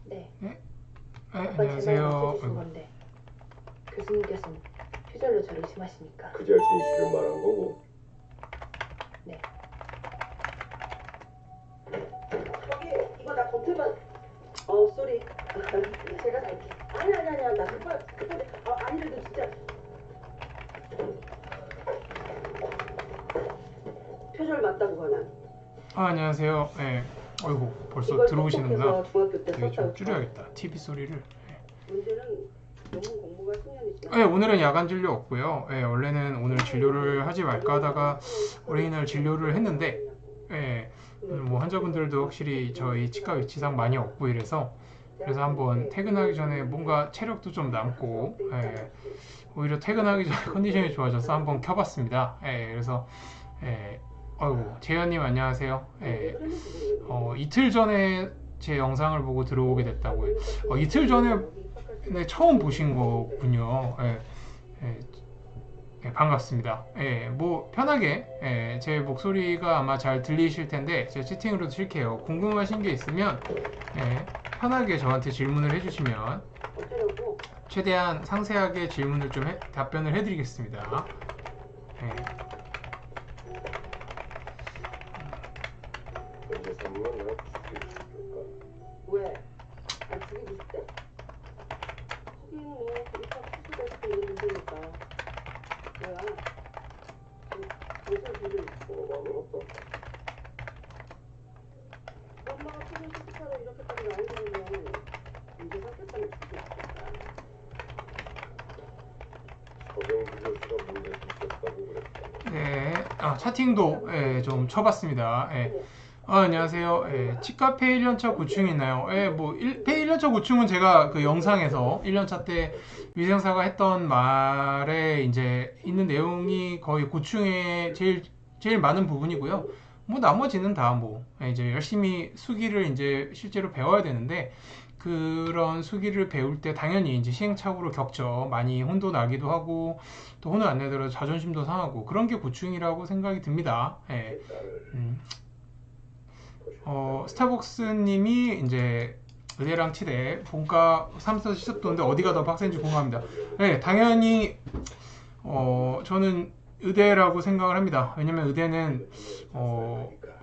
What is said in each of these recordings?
네. 네? 아빠 제 말 안녕하세요. 맞춰주신 건데 교수님께서는 표절로 저를 의심하시니까. 그저 진실을 말한 거고. 네. 저기 이거 나 검토만 쏘리 제가 살게. 아니야 나 급하게 아니래도 진짜 표절 맞다고 그거는 안녕하세요. 네. 어이구, 벌써 이걸 들어오시는구나. 똑똑해서 중학교 때 되게 좀 썼다고. 줄여야겠다. TV 소리를. 문제는 너무 공부가 숙련이 지나. 네, 오늘은 야간 진료 없고요. 네, 원래는 오늘 진료를 하지 말까 하다가 어린이날 진료를 했는데, 네, 뭐 환자분들도 확실히 저희 치과 위치상 많이 없고 이래서 그래서 한번 퇴근하기 전에 뭔가 체력도 좀 남고, 오히려 퇴근하기 전에 컨디션이 좋아져서 한번 켜봤습니다. 그래서 어이구, 재현님 안녕하세요. 이틀 전에 제 영상을 보고 들어오게 됐다고요. 이틀 전에 처음 보신 거군요. 반갑습니다. 뭐 편하게 제 목소리가 아마 잘 들리실 텐데 제 채팅으로도 칠게요. 궁금하신 게 있으면 편하게 저한테 질문을 해주시면 최대한 상세하게 질문을 좀 답변을 해드리겠습니다. 현재 선물은 내가 줄수 있을까? 왜? 안 죽이고 싶대? 하긴 뭐 입학 수술할 수도 있는 문제니까. 뭐야? 무슨 일을 마음은 없다. 엄마가 수술 수술하러 이렇게까지 나오려면 문제 생겼다면 죽지 않겠다. 서정주 교수가 문제 있었다고 그랬다. 네, 차팅도 좀 쳐봤습니다. 안녕하세요. 치과페 1년차 고충 있나요? 뭐 페 1년차 고충은 제가 그 영상에서 1년차 때 위생사가 했던 말에 이제 있는 내용이 거의 고충의 제일 많은 부분이고요. 뭐 나머지는 다 뭐 이제 열심히 수기를 이제 실제로 배워야 되는데 그런 수기를 배울 때 당연히 이제 시행착오를 겪죠. 많이 혼도 나기도 하고 또 혼을 안 내더라도 자존심도 상하고 그런 게 고충이라고 생각이 듭니다. 스타벅스님이 이제 의대랑 치대 본과 3사 시습도인데 어디가 더 빡센지 궁금합니다. 당연히 저는 의대라고 생각을 합니다. 왜냐면 의대는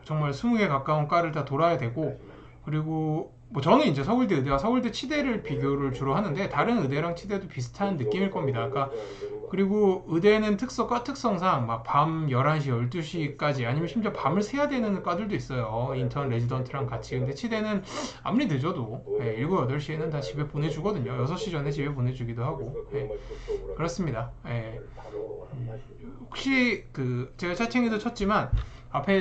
정말 20개 가까운 과를 다 돌아야 되고 그리고 뭐 저는 이제 서울대 의대와 서울대 치대를 비교를 주로 하는데 다른 의대랑 치대도 비슷한 느낌일 겁니다. 그러니까 그리고 의대는 과 특성상 막 밤 11시, 12시까지 아니면 심지어 밤을 새야 되는 과들도 있어요. 인턴, 레지던트랑 같이. 근데 치대는 아무리 늦어도 7, 8시에는 다 집에 보내주거든요. 6시 전에 집에 보내주기도 하고. 그렇습니다. 혹시 제가 차팅에도 쳤지만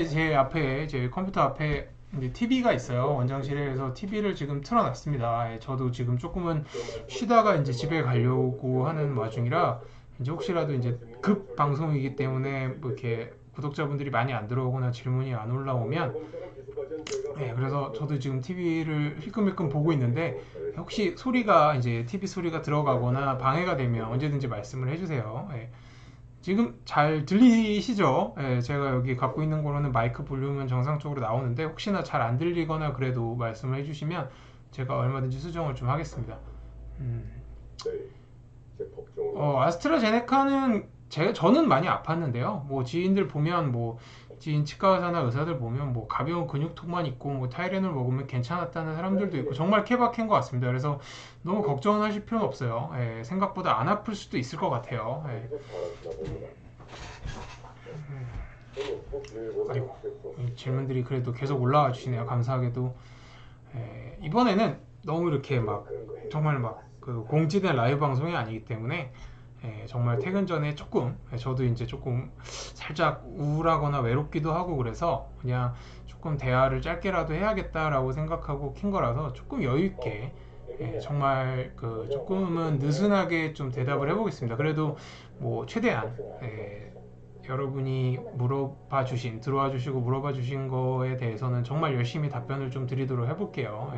제 앞에 제 컴퓨터 앞에 이제 TV가 있어요. 원장실에. 그래서 TV를 지금 틀어놨습니다. 저도 지금 조금은 쉬다가 이제 집에 가려고 하는 와중이라 이제 혹시라도 이제 급 방송이기 때문에 뭐 이렇게 구독자분들이 많이 안 들어오거나 질문이 안 올라오면 그래서 저도 지금 TV를 힐끔힐끔 보고 있는데 혹시 소리가 이제 TV 소리가 들어가거나 방해가 되면 언제든지 말씀을 해주세요. 지금 잘 들리시죠? 제가 여기 갖고 있는 거로는 마이크 볼륨은 정상적으로 나오는데 혹시나 잘 안 들리거나 그래도 말씀을 해주시면 제가 얼마든지 수정을 좀 하겠습니다. 아스트라제네카는 저는 많이 아팠는데요. 뭐 지인들 보면 뭐 지인 치과 의사나 의사들 보면 뭐 가벼운 근육통만 있고 뭐 타이레놀 먹으면 괜찮았다는 사람들도 있고 정말 케바케인 것 같습니다. 그래서 너무 걱정하실 필요는 없어요. 생각보다 안 아플 수도 있을 것 같아요. 아이고, 이 질문들이 그래도 계속 올라와 주시네요. 감사하게도. 이번에는 너무 이렇게 막 정말 막 그 공지된 라이브 방송이 아니기 때문에 정말 퇴근 전에 조금 저도 이제 조금 살짝 우울하거나 외롭기도 하고 그래서 그냥 조금 대화를 짧게라도 해야겠다라고 생각하고 킨 거라서 조금 여유 있게 정말 그 조금은 느슨하게 좀 대답을 해보겠습니다. 그래도 뭐 최대한 여러분이 들어와 주시고 물어봐 주신 거에 대해서는 정말 열심히 답변을 좀 드리도록 해볼게요.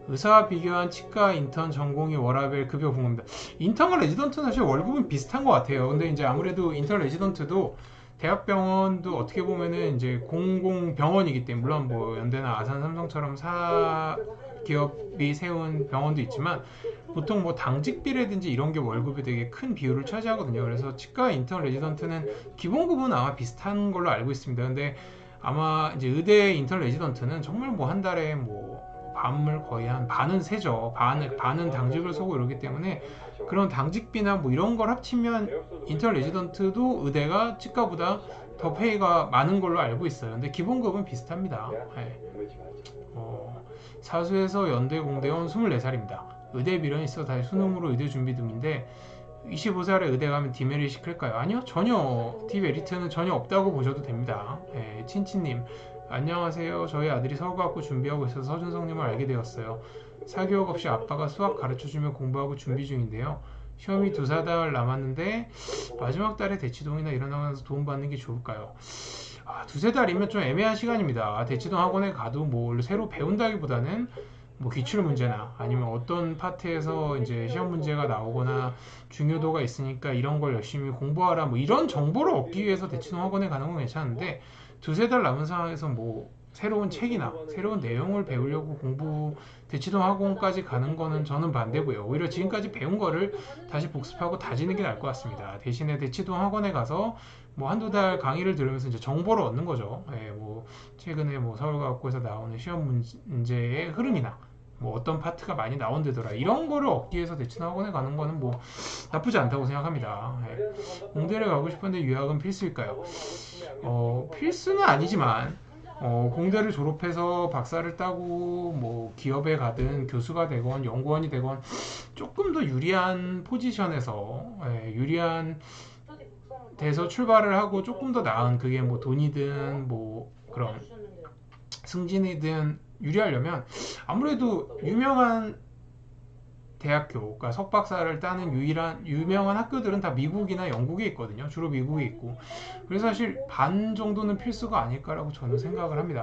의사와 비교한 치과 인턴 전공의 워라밸 급여 궁금합니다. 인턴과 레지던트는 사실 월급은 비슷한 것 같아요. 근데 이제 아무래도 인턴 레지던트도 대학병원도 어떻게 보면은 이제 공공병원이기 때문에 물론 뭐 연대나 아산, 삼성처럼 기업이 세운 병원도 있지만 보통 뭐 당직비라든지 이런 게 월급에 되게 큰 비율을 차지하거든요. 그래서 치과 인턴 레지던트는 기본급은 아마 비슷한 걸로 알고 있습니다. 근데 아마 이제 의대 인턴 레지던트는 정말 뭐 한 달에 뭐 밤을 거의 한 반은 세죠. 반은 당직을 서고 이러기 때문에 그런 당직비나 뭐 이런 걸 합치면 인턴 레지던트도 의대가 치과보다 더 페이가 많은 걸로 알고 있어요. 근데 기본급은 비슷합니다. 네. 사수에서 연대 공대원 24살입니다. 의대 미련이 있어 다시 수능으로 의대 준비 중인데 25살에 의대 가면 디메리트 클까요? 아니요, 전혀 디메리트는 전혀 없다고 보셔도 됩니다. 네, 친친님 안녕하세요. 저희 아들이 서울과학고 준비하고 있어서 서준성님을 알게 되었어요. 사교육 없이 아빠가 수학 가르쳐주며 공부하고 준비 중인데요. 시험이 2-4달 남았는데 마지막 달에 대치동이나 이런 학원에서 도움 받는 게 좋을까요? 2-3달이면 좀 애매한 시간입니다. 대치동 학원에 가도 뭐 새로 배운다기보다는 뭐 기출 문제나 아니면 어떤 파트에서 이제 시험 문제가 나오거나 중요도가 있으니까 이런 걸 열심히 공부하라 뭐 이런 정보를 얻기 위해서 대치동 학원에 가는 건 괜찮은데 2-3달 남은 상황에서 뭐 새로운 책이나 새로운 내용을 배우려고 대치동 학원까지 가는 거는 저는 반대고요. 오히려 지금까지 배운 거를 다시 복습하고 다지는 게 나을 것 같습니다. 대신에 대치동 학원에 가서 뭐 1-2달 강의를 들으면서 이제 정보를 얻는 거죠. 예, 뭐 최근에 뭐 서울과학고에서 나오는 시험 문제의 흐름이나 뭐 어떤 파트가 많이 나온대더라 이런 거를 얻기 위해서 대치동 학원에 가는 거는 뭐 나쁘지 않다고 생각합니다. 예. 공대를 가고 싶은데 유학은 필수일까요? 필수는 아니지만 공대를 졸업해서 박사를 따고 뭐 기업에 가든 교수가 되건 연구원이 되건 조금 더 유리한 포지션에서 유리한 데서 출발을 하고 조금 더 나은 그게 뭐 돈이든 뭐 그런 승진이든 유리하려면 아무래도 유명한 대학교, 그러니까 석박사를 따는 유명한 학교들은 다 미국이나 영국에 있거든요. 주로 미국에 있고. 그래서 사실 반 정도는 필수가 아닐까라고 저는 생각을 합니다.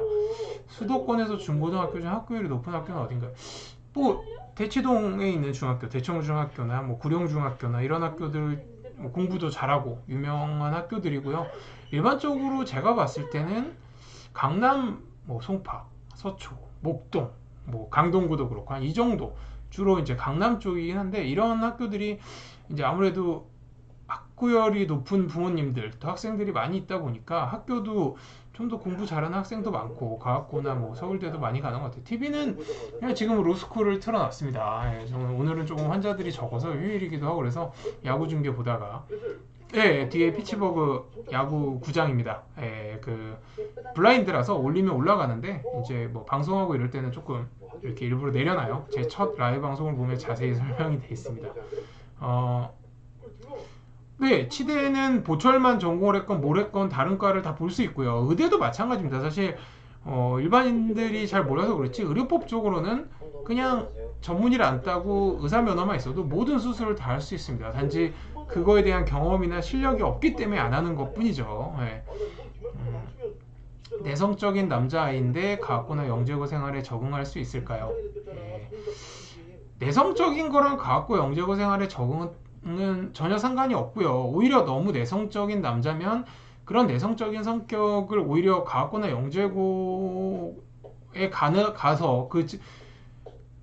수도권에서 중고등학교 중 학교율이 높은 학교는 어딘가요? 뭐 대치동에 있는 중학교, 대청중학교나 뭐 구룡중학교나 이런 학교들 뭐 공부도 잘하고 유명한 학교들이고요. 일반적으로 제가 봤을 때는 강남, 뭐 송파, 서초, 목동, 뭐 강동구도 그렇고 한 이 정도 주로 이제 강남 쪽이긴 한데 이런 학교들이 이제 아무래도 학구열이 높은 부모님들 또 학생들이 많이 있다 보니까 학교도 좀 더 공부 잘하는 학생도 많고 과학고나 뭐 서울대도 많이 가는 것 같아요. TV는 그냥 지금 로스쿨을 틀어놨습니다. 예, 저는 오늘은 조금 환자들이 적어서 휴일이기도 하고 그래서 야구 중계 보다가 뒤에 피츠버그 야구 구장입니다. 그 블라인드라서 올리면 올라가는데 이제 뭐 방송하고 이럴 때는 조금 이렇게 일부러 내려놔요. 제 첫 라이브 방송을 보면 자세히 설명이 되어 있습니다. 네, 치대는 보철만 전공을 했건 뭘 했건 다른 과를 다 볼 수 있고요. 의대도 마찬가지입니다. 사실 일반인들이 잘 몰라서 그렇지 의료법 쪽으로는 그냥 전문의를 안 따고 의사 면허만 있어도 모든 수술을 다 할 수 있습니다. 단지 그거에 대한 경험이나 실력이 없기 때문에 안 하는 것 뿐이죠. 내성적인 남자아이인데 과학고나 영재고 생활에 적응할 수 있을까요? 내성적인 거랑 과학고 영재고 생활에 적응은 전혀 상관이 없고요. 오히려 너무 내성적인 남자면 그런 내성적인 성격을 오히려 과학고나 영재고에 가서 그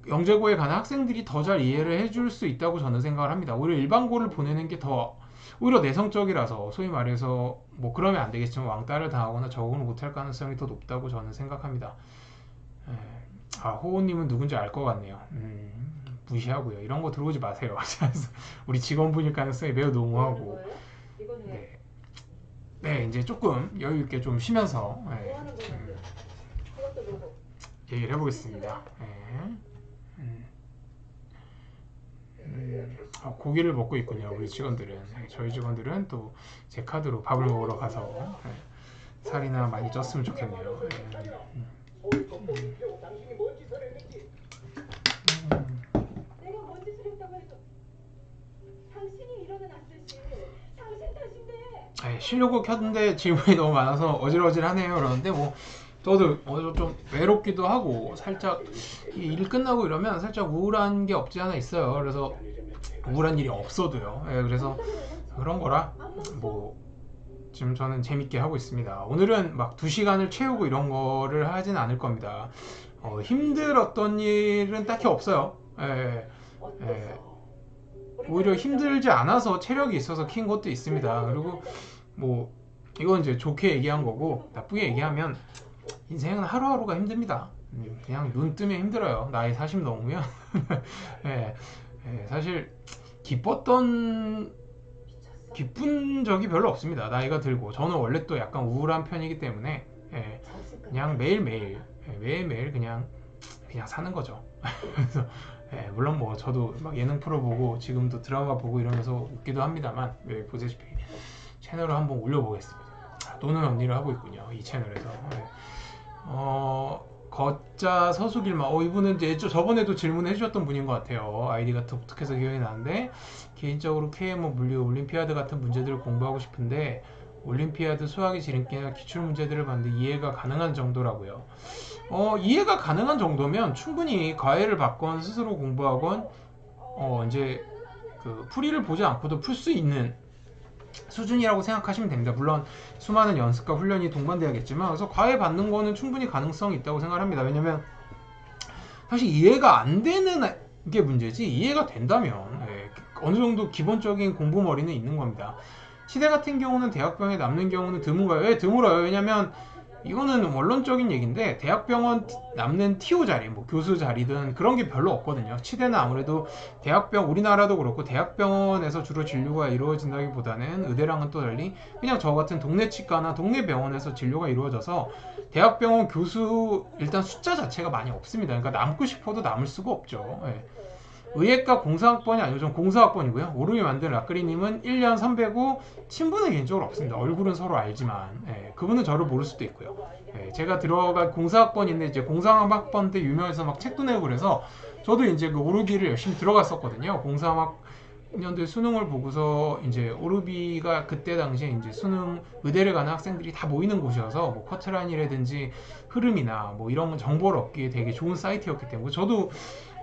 영재고에 가는 학생들이 더 잘 이해를 해줄 수 있다고 저는 생각을 합니다. 오히려 일반고를 보내는 게 더 오히려 내성적이라서 소위 말해서 뭐 그러면 안 되겠지만 왕따를 당하거나 적응을 못할 가능성이 더 높다고 저는 생각합니다. 호호님은 누군지 알 것 같네요. 무시하고요. 이런 거 들어오지 마세요. 우리 직원분일 가능성이 매우 농후하고. 네, 이제 조금 여유 있게 좀 쉬면서 얘기를 해보겠습니다. 고기를 먹고 있군요. 우리 직원들은. 저희 직원들은 또 제 카드로 밥을 먹으러 가서 살이나 많이 쪘으면 좋겠네요. 내가 뭔 짓을 했다고 해도 당신이 이러면 안 되지. 당신 탓인데. 쉬려고 켰는데 질문이 너무 많아서 어질어질하네요. 그러는데 뭐 저도 좀 외롭기도 하고 살짝 일 끝나고 이러면 살짝 우울한 게 없지 않아 있어요. 그래서 우울한 일이 없어도요. 그래서 그런 거라 뭐 지금 저는 재밌게 하고 있습니다. 오늘은 막 2시간을 채우고 이런 거를 하진 않을 겁니다. 힘들었던 일은 딱히 없어요. 예, 어땠어? 오히려 힘들지 않아서 체력이 있어서 킨 것도 있습니다. 그리고 뭐 이건 이제 좋게 얘기한 거고, 나쁘게 얘기하면 인생은 하루하루가 힘듭니다. 그냥 눈 뜨면 힘들어요. 나이 40 넘으면. 예, 사실 기쁜 적이 별로 없습니다. 나이가 들고. 저는 원래 또 약간 우울한 편이기 때문에 그냥 매일매일 그냥 사는 거죠. 그래서 물론 뭐 저도 막 예능 프로 보고 지금도 드라마 보고 이러면서 웃기도 합니다만, 보시다시피 채널을 한번 올려보겠습니다. 노는 언니를 하고 있군요, 이 채널에서. 거자 서수길만, 이분은 이제 저번에도 질문해 주셨던 분인 것 같아요. 아이디가 독특해서 기억이 나는데, 개인적으로 KMO 물류 올림피아드 같은 문제들을 공부하고 싶은데 올림피아드 수학의 지름길이나 기출 문제들을 봤는데 이해가 가능한 정도라고요. 이해가 가능한 정도면 충분히 과외를 받건 스스로 공부하건 이제 그 풀이를 보지 않고도 풀 수 있는 수준이라고 생각하시면 됩니다. 물론 수많은 연습과 훈련이 동반돼야겠지만, 그래서 과외 받는 거는 충분히 가능성이 있다고 생각합니다. 왜냐면 사실 이해가 안 되는 게 문제지, 이해가 된다면 어느 정도 기본적인 공부머리는 있는 겁니다. 치대 같은 경우는 대학병에 남는 경우는 드문가요? 예, 드물어요. 왜냐면 이거는 원론적인 얘기인데, 대학병원 남는 TO 자리, 뭐 교수 자리든 그런 게 별로 없거든요. 치대는 아무래도 우리나라도 그렇고 대학병원에서 주로 진료가 이루어진다기보다는 의대랑은 또 달리 그냥 저 같은 동네 치과나 동네 병원에서 진료가 이루어져서 대학병원 교수 일단 숫자 자체가 많이 없습니다. 그러니까 남고 싶어도 남을 수가 없죠. 의예과 공사학번이 아니고 전 공사학번이고요. 오름이 만든 라크리님은 1년 선배고 친분은 개인적으로 없습니다. 얼굴은 서로 알지만 그분은 저를 모를 수도 있고요. 제가 들어갈 공사학번인데 이제 공사학번 때 유명해서 막 책도 내고 그래서 저도 이제 그 오르비를 열심히 들어갔었거든요. 공사학년들 수능을 보고서 이제 오르비가 그때 당시에 이제 수능 의대를 가는 학생들이 다 모이는 곳이어서 뭐 커트라인이라든지 흐름이나 뭐 이런 정보를 얻기에 되게 좋은 사이트였기 때문에 저도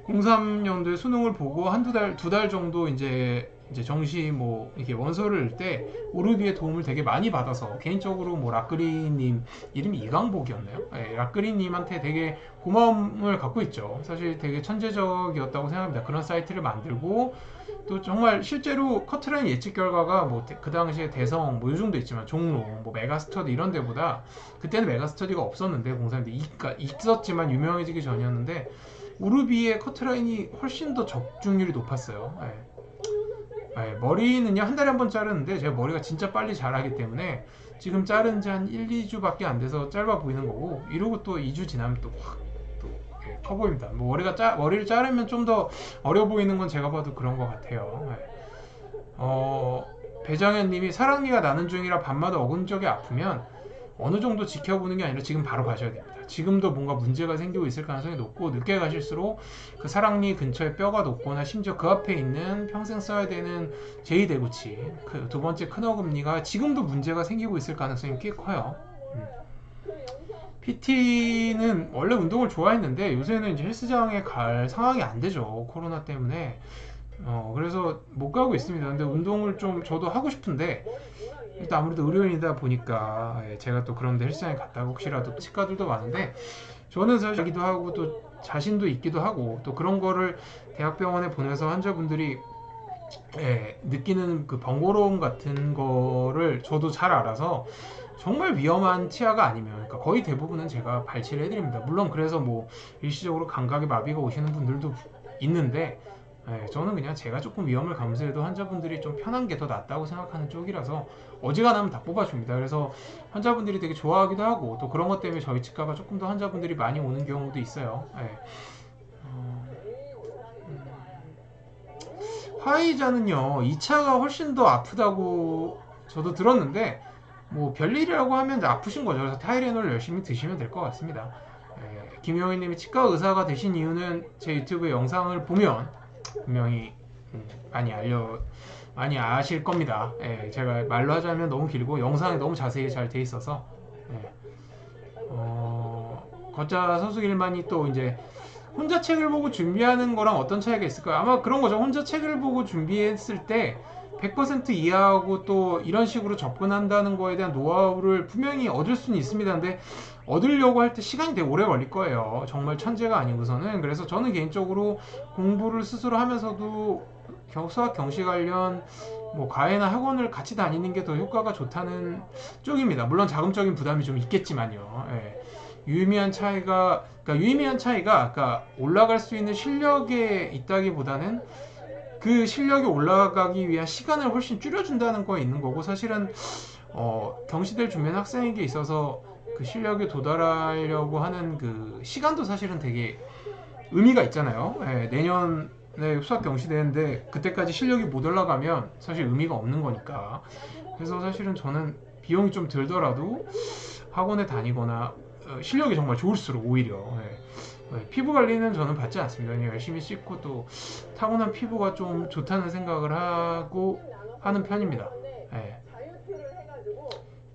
03년도에 수능을 보고 두 달 정도 이제 정시 뭐 이렇게 원서를 읽을 때 오르비의 도움을 되게 많이 받아서 개인적으로 뭐 라크리님, 이름이 이강복이었나요? 라크리님한테 되게 고마움을 갖고 있죠. 사실 되게 천재적이었다고 생각합니다. 그런 사이트를 만들고 또 정말 실제로 커트라인 예측 결과가 뭐 그 당시에 대성 뭐 요즘도 있지만 종로 뭐 메가스터디 이런 데보다, 그때는 메가스터디가 없었는데 03년대 있었지만 유명해지기 전이었는데 오르비의 커트라인이 훨씬 더 적중률이 높았어요. 머리는요 한 달에 한 번 자르는데 제가 머리가 진짜 빨리 자라기 때문에 지금 자른 지 한 1, 2주밖에 안 돼서 짧아 보이는 거고, 이러고 또 2주 지나면 또 확 커 보입니다. 뭐 머리를 자르면 좀 더 어려 보이는 건 제가 봐도 그런 것 같아요. 배정현님이 사랑니가 나는 중이라 밤마다 어근적이 아프면 어느 정도 지켜보는 게 아니라 지금 바로 가셔야 됩니다. 지금도 뭔가 문제가 생기고 있을 가능성이 높고, 늦게 가실수록 그 사랑니 근처에 뼈가 높거나 심지어 그 앞에 있는 평생 써야 되는 제2대구치, 그 두 번째 큰 어금니가 지금도 문제가 생기고 있을 가능성이 꽤 커요. PT는 원래 운동을 좋아했는데 요새는 이제 헬스장에 갈 상황이 안 되죠. 코로나 때문에. 그래서 못 가고 있습니다. 근데 운동을 좀 저도 하고 싶은데, 일단 아무래도 의료인이다 보니까 제가 또 그런데 헬스장에 갔다가 혹시라도 치과들도 많은데, 저는 사실 자기도 하고 또 자신도 있기도 하고 또 그런 거를 대학병원에 보내서 환자분들이 느끼는 그 번거로움 같은 거를 저도 잘 알아서 정말 위험한 치아가 아니면, 그러니까 거의 대부분은 제가 발치를 해드립니다. 물론 그래서 뭐 일시적으로 감각에 마비가 오시는 분들도 있는데, 저는 그냥 제가 조금 위험을 감수해도 환자분들이 좀 편한 게 더 낫다고 생각하는 쪽이라서 어지간하면 다 뽑아줍니다. 그래서 환자분들이 되게 좋아하기도 하고, 또 그런 것 때문에 저희 치과가 조금 더 환자분들이 많이 오는 경우도 있어요. 화이자는요 2차가 훨씬 더 아프다고 저도 들었는데, 뭐 별일이라고 하면 아프신 거죠. 그래서 타이레놀 열심히 드시면 될 것 같습니다. 김영희님이 치과 의사가 되신 이유는 제 유튜브 영상을 보면 분명히 많이 아실 겁니다. 제가 말로 하자면 너무 길고 영상이 너무 자세히 잘 돼 있어서. 거자 서수길만이 또 이제 혼자 책을 보고 준비하는 거랑 어떤 차이가 있을까요? 아마 그런 거죠. 혼자 책을 보고 준비했을 때 100% 이해하고 또 이런 식으로 접근한다는 거에 대한 노하우를 분명히 얻을 수는 있습니다. 근데 얻으려고 할 때 시간이 되게 오래 걸릴 거예요. 정말 천재가 아니고서는. 그래서 저는 개인적으로 공부를 스스로 하면서도 수학 경시 관련 뭐 과외나 학원을 같이 다니는 게 더 효과가 좋다는 쪽입니다. 물론 자금적인 부담이 좀 있겠지만요. 예. 유의미한 차이가 그러니까 올라갈 수 있는 실력에 있다기보다는 그 실력이 올라가기 위한 시간을 훨씬 줄여준다는 거에 있는 거고, 사실은 경시대를 준비하는 학생에게 있어서 그 실력에 도달하려고 하는 그 시간도 사실은 되게 의미가 있잖아요. 예, 내년에 수학 경시대인데 그때까지 실력이 못 올라가면 사실 의미가 없는 거니까. 그래서 사실은 저는 비용이 좀 들더라도 학원에 다니거나 실력이 정말 좋을수록 오히려 피부 관리는 저는 받지 않습니다. 그냥 열심히 씻고 또 타고난 피부가 좀 좋다는 생각을 하고 하는 편입니다. 예.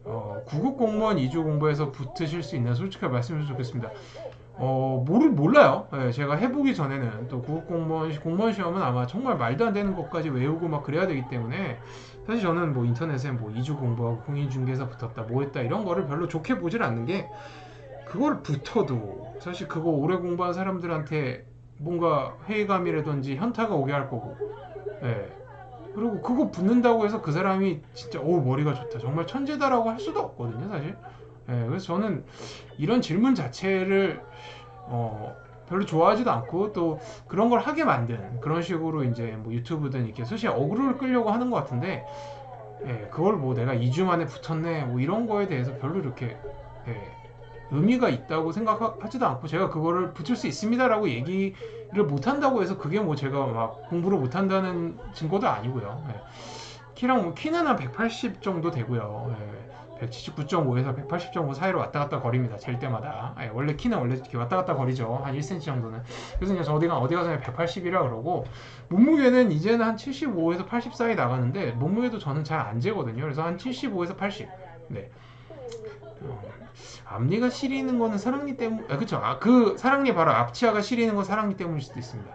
9급 공무원 2주 공부해서 붙으실 수 있나 솔직하게 말씀해 주셨으면 좋겠습니다. 몰라요. 예, 제가 해보기 전에는 또 9급 공무원 시험은 아마 정말 말도 안 되는 것까지 외우고 막 그래야 되기 때문에 사실 저는 뭐 인터넷에 뭐 2주 공부하고 공인중개사 붙었다 뭐 했다 이런 거를 별로 좋게 보질 않는 게, 그걸 붙어도 사실 그거 오래 공부한 사람들한테 뭔가 회의감이라든지 현타가 오게 할 거고, 예. 그리고 그거 붙는다고 해서 그 사람이 진짜 머리가 좋다 정말 천재다라고 할 수도 없거든요 사실. 예, 그래서 저는 이런 질문 자체를 별로 좋아하지도 않고 또 그런 걸 하게 만든 그런 식으로 이제 뭐 유튜브든 이렇게 사실 어그로를 끌려고 하는 것 같은데, 예, 그걸 뭐 내가 2주 만에 붙었네 뭐 이런 거에 대해서 별로 이렇게 의미가 있다고 생각하지도 않고, 제가 그거를 붙을 수 있습니다라고 얘기를 못한다고 해서 그게 뭐 제가 막 공부를 못한다는 증거도 아니고요. 키는 한 180 정도 되고요. 179.5에서 180.5 사이로 왔다 갔다 거립니다. 잴 때마다. 원래 키는 원래 이렇게 왔다 갔다 거리죠. 한 1cm 정도는. 그래서 그냥 저 어디 가서 180이라 그러고, 몸무게는 이제는 한 75에서 80 사이 나가는데 몸무게도 저는 잘 안 재거든요. 그래서 한 75에서 80. 네. 앞니가 시리는 거는 사랑니 때문, 그쵸. 그 사랑니 바로 앞치아가 시리는 건 사랑니 때문일 수도 있습니다.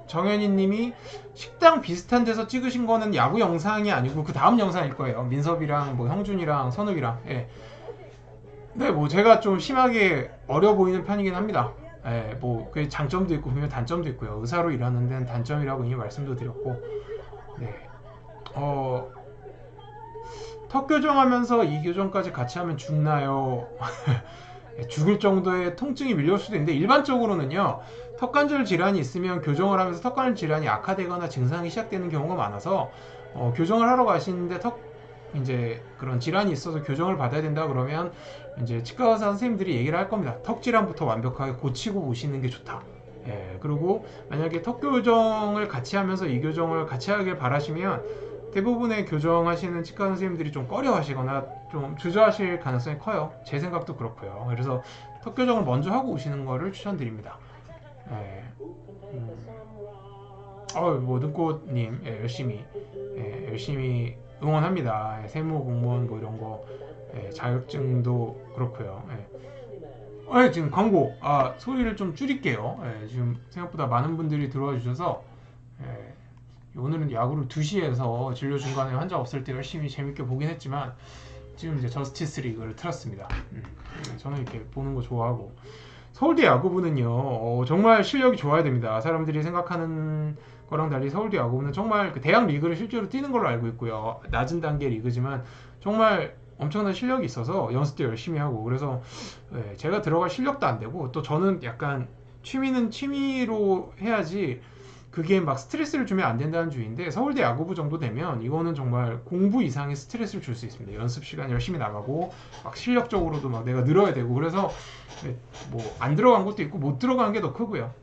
정현이 님이 식당 비슷한 데서 찍으신 거는 야구 영상이 아니고 그 다음 영상일 거예요. 민섭이랑 뭐 형준이랑 선욱이랑. 예. 네, 뭐 제가 좀 심하게 어려 보이는 편이긴 합니다. 예, 뭐 그 장점도 있고 분명 단점도 있고요. 의사로 일하는 데는 단점이라고 이미 말씀도 드렸고. 네. 턱 교정하면서 이 교정까지 같이 하면 죽나요? 죽을 정도의 통증이 밀려올 수도 있는데, 일반적으로는요 턱관절 질환이 있으면 교정을 하면서 턱관절 질환이 악화되거나 증상이 시작되는 경우가 많아서 교정을 하러 가시는데 이제 그런 질환이 있어서 교정을 받아야 된다 그러면 이제 치과 의사 선생님들이 얘기를 할 겁니다. 턱 질환부터 완벽하게 고치고 오시는 게 좋다. 예, 그리고 만약에 턱 교정을 같이 하면서 이 교정을 같이 하길 바라시면 대부분의 교정하시는 치과 선생님들이 좀 꺼려 하시거나 좀 주저하실 가능성이 커요. 제 생각도 그렇고요. 그래서 턱 교정을 먼저 하고 오시는 거를 추천드립니다. 예. 뭐 눈꽃님, 열심히 응원합니다. 세무 공무원 뭐 이런 거, 자격증도 그렇고요. 지금 광고, 소리를 좀 줄일게요. 지금 생각보다 많은 분들이 들어와 주셔서, 오늘은 야구를 2시에서 진료 중간에 환자 없을 때 열심히 재밌게 보긴 했지만 지금 이제 저스티스 리그를 틀었습니다. 저는 이렇게 보는 거 좋아하고, 서울대 야구부는요 정말 실력이 좋아야 됩니다. 사람들이 생각하는 거랑 달리 서울대 야구부는 정말 그 대학 리그를 실제로 뛰는 걸로 알고 있고요. 낮은 단계 리그지만 정말 엄청난 실력이 있어서 연습도 열심히 하고, 그래서 제가 들어갈 실력도 안 되고, 또 저는 약간 취미는 취미로 해야지 그게 막 스트레스를 주면 안 된다는 주의인데, 서울대 야구부 정도 되면 이거는 정말 공부 이상의 스트레스를 줄 수 있습니다. 연습 시간 열심히 나가고 막 실력적으로도 막 내가 늘어야 되고, 그래서 뭐 안 들어간 것도 있고 못 들어간 게 더 크고요.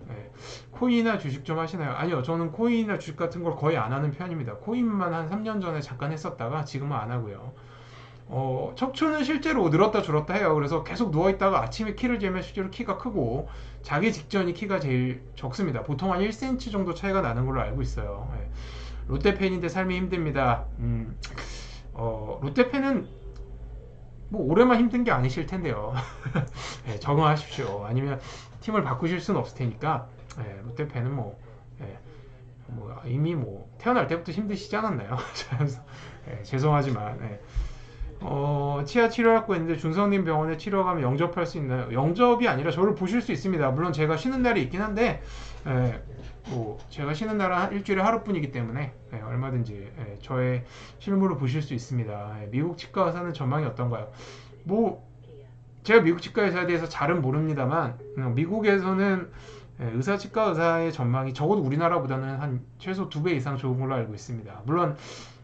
코인이나 주식 좀 하시나요? 아니요, 저는 코인이나 주식 같은 걸 거의 안 하는 편입니다. 코인만 한 3년 전에 잠깐 했었다가 지금은 안 하고요. 척추는 실제로 늘었다 줄었다 해요. 그래서 계속 누워있다가 아침에 키를 재면 실제로 키가 크고, 자기 직전이 키가 제일 적습니다. 보통 한 1cm 정도 차이가 나는 걸로 알고 있어요. 롯데 팬인데 삶이 힘듭니다. 롯데 팬은 뭐 올해만 힘든 게 아니실 텐데요. 예, 적응하십시오. 아니면 팀을 바꾸실 수는 없을 테니까. 예, 롯데팬은 뭐, 예, 뭐 이미 뭐 태어날 때부터 힘드시지 않았나요? 예, 죄송하지만. 예. 치아 치료하고 있는데 준성님 병원에 치료 가면 영접할 수 있나요? 영접이 아니라 저를 보실 수 있습니다. 물론 제가 쉬는 날이 있긴 한데, 뭐 제가 쉬는 날은 일주일에 하루뿐이기 때문에 얼마든지 저의 실물을 보실 수 있습니다. 미국 치과 의사는 전망이 어떤가요? 뭐 제가 미국 치과 의사에 대해서 잘은 모릅니다만 미국에서는 의사 치과 의사의 전망이 적어도 우리나라보다는 한 최소 2배 이상 좋은 걸로 알고 있습니다. 물론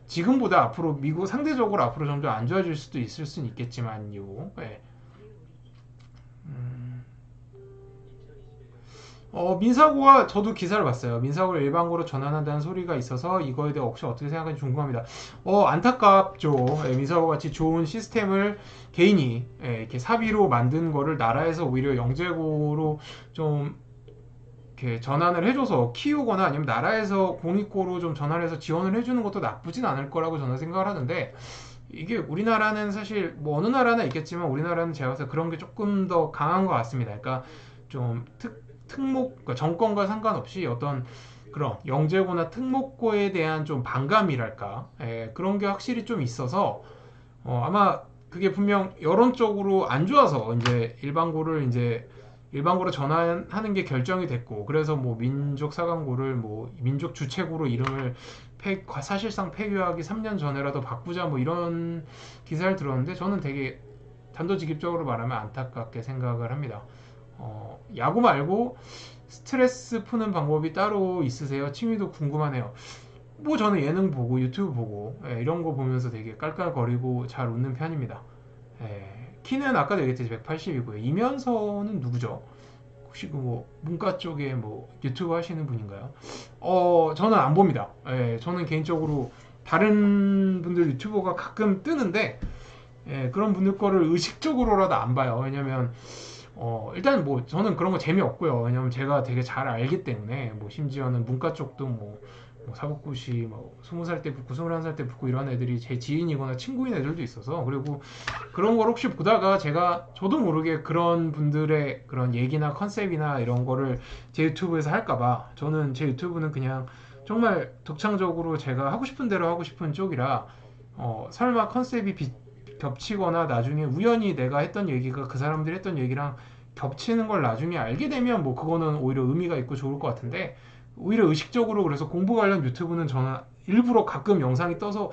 지금보다 앞으로 미국 상대적으로 앞으로 점점 안 좋아질 수도 있을 수는 있겠지만요. 민사고가 저도 기사를 봤어요. 민사고를 일반고로 전환한다는 소리가 있어서 이거에 대해 혹시 어떻게 생각하는지 궁금합니다. 안타깝죠. 민사고 같이 좋은 시스템을 개인이 이렇게 사비로 만든 거를 나라에서 오히려 영재고로 좀 이렇게 전환을 해줘서 키우거나 아니면 나라에서 공익고로 좀 전환해서 지원을 해주는 것도 나쁘진 않을 거라고 저는 생각을 하는데, 이게 우리나라는 사실 뭐 어느 나라나 있겠지만 우리나라는 제가 봐서 그런 게 조금 더 강한 것 같습니다. 그러니까 좀 그러니까 정권과 상관없이 어떤 그런 영재고나 특목고에 대한 좀 반감이랄까, 그런 게 확실히 좀 있어서 아마 그게 분명 여론적으로 안 좋아서 이제 일반고로 전환하는 게 결정이 됐고, 그래서 뭐 민족 사관고를 뭐 민족 주체고로 이름을 사실상 폐교하기 3년 전에라도 바꾸자 뭐 이런 기사를 들었는데, 저는 되게 단도직입적으로 말하면 안타깝게 생각을 합니다. 야구 말고 스트레스 푸는 방법이 따로 있으세요? 취미도 궁금하네요. 뭐 저는 예능 보고 유튜브 보고 이런 거 보면서 되게 깔깔거리고 잘 웃는 편입니다. 키는 아까도 얘기했듯이 180이고요. 이면서는 누구죠? 혹시 그 뭐 문과 쪽에 뭐 유튜브 하시는 분인가요? 저는 안 봅니다. 저는 개인적으로 다른 분들 유튜버가 가끔 뜨는데 그런 분들 거를 의식적으로라도 안 봐요. 왜냐면 일단 뭐 저는 그런 거 재미없고요. 왜냐면 제가 되게 잘 알기 때문에, 뭐 심지어는 문과 쪽도 뭐 사법고시 뭐 20살 때 붙고 21살 때 붙고 이런 애들이 제 지인이거나 친구인 애들도 있어서, 그리고 그런 걸 혹시 보다가 저도 모르게 그런 분들의 그런 얘기나 컨셉이나 이런 거를 제 유튜브에서 할까봐, 저는 제 유튜브는 그냥 정말 독창적으로 제가 하고 싶은 대로 하고 싶은 쪽이라, 설마 컨셉이 겹치거나 나중에 우연히 내가 했던 얘기가 그 사람들이 했던 얘기랑 겹치는 걸 나중에 알게 되면 뭐 그거는 오히려 의미가 있고 좋을 것 같은데, 오히려 의식적으로 그래서 공부 관련 유튜브는 저는 일부러 가끔 영상이 떠서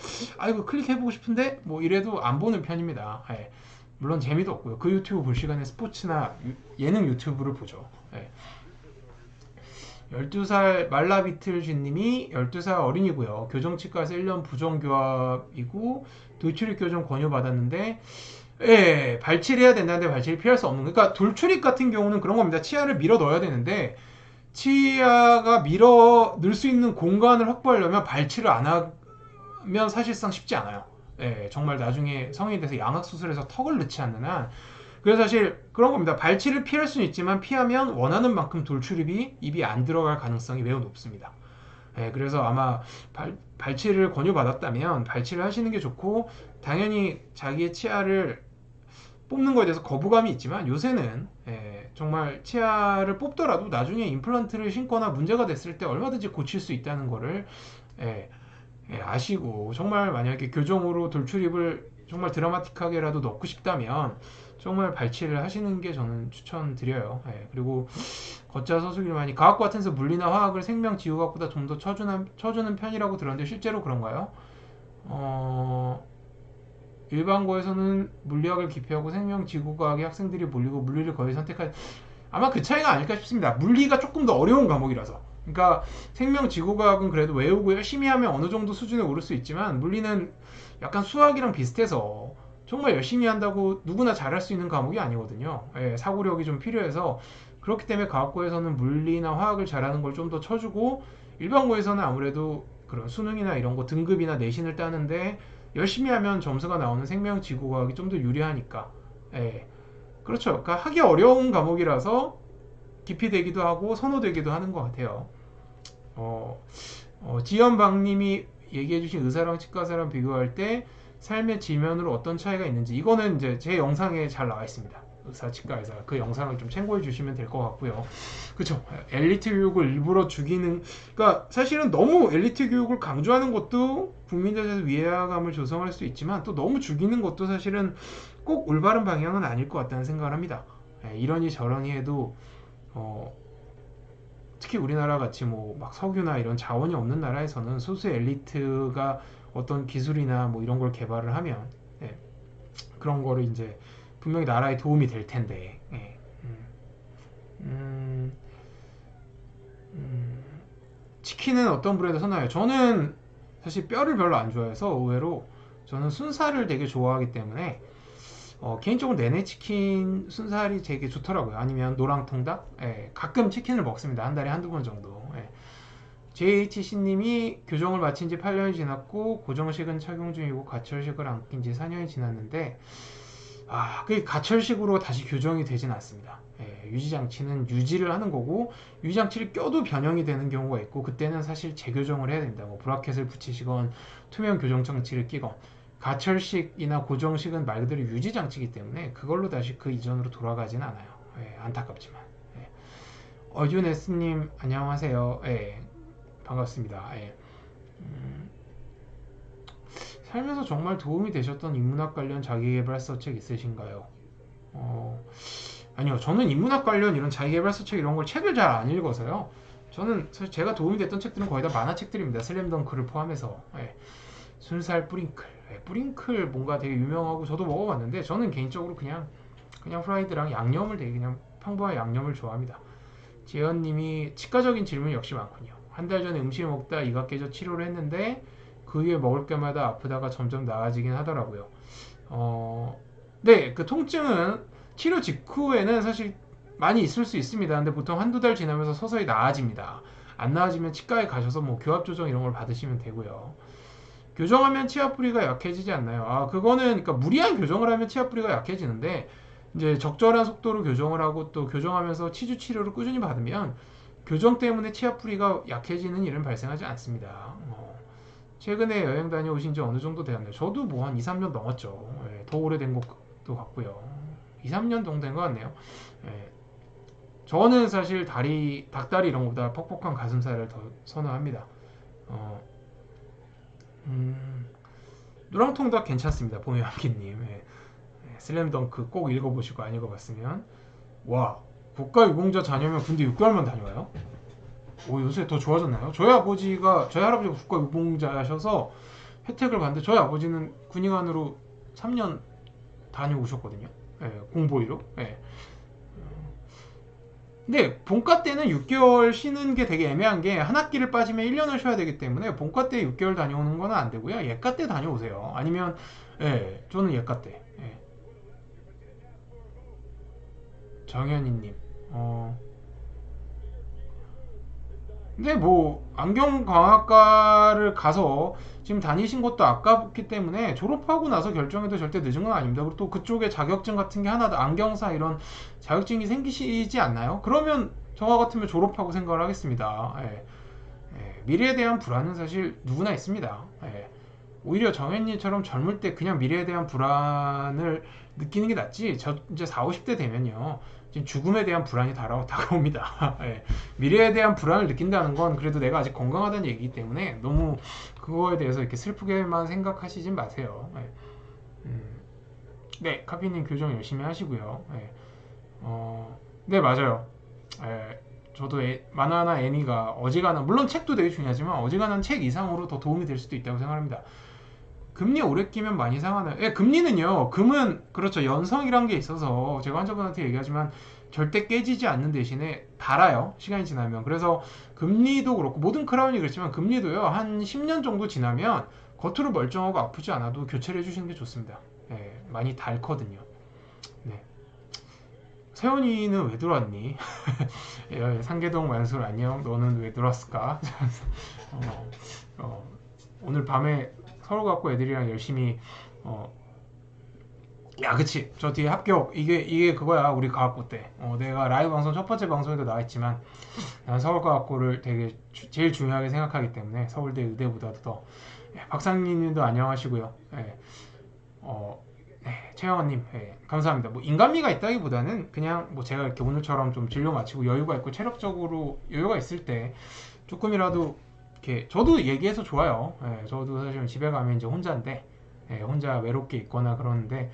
이거 클릭해보고 싶은데 뭐 이래도 안 보는 편입니다. 물론 재미도 없고요. 그 유튜브 볼 시간에 스포츠나 예능 유튜브를 보죠. 12살 말라비틀쥐님이 12살 어린이고요. 교정치과에서 1년 부정교합이고 돌출입 교정 권유받았는데 발치해야 된다는데 발치를 피할 수 없는, 그러니까 돌출입 같은 경우는 그런 겁니다. 치아를 밀어 넣어야 되는데 치아가 밀어 넣을 수 있는 공간을 확보하려면 발치를 안 하면 사실상 쉽지 않아요. 정말 나중에 성인이 돼서 양악수술해서 턱을 넣지 않는 한. 그래서 사실 그런 겁니다. 발치를 피할 수는 있지만 피하면 원하는 만큼 돌출입이 입이 안 들어갈 가능성이 매우 높습니다. 그래서 아마 발치를 권유받았다면 발치를 하시는 게 좋고, 당연히 자기의 치아를 뽑는 거에 대해서 거부감이 있지만 요새는 정말 치아를 뽑더라도 나중에 임플란트를 신거나 문제가 됐을 때 얼마든지 고칠 수 있다는 거를 아시고, 정말 만약에 교정으로 돌출입을 정말 드라마틱하게라도 넣고 싶다면 정말 발치를 하시는 게 저는 추천드려요. 그리고 걷자 서술이만이 과학과 같은 데서 물리나 화학을 생명 지구과학보다 좀 더 쳐주는 편이라고 들었는데 실제로 그런가요? 일반고에서는 물리학을 기피하고 생명 지구과학의 학생들이 몰리고 물리를 거의 선택할, 아마 그 차이가 아닐까 싶습니다. 물리가 조금 더 어려운 과목이라서. 그러니까 생명 지구과학은 그래도 외우고 열심히 하면 어느 정도 수준에 오를 수 있지만, 물리는 약간 수학이랑 비슷해서 정말 열심히 한다고 누구나 잘할 수 있는 과목이 아니거든요. 사고력이 좀 필요해서. 그렇기 때문에 과학고에서는 물리나 화학을 잘하는 걸 좀 더 쳐주고, 일반고에서는 아무래도 그런 수능이나 이런 거 등급이나 내신을 따는데 열심히 하면 점수가 나오는 생명 지구과학이 좀 더 유리하니까. 그렇죠. 그러니까 하기 어려운 과목이라서 기피되기도 하고 선호되기도 하는 것 같아요. 지연박님이 얘기해주신 의사랑 치과사랑 비교할 때 삶의 질면으로 어떤 차이가 있는지 이거는 이제 제 영상에 잘 나와 있습니다. 의사 치과 의사 그 영상을 좀 참고해 주시면 될 것 같고요. 그쵸? 엘리트 교육을 일부러 죽이는 그러니까 사실은 너무 엘리트 교육을 강조하는 것도 국민들에서 위화감을 조성할 수 있지만 또 너무 죽이는 것도 사실은 꼭 올바른 방향은 아닐 것 같다는 생각을 합니다. 이러니 저러니 해도 특히 우리나라 같이 뭐 막 석유나 이런 자원이 없는 나라에서는 소수 엘리트가 어떤 기술이나 뭐 이런 걸 개발을 하면 그런 거를 이제 분명히 나라에 도움이 될 텐데 치킨은 어떤 브랜드 선호해요? 저는 사실 뼈를 별로 안 좋아해서 의외로 저는 순살을 되게 좋아하기 때문에 개인적으로 내내치킨 순살이 되게 좋더라고요. 아니면 노랑통닭? 가끔 치킨을 먹습니다. 한 달에 한두 번 정도. JHC님이 교정을 마친 지 8년이 지났고 고정식은 착용 중이고 가철식을 안 낀 지 4년이 지났는데 그 가철식으로 다시 교정이 되진 않습니다. 유지장치는 유지를 하는 거고 유지장치를 껴도 변형이 되는 경우가 있고 그때는 사실 재교정을 해야 됩니다. 뭐 브라켓을 붙이시건 투명 교정장치를 끼건 가철식이나 고정식은 말 그대로 유지장치이기 때문에 그걸로 다시 그 이전으로 돌아가진 않아요. 안타깝지만. 어준에스님 안녕하세요. 반갑습니다. 살면서 정말 도움이 되셨던 인문학 관련 자기계발서 책 있으신가요? 아니요. 저는 인문학 관련 이런 자기계발서 책 이런 걸 책을 잘 안 읽어서요. 저는 사실 제가 도움이 됐던 책들은 거의 다 만화책들입니다. 슬램덩크를 포함해서. 순살 뿌링클. 뿌링클 뭔가 되게 유명하고 저도 먹어봤는데 저는 개인적으로 그냥 프라이드랑 양념을 되게 그냥 평범한 양념을 좋아합니다. 재현님이 치과적인 질문이 역시 많군요. 한 달 전에 음식을 먹다 이가 깨져 치료를 했는데 그 후에 먹을 때마다 아프다가 점점 나아지긴 하더라고요. 네, 그 통증은 치료 직후에는 사실 많이 있을 수 있습니다. 근데 보통 한두 달 지나면서 서서히 나아집니다. 안 나아지면 치과에 가셔서 뭐 교합 조정 이런 걸 받으시면 되고요. 교정하면 치아 뿌리가 약해지지 않나요? 그거는 그러니까 무리한 교정을 하면 치아 뿌리가 약해지는데 이제 적절한 속도로 교정을 하고 또 교정하면서 치주 치료를 꾸준히 받으면 교정 때문에 치아 뿌리가 약해지는 일은 발생하지 않습니다. 최근에 여행 다녀오신 지 어느 정도 되었나요? 저도 뭐 한 2, 3년 넘었죠. 더 오래된 것도 같고요. 2, 3년 정도 된 것 같네요. 저는 사실 닭다리 이런 것보다 퍽퍽한 가슴살을 더 선호합니다. 누랑통닭 괜찮습니다. 봄이왕기님. 슬램덩크 꼭 읽어보시고 안 읽어봤으면 와 국가유공자 자녀면 군대 6개월만 다녀와요? 요새 더 좋아졌나요? 저희 할아버지가 국가유공자셔서 혜택을 받는데 저희 아버지는 군의관으로 3년 다녀오셨거든요. 공보위로. 근데 본과 때는 6개월 쉬는 게 되게 애매한 게 한 학기를 빠지면 1년을 쉬어야 되기 때문에 본과 때 6개월 다녀오는 건 안 되고요. 예과 때 다녀오세요. 아니면 저는 예과 때. 정현이님. 근데 뭐 안경광학과를 가서 지금 다니신 것도 아깝기 때문에 졸업하고 나서 결정해도 절대 늦은 건 아닙니다. 그리고 또 그쪽에 자격증 같은 게 하나 안경사 이런 자격증이 생기시지 않나요? 그러면 저와 같으면 졸업하고 생각을 하겠습니다. 미래에 대한 불안은 사실 누구나 있습니다. 오히려 정현님처럼 젊을 때 그냥 미래에 대한 불안을 느끼는 게 낫지. 저 이제 40, 50대 되면요. 지금 죽음에 대한 불안이 다가옵니다. 미래에 대한 불안을 느낀다는 건 그래도 내가 아직 건강하다는 얘기이기 때문에 너무 그거에 대해서 이렇게 슬프게만 생각하시진 마세요. 네, 카피님 교정 열심히 하시고요. 네, 맞아요. 저도 만화나 애니가 어지간한, 물론 책도 되게 중요하지만 어지간한 책 이상으로 더 도움이 될 수도 있다고 생각합니다. 금리 오래 끼면 많이 상하나요? 금리는요. 금은 그렇죠. 연성이란 게 있어서 제가 환자분한테 얘기하지만 절대 깨지지 않는 대신에 달아요. 시간이 지나면. 그래서 금리도 그렇고 모든 크라운이 그렇지만 금리도요. 한 10년 정도 지나면 겉으로 멀쩡하고 아프지 않아도 교체를 해주시는 게 좋습니다. 많이 닳거든요. 네. 세연이는 왜 들어왔니? 상계동 만술 안녕. 너는 왜 들어왔을까? 오늘 밤에 서울 갖고 애들이랑 열심히 야 그치 저 뒤에 합격 이게 그거야 우리 과학고 때 내가 라이브 방송 첫 번째 방송에도 나와있지만 난 서울과학고를 되게 제일 중요하게 생각하기 때문에 서울대 의대보다도 더 박상민님도 안녕하시고요. 네, 최영원님, 네, 감사합니다. 뭐 인간미가 있다기보다는 그냥 뭐 제가 이렇게 오늘처럼 좀 진료 마치고 여유가 있고 체력적으로 여유가 있을 때 조금이라도 이렇게 저도 얘기해서 좋아요. 예, 저도 사실 집에 가면 이제 혼자인데 혼자 외롭게 있거나 그러는데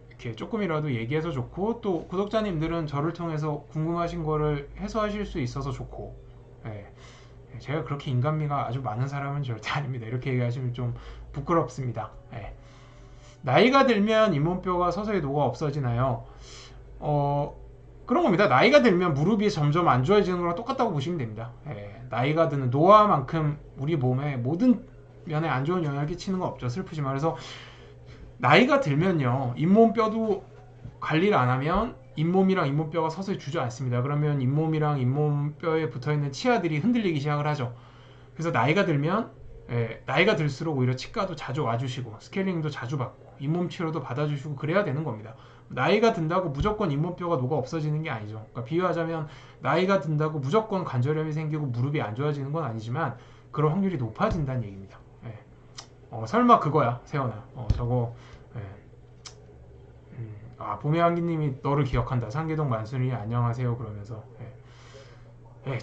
이렇게 조금이라도 얘기해서 좋고 또 구독자님들은 저를 통해서 궁금하신 거를 해소하실 수 있어서 좋고 제가 그렇게 인간미가 아주 많은 사람은 절대 아닙니다. 이렇게 얘기하시면 좀 부끄럽습니다. 나이가 들면 잇몸뼈가 서서히 녹아 없어지나요? 그런 겁니다. 나이가 들면 무릎이 점점 안 좋아지는 거랑 똑같다고 보시면 됩니다. 나이가 드는 노화만큼 우리 몸에 모든 면에 안 좋은 영향을 끼치는 건 없죠. 슬프지만. 그래서 나이가 들면요, 잇몸뼈도 관리를 안 하면 잇몸이랑 잇몸뼈가 서서히 주저앉습니다. 그러면 잇몸이랑 잇몸뼈에 붙어있는 치아들이 흔들리기 시작을 하죠. 그래서 나이가 들면 나이가 들수록 오히려 치과도 자주 와주시고 스케일링도 자주 받고 잇몸 치료도 받아주시고 그래야 되는 겁니다. 나이가 든다고 무조건 잇몸뼈가 녹아 없어지는 게 아니죠. 그러니까 비유하자면 나이가 든다고 무조건 관절염이 생기고 무릎이 안 좋아지는 건 아니지만 그럴 확률이 높아진다는 얘기입니다. 설마 그거야, 세연아. 저거. 봄의한기님이 너를 기억한다. 상계동 만순이 안녕하세요. 그러면서.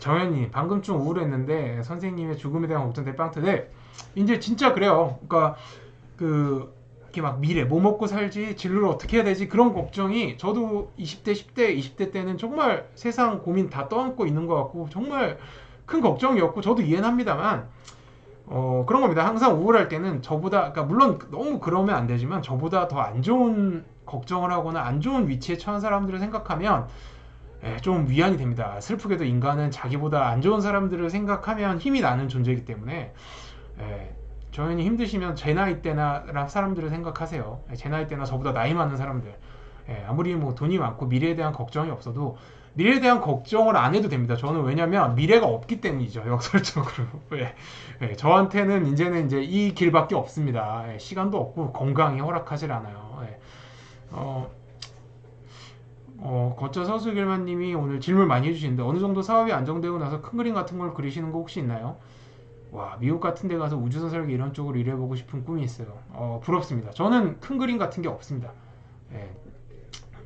정현님 방금 좀 우울했는데 선생님의 죽음에 대한 걱정 때 빵트. 네, 이제 진짜 그래요. 그러니까 이렇게 막 미래 뭐 먹고 살지, 진로를 어떻게 해야 되지, 그런 걱정이 저도 20대, 10대, 20대 때는 정말 세상 고민 다 떠안고 있는 것 같고 정말 큰 걱정이었고 저도 이해는 합니다만 그런 겁니다. 항상 우울할 때는 저보다, 그러니까 물론 너무 그러면 안 되지만 저보다 더 안 좋은 걱정을 하거나 안 좋은 위치에 처한 사람들을 생각하면 좀 위안이 됩니다. 슬프게도 인간은 자기보다 안 좋은 사람들을 생각하면 힘이 나는 존재이기 때문에 저희는 힘드시면 제 나이 때나 사람들을 생각하세요. 제 나이 때나 저보다 나이 많은 사람들, 아무리 뭐 돈이 많고 미래에 대한 걱정이 없어도 미래에 대한 걱정을 안 해도 됩니다. 저는 왜냐면 미래가 없기 때문이죠. 역설적으로. 저한테는 이제는 이제 이 길밖에 없습니다. 시간도 없고 건강이 허락하질 않아요. 거쳐 서수길만님이 오늘 질문 많이 해주시는데 어느 정도 사업이 안정되고 나서 큰 그림 같은 걸 그리시는 거 혹시 있나요? 와, 미국 같은 데 가서 우주선 설계 이런 쪽으로 일해보고 싶은 꿈이 있어요. 부럽습니다. 저는 큰 그림 같은 게 없습니다.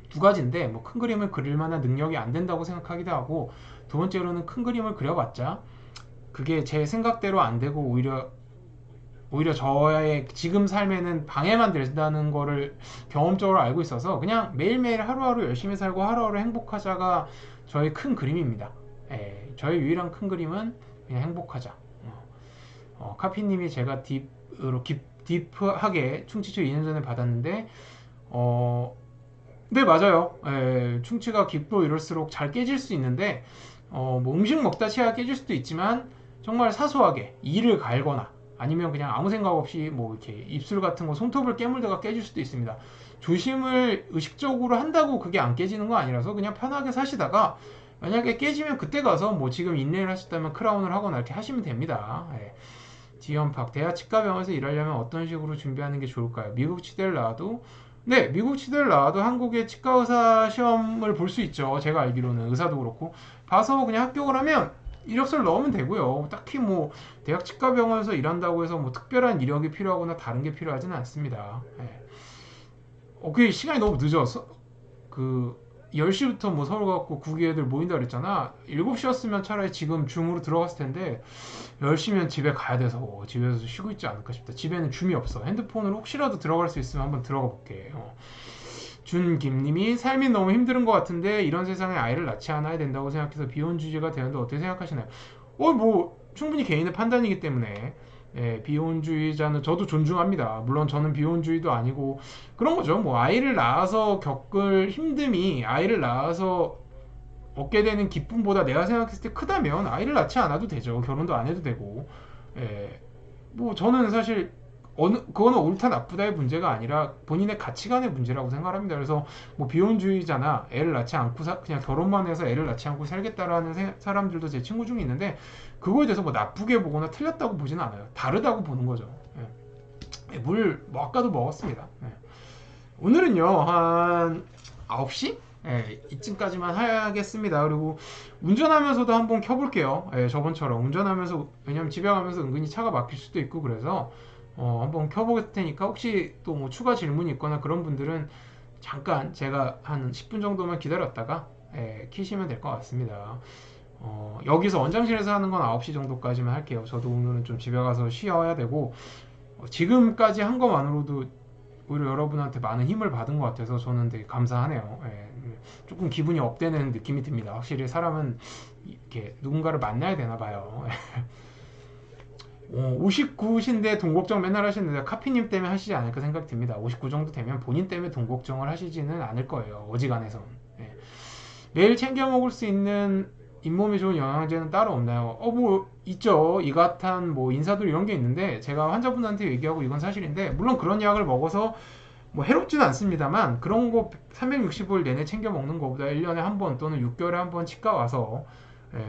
두 가지인데 뭐 큰 그림을 그릴 만한 능력이 안 된다고 생각하기도 하고, 두 번째로는 큰 그림을 그려봤자 그게 제 생각대로 안 되고 오히려 저의 지금 삶에는 방해만 된다는 거를 경험적으로 알고 있어서 그냥 매일매일 하루하루 열심히 살고 하루하루 행복하자가 저의 큰 그림입니다. 저의 유일한 큰 그림은 그냥 행복하자. 카피님이 제가 딥하게 충치치 2년 전에 받았는데 네, 맞아요. 충치가 깊고 이럴수록 잘 깨질 수 있는데 뭐 음식 먹다 치아가 깨질 수도 있지만 정말 사소하게 이를 갈거나 아니면 그냥 아무 생각 없이 뭐 이렇게 입술 같은 거 손톱을 깨물다가 깨질 수도 있습니다. 조심을 의식적으로 한다고 그게 안 깨지는 거 아니라서 그냥 편하게 사시다가 만약에 깨지면 그때 가서 뭐 지금 인레일 하셨다면 크라운을 하거나 이렇게 하시면 됩니다. 지연팍, 대학 치과병원에서 일하려면 어떤 식으로 준비하는 게 좋을까요? 미국 치대를 나와도, 네, 미국 치대를 나와도 한국의 치과의사 시험을 볼 수 있죠. 제가 알기로는 의사도 그렇고 봐서 그냥 합격을 하면 이력서를 넣으면 되고요. 딱히 뭐 대학 치과병원에서 일한다고 해서 뭐 특별한 이력이 필요하거나 다른 게 필요하지는 않습니다. 그 시간이 너무 늦어서 10시부터 뭐 서울 가고 구기 애들 모인다 그랬잖아. 7시였으면 차라리 지금 줌으로 들어갔을 텐데 10시면 집에 가야 돼서 집에서 쉬고 있지 않을까 싶다. 집에는 줌이 없어. 핸드폰으로 혹시라도 들어갈 수 있으면 한번 들어가 볼게. 준김님이 삶이 너무 힘든 것 같은데 이런 세상에 아이를 낳지 않아야 된다고 생각해서 비혼주의가 되는데 어떻게 생각하시나요? 뭐 충분히 개인의 판단이기 때문에 비혼주의자는 저도 존중합니다. 물론 저는 비혼주의도 아니고 그런 거죠. 뭐 아이를 낳아서 겪을 힘듦이 아이를 낳아서 얻게 되는 기쁨보다 내가 생각했을 때 크다면 아이를 낳지 않아도 되죠. 결혼도 안 해도 되고. 뭐 저는 사실 그거는 옳다 나쁘다의 문제가 아니라 본인의 가치관의 문제라고 생각합니다. 그래서 뭐 비혼주의자나 애를 낳지 않고 그냥 결혼만 해서 애를 낳지 않고 살겠다라는 사람들도 제 친구 중에 있는데 그거에 대해서 뭐 나쁘게 보거나 틀렸다고 보지는 않아요. 다르다고 보는 거죠. 물 뭐 아까도 먹었습니다. 오늘은요 한 9시? 이쯤까지만 하겠습니다. 그리고 운전하면서도 한번 켜볼게요. 저번처럼 운전하면서, 왜냐면 집에 가면서 은근히 차가 막힐 수도 있고 그래서 한번 켜볼 테니까 혹시 또 뭐 추가 질문이 있거나 그런 분들은 잠깐 제가 한 10분 정도만 기다렸다가 키시면 될 것 같습니다. 여기서 원장실에서 하는 건 9시 정도까지만 할게요. 저도 오늘은 좀 집에 가서 쉬어야 되고 지금까지 한 것만으로도 오히려 여러분한테 많은 힘을 받은 것 같아서 저는 되게 감사하네요. 조금 기분이 업되는 느낌이 듭니다. 확실히 사람은 이렇게 누군가를 만나야 되나 봐요. 59신데 돈 걱정 맨날 하시는데 카피님 때문에 하시지 않을까 생각이 듭니다. 59 정도 되면 본인 때문에 돈 걱정을 하시지는 않을 거예요. 어지간해선. 매일 챙겨 먹을 수 있는 잇몸에 좋은 영양제는 따로 없나요? 뭐 있죠. 이가탄, 뭐 인사돌 이런 게 있는데 제가 환자분한테 얘기하고 이건 사실인데 물론 그런 약을 먹어서 뭐 해롭지는 않습니다만 그런 거 365일 내내 챙겨 먹는 것보다 1년에 한 번 또는 6개월에 한 번 치과 와서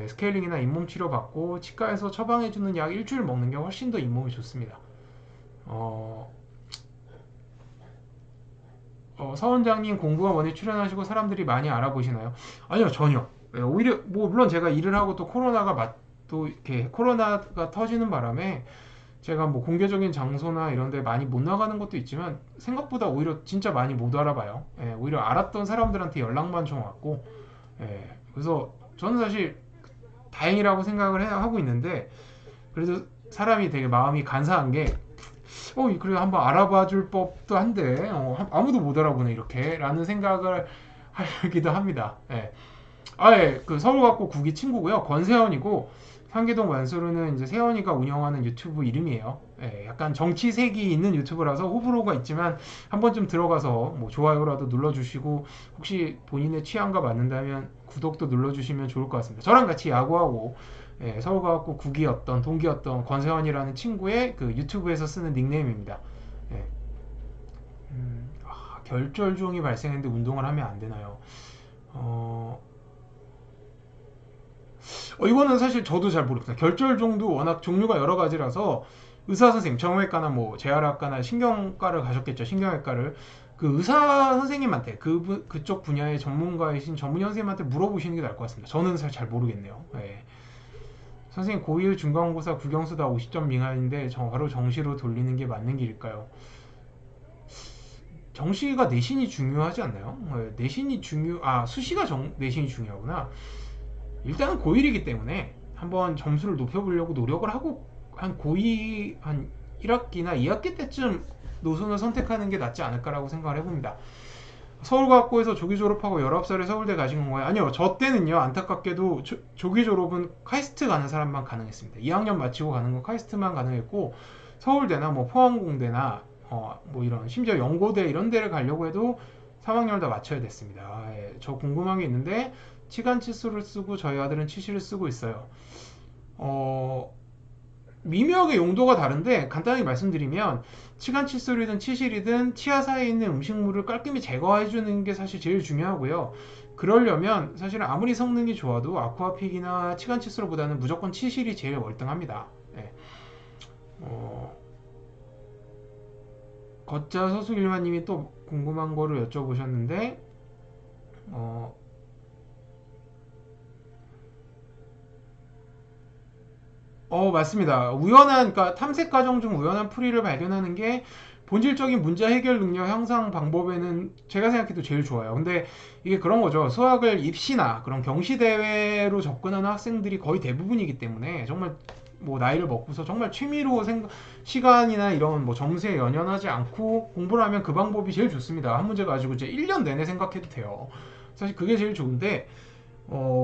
스케일링이나 잇몸 치료 받고 치과에서 처방해주는 약 일주일 먹는 게 훨씬 더 잇몸이 좋습니다. 서 원장님 공부가 원에 출연하시고 사람들이 많이 알아보시나요? 아니요, 전혀. 오히려 뭐 물론 제가 일을 하고 또 또 이렇게 코로나가 터지는 바람에 제가 뭐 공개적인 장소나 이런 데 많이 못 나가는 것도 있지만 생각보다 오히려 진짜 많이 못 알아봐요. 오히려 알았던 사람들한테 연락만 좀 왔고 그래서 저는 사실 다행이라고 생각을 하고 있는데 그래도 사람이 되게 마음이 간사한 게 그래 한번 알아봐 줄 법도 한데 아무도 못 알아보네 이렇게 라는 생각을 하기도 합니다. 그 서울과고 국이 친구고요. 권세현이고 상계동 완수르는 이제 세현이가 운영하는 유튜브 이름이에요. 약간 정치색이 있는 유튜브라서 호불호가 있지만 한 번쯤 들어가서 뭐 좋아요라도 눌러주시고 혹시 본인의 취향과 맞는다면 구독도 눌러주시면 좋을 것 같습니다. 저랑 같이 야구하고 서울과학고 국이었던 동기였던 권세현이라는 친구의 그 유튜브에서 쓰는 닉네임입니다. 결절종이 발생했는데 운동을 하면 안 되나요? 이거는 사실 저도 잘 모르겠어요. 결절종도 워낙 종류가 여러 가지라서 의사 선생님, 정형외과나 뭐 재활학과나 신경과를 가셨겠죠. 신경외과를 그 의사 선생님한테 그쪽 분야의 전문가이신 전문의 선생님한테 물어보시는 게 나을 것 같습니다. 저는 사실 잘 모르겠네요. 선생님 고1 중간고사 국영수 다 50점 미만인데 바로 정시로 돌리는 게 맞는 길일까요? 정시가 내신이 중요하지 않나요? 내신이 수시가 내신이 중요하구나. 일단은 고1이기 때문에 한번 점수를 높여보려고 노력을 하고 한 고2 한 1학기나 2학기 때쯤 노선을 선택하는 게 낫지 않을까라고 생각을 해봅니다. 서울과학고에서 조기 졸업하고 19살에 서울대 가신 건가요? 아니요. 저 때는요. 안타깝게도 조기 졸업은 카이스트 가는 사람만 가능했습니다. 2학년 마치고 가는 건 카이스트만 가능했고 서울대나 뭐 포항공대나 뭐 이런 심지어 연고대 이런 데를 가려고 해도 3학년을 다 마쳐야 됐습니다. 저 궁금한 게 있는데 치간 칫솔을 쓰고 저희 아들은 치실을 쓰고 있어요. 미묘하게 용도가 다른데 간단하게 말씀드리면 치간 칫솔이든 치실이든 치아 사이에 있는 음식물을 깔끔히 제거해 주는 게 사실 제일 중요하고요. 그러려면 사실은 아무리 성능이 좋아도 아쿠아픽이나 치간 칫솔보다는 무조건 치실이 제일 월등합니다. 걷자 서수길마님이 또 궁금한 거를 여쭤보셨는데 맞습니다. 그러니까 탐색 과정 중 우연한 풀이를 발견하는 게 본질적인 문제 해결 능력 향상 방법에는 제가 생각해도 제일 좋아요. 근데 이게 그런 거죠. 수학을 입시나 그런 경시대회로 접근하는 학생들이 거의 대부분이기 때문에 정말 뭐 나이를 먹고서 정말 취미로 시간이나 이런 뭐 점수에 연연하지 않고 공부를 하면 그 방법이 제일 좋습니다. 한 문제 가지고 이제 1년 내내 생각해도 돼요. 사실 그게 제일 좋은데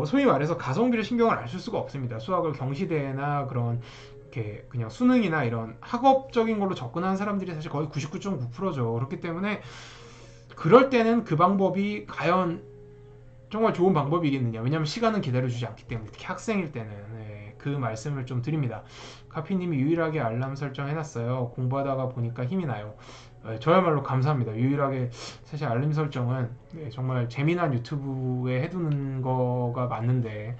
소위 말해서 가성비를 신경을 안 쓸 수가 없습니다. 수학을 경시대회나 그런 이렇게 그냥 수능이나 이런 학업적인 걸로 접근하는 사람들이 사실 거의 99.9%죠. 그렇기 때문에 그럴 때는 그 방법이 과연 정말 좋은 방법이겠느냐. 왜냐하면 시간은 기다려주지 않기 때문에 특히 학생일 때는 그 말씀을 좀 드립니다. 카피님이 유일하게 알람 설정 해놨어요. 공부하다가 보니까 힘이 나요. 저야말로 감사합니다. 유일하게 사실 알림 설정은 정말 재미난 유튜브에 해두는 거가 맞는데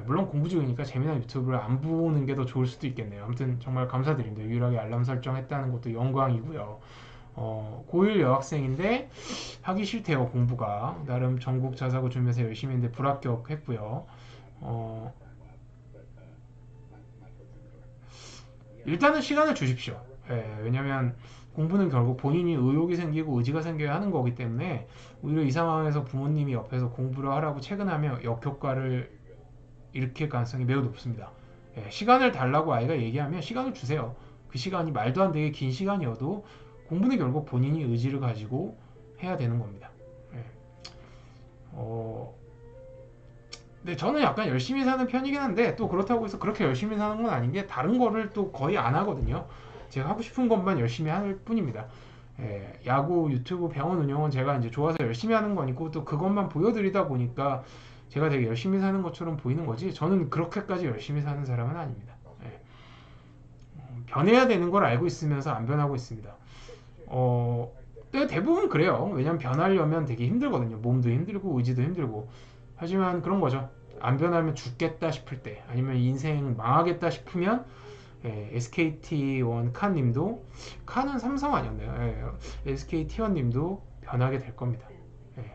물론 공부 중이니까 재미난 유튜브를 안 보는 게 더 좋을 수도 있겠네요. 아무튼 정말 감사드립니다. 유일하게 알람 설정했다는 것도 영광이고요. 고1 여학생인데 하기 싫대요. 공부가 나름 전국 자사고 준비해서 열심히 했는데 불합격했고요. 일단은 시간을 주십시오. 왜냐면 공부는 결국 본인이 의욕이 생기고 의지가 생겨야 하는 거기 때문에 오히려 이 상황에서 부모님이 옆에서 공부를 하라고 체근하면 역효과를 일으킬 가능성이 매우 높습니다. 시간을 달라고 아이가 얘기하면 시간을 주세요. 그 시간이 말도 안 되게 긴 시간이어도 공부는 결국 본인이 의지를 가지고 해야 되는 겁니다. 네, 저는 약간 열심히 사는 편이긴 한데 또 그렇다고 해서 그렇게 열심히 사는 건 아닌 게 다른 거를 또 거의 안 하거든요. 제가 하고 싶은 것만 열심히 할 뿐입니다. 야구, 유튜브, 병원 운영은 제가 이제 좋아서 열심히 하는 거니까 또 그것만 보여드리다 보니까 제가 되게 열심히 사는 것처럼 보이는 거지 저는 그렇게까지 열심히 사는 사람은 아닙니다. 변해야 되는 걸 알고 있으면서 안 변하고 있습니다. 대부분 그래요. 왜냐면 변하려면 되게 힘들거든요. 몸도 힘들고 의지도 힘들고. 하지만 그런 거죠. 안 변하면 죽겠다 싶을 때 아니면 인생 망하겠다 싶으면 SKT1 칸님도 칸은 삼성 아니었나요? SKT1 님도 변하게 될 겁니다.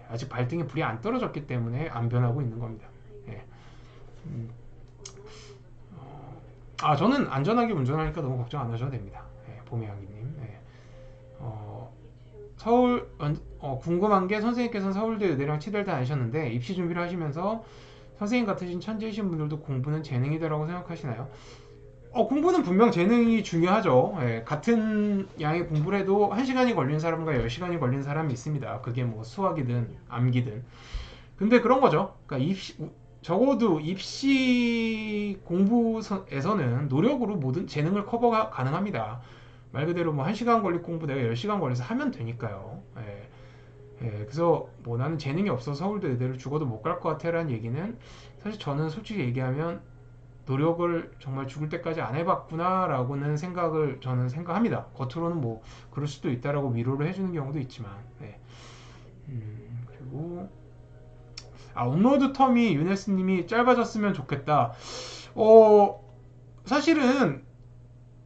아직 발등에 불이 안 떨어졌기 때문에 안 변하고 있는 겁니다. 저는 안전하게 운전하니까 너무 걱정 안 하셔도 됩니다. 봄이야기님. 서울 궁금한 게 선생님께서는 서울대 의대랑 치대를 다니셨는데 입시 준비를 하시면서 선생님 같으신 천재이신 분들도 공부는 재능이다라고 생각하시나요? 공부는 분명 재능이 중요하죠. 같은 양의 공부를 해도 1시간이 걸린 사람과 10시간이 걸린 사람이 있습니다. 그게 뭐 수학이든 암기든. 근데 그런 거죠. 그러니까 적어도 입시 공부에서는 노력으로 모든 재능을 커버가 가능합니다. 말 그대로 뭐 1시간 걸릴 공부 내가 10시간 걸려서 하면 되니까요. 그래서 뭐 나는 재능이 없어서 서울대 의대를 죽어도 못 갈 것 같아 라는 얘기는 사실 저는 솔직히 얘기하면 노력을 정말 죽을 때까지 안 해봤구나 라고는 저는 생각합니다. 겉으로는 뭐 그럴 수도 있다라고 위로를 해주는 경우도 있지만 그리고 업로드 텀이 유네스님이 짧아졌으면 좋겠다. 사실은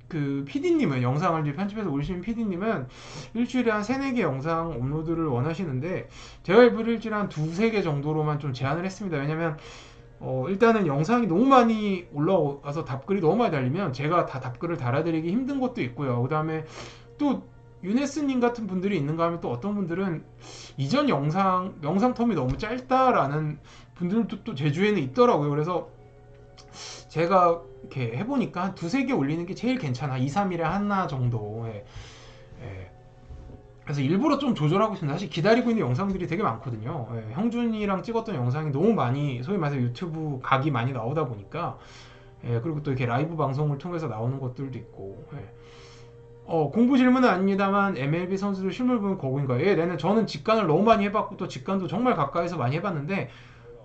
그 PD님은 영상을 이제 편집해서 올리시는 PD님은 일주일에 한 3-4개 영상 업로드를 원하시는데 제가 일주일에 한 2-3개 정도로만 좀 제한을 했습니다. 왜냐면 일단은 영상이 너무 많이 올라와서 답글이 너무 많이 달리면 제가 다 답글을 달아드리기 힘든 것도 있고요. 그 다음에 또 유네스님 같은 분들이 있는가 하면 또 어떤 분들은 이전 영상 텀이 너무 짧다라는 분들도 또 제 주위에는 있더라고요. 그래서 제가 이렇게 해보니까 한 2-3개 올리는 게 제일 괜찮아. 2-3일에 하나 정도. 그래서 일부러 좀 조절하고 있습니다. 사실 기다리고 있는 영상들이 되게 많거든요. 형준이랑 찍었던 영상이 너무 많이 소위 말해서 유튜브 각이 많이 나오다 보니까 그리고 또 이렇게 라이브 방송을 통해서 나오는 것들도 있고 공부 질문은 아닙니다만 MLB 선수들 실물 보면 거구인가요? 저는 직관을 너무 많이 해봤고 또 직관도 정말 가까이서 많이 해봤는데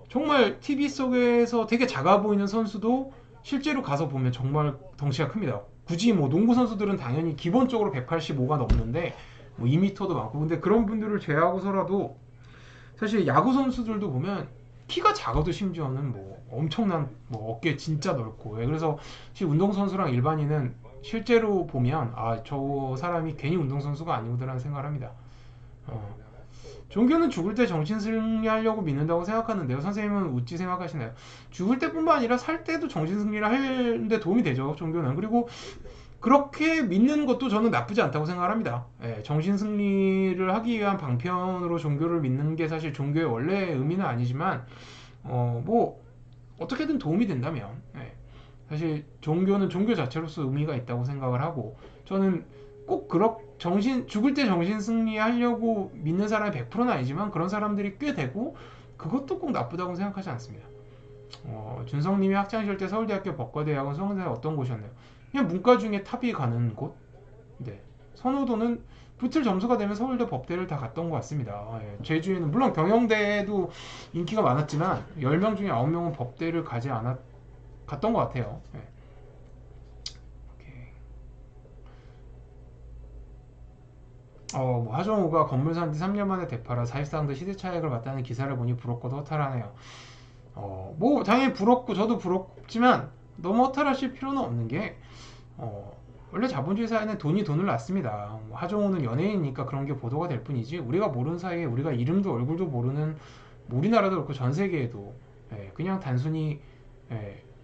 정말 TV 속에서 되게 작아 보이는 선수도 실제로 가서 보면 정말 덩치가 큽니다. 굳이 뭐 농구 선수들은 당연히 기본적으로 185가 넘는데 뭐 2m도 많고 근데 그런 분들을 제외하고서라도 사실 야구 선수들도 보면 키가 작아도 심지어는 뭐 엄청난 뭐 어깨 진짜 넓고 그래서 운동선수랑 일반인은 실제로 보면 저 사람이 괜히 운동선수가 아니구나라는 생각을 합니다. 종교는 죽을 때 정신 승리하려고 믿는다고 생각하는데요. 선생님은 어찌 생각하시나요? 죽을 때뿐만 아니라 살 때도 정신 승리를 하는데 도움이 되죠. 종교는. 그리고 그렇게 믿는 것도 저는 나쁘지 않다고 생각을 합니다. 정신 승리를 하기 위한 방편으로 종교를 믿는 게 사실 종교의 원래 의미는 아니지만 뭐 어떻게든 도움이 된다면 사실 종교는 종교 자체로서 의미가 있다고 생각을 하고 저는 꼭 죽을 때 정신 승리하려고 믿는 사람이 100%는 아니지만 그런 사람들이 꽤 되고 그것도 꼭 나쁘다고 생각하지 않습니다. 준성님이 학창시절 때 서울대학교 법과대학원 수험생활 어떤 곳이었나요? 그냥 문과 중에 탑이 가는 곳? 선호도는 붙을 점수가 되면 서울대 법대를 다 갔던 것 같습니다. 제 주위에는 물론 경영대도 인기가 많았지만 10명 중에 9명은 법대를 갔던 것 같아요. 뭐 하정우가 건물 산 뒤 3년 만에 되팔아 사실상도 시대 차익을 봤다는 기사를 보니 부럽고도 허탈하네요. 뭐 당연히 부럽고 저도 부럽지만 너무 허탈하실 필요는 없는 게 원래 자본주의 사회는 돈이 돈을 낳습니다. 하정우는 연예인이니까 그런 게 보도가 될 뿐이지 우리가 모르는 사이에 우리가 이름도 얼굴도 모르는 우리나라도 그렇고 전 세계에도 그냥 단순히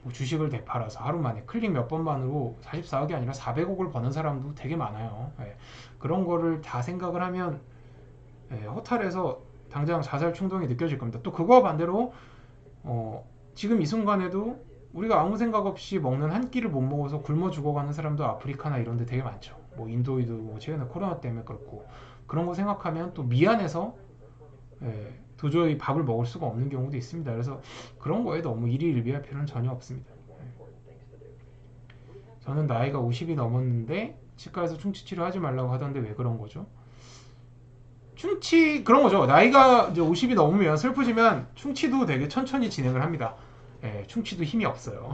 뭐 주식을 되팔아서 하루 만에 클릭 몇 번만으로 44억이 아니라 400억을 버는 사람도 되게 많아요. 예, 그런 거를 다 생각을 하면 허탈해서 당장 자살 충동이 느껴질 겁니다. 또 그거와 반대로 지금 이 순간에도 우리가 아무 생각 없이 먹는 한 끼를 못 먹어서 굶어 죽어가는 사람도 아프리카나 이런 데 되게 많죠. 뭐 인도에도 뭐 최근에 코로나 때문에 그렇고 그런 거 생각하면 또 미안해서 도저히 밥을 먹을 수가 없는 경우도 있습니다. 그래서 그런 거에 너무 일희일비할 필요는 전혀 없습니다. 저는 나이가 50이 넘었는데 치과에서 충치 치료하지 말라고 하던데 왜 그런 거죠? 충치 그런 거죠. 나이가 이제 50이 넘으면 슬프지만 충치도 되게 천천히 진행을 합니다. 충치도 힘이 없어요.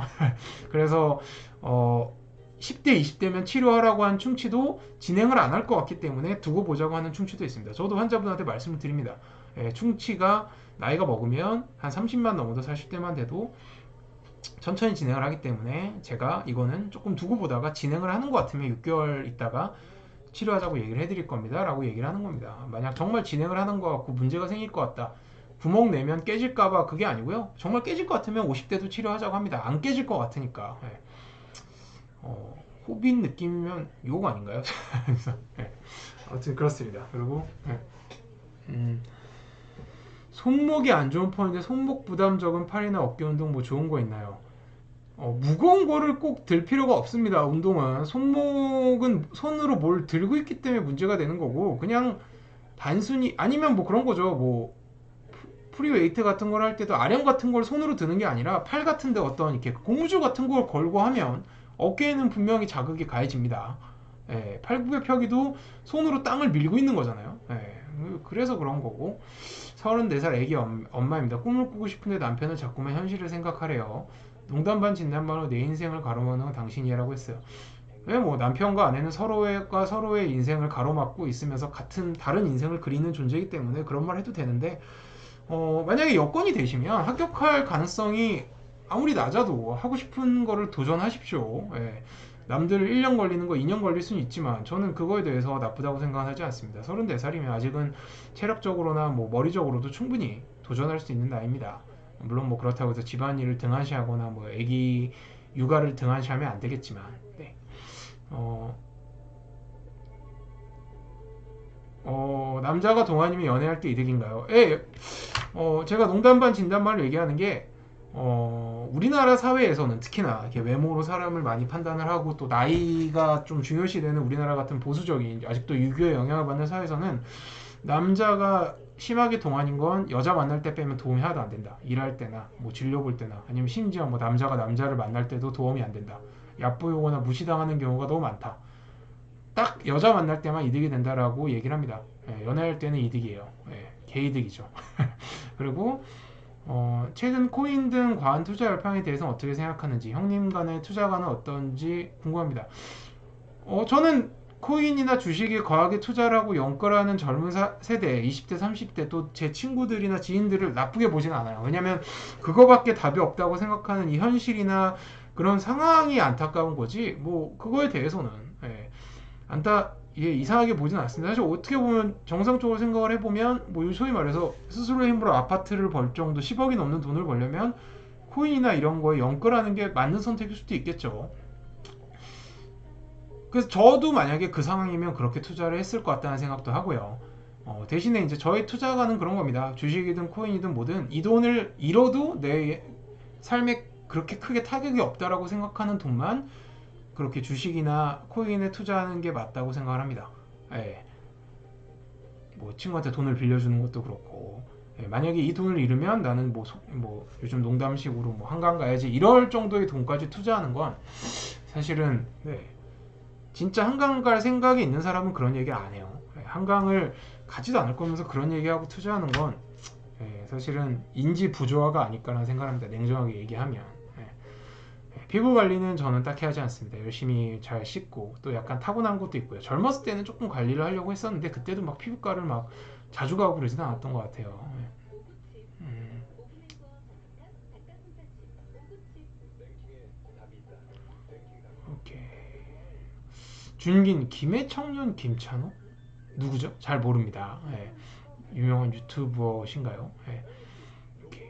그래서 10대, 20대면 치료하라고 한 충치도 진행을 안 할 것 같기 때문에 두고 보자고 하는 충치도 있습니다. 저도 환자분한테 말씀을 드립니다. 충치가 나이가 먹으면 한 30만 넘어도 40대만 돼도 천천히 진행을 하기 때문에 제가 이거는 조금 두고 보다가 진행을 하는 것 같으면 6개월 있다가 치료하자고 얘기를 해드릴 겁니다 라고 얘기를 하는 겁니다. 만약 정말 진행을 하는 것 같고 문제가 생길 것 같다, 구멍 내면 깨질까봐 그게 아니고요. 정말 깨질 것 같으면 50대도 치료하자고 합니다. 안 깨질 것 같으니까. 호빈 느낌이면 욕 아닌가요? 그래서, 아무튼 그렇습니다. 그리고 손목이 안 좋은 편인데 손목 부담 적은 팔이나 어깨 운동 뭐 좋은 거 있나요? 무거운 거를 꼭 들 필요가 없습니다. 운동은 손목은 손으로 뭘 들고 있기 때문에 문제가 되는 거고, 그냥 단순히 아니면 뭐 그런 거죠. 뭐 프리웨이트 같은 걸 할 때도 아령 같은 걸 손으로 드는 게 아니라 팔 같은데 어떤 이렇게 고무줄 같은 걸 걸고 하면 어깨에는 분명히 자극이 가해집니다. 팔굽혀펴기도 손으로 땅을 밀고 있는 거잖아요. 그래서 그런 거고. 34살 애기 엄마입니다. 꿈을 꾸고 싶은데 남편은 자꾸만 현실을 생각하래요. 농담 반 진담 반으로 내 인생을 가로막는 건 당신이라고 했어요. 왜 뭐 남편과 아내는 서로의 인생을 가로막고 있으면서 다른 인생을 그리는 존재이기 때문에 그런 말 해도 되는데, 만약에 여건이 되시면 합격할 가능성이 아무리 낮아도 하고 싶은 거를 도전하십시오. 남들 1년 걸리는 거 2년 걸릴 수는 있지만 저는 그거에 대해서 나쁘다고 생각하지 않습니다. 34살이면 아직은 체력적으로나 뭐 머리적으로도 충분히 도전할 수 있는 나이입니다. 물론 뭐 그렇다고 해서 집안일을 등한시하거나 뭐 아기 육아를 등한시하면 안 되겠지만, 남자가 동안이면 연애할 때 이득인가요? 제가 농담 반 진담 반을 얘기하는 게 우리나라 사회에서는 특히나 이렇게 외모로 사람을 많이 판단을 하고 또 나이가 좀 중요시되는 우리나라 같은 보수적인 아직도 유교의 영향을 받는 사회에서는 남자가 심하게 동안인 건 여자 만날 때 빼면 도움이 하나도 안 된다. 일할 때나 뭐 진료 볼 때나 아니면 심지어 뭐 남자가 남자를 만날 때도 도움이 안 된다. 얕보이거나 무시당하는 경우가 너무 많다. 딱 여자 만날 때만 이득이 된다라고 얘기를 합니다. 연애할 때는 이득이에요. 개이득이죠. 그리고 최근 코인 등 과한 투자 열풍에 대해서는 어떻게 생각하는지, 형님 간의 투자관은 어떤지 궁금합니다. 저는 코인이나 주식에 과하게 투자를 하고 연끌하는 젊은 세대, 20대, 30대 또 제 친구들이나 지인들을 나쁘게 보진 않아요. 왜냐면 그거밖에 답이 없다고 생각하는 이 현실이나 그런 상황이 안타까운 거지, 뭐 그거에 대해서는 이상하게 보진 않습니다. 사실 어떻게 보면 정상적으로 생각을 해보면 뭐 소위 말해서 스스로의 힘으로 아파트를 벌 정도 10억이 넘는 돈을 벌려면 코인이나 이런 거에 연끌하는 게 맞는 선택일 수도 있겠죠. 그래서 저도 만약에 그 상황이면 그렇게 투자를 했을 것 같다는 생각도 하고요. 대신에 이제 저의 투자가는 그런 겁니다. 주식이든 코인이든 뭐든 이 돈을 잃어도 내 삶에 그렇게 크게 타격이 없다라고 생각하는 돈만 그렇게 주식이나 코인에 투자하는 게 맞다고 생각을 합니다. 뭐 친구한테 돈을 빌려주는 것도 그렇고, 만약에 이 돈을 잃으면 나는 뭐 요즘 농담식으로 뭐 한강 가야지 이럴 정도의 돈까지 투자하는 건 사실은 진짜 한강 갈 생각이 있는 사람은 그런 얘기 안 해요. 한강을 가지도 않을 거면서 그런 얘기하고 투자하는 건 사실은 인지 부조화가 아닐까라는 생각합니다. 냉정하게 얘기하면. 피부 관리는 저는 딱히 하지 않습니다. 열심히 잘 씻고 또 약간 타고난 것도 있고요. 젊었을 때는 조금 관리를 하려고 했었는데 그때도 막 피부과를 막 자주 가고 그러진 않았던 것 같아요. 오케이. 준긴 김해청년 김찬호? 누구죠? 잘 모릅니다. 유명한 유튜버신가요? 오케이.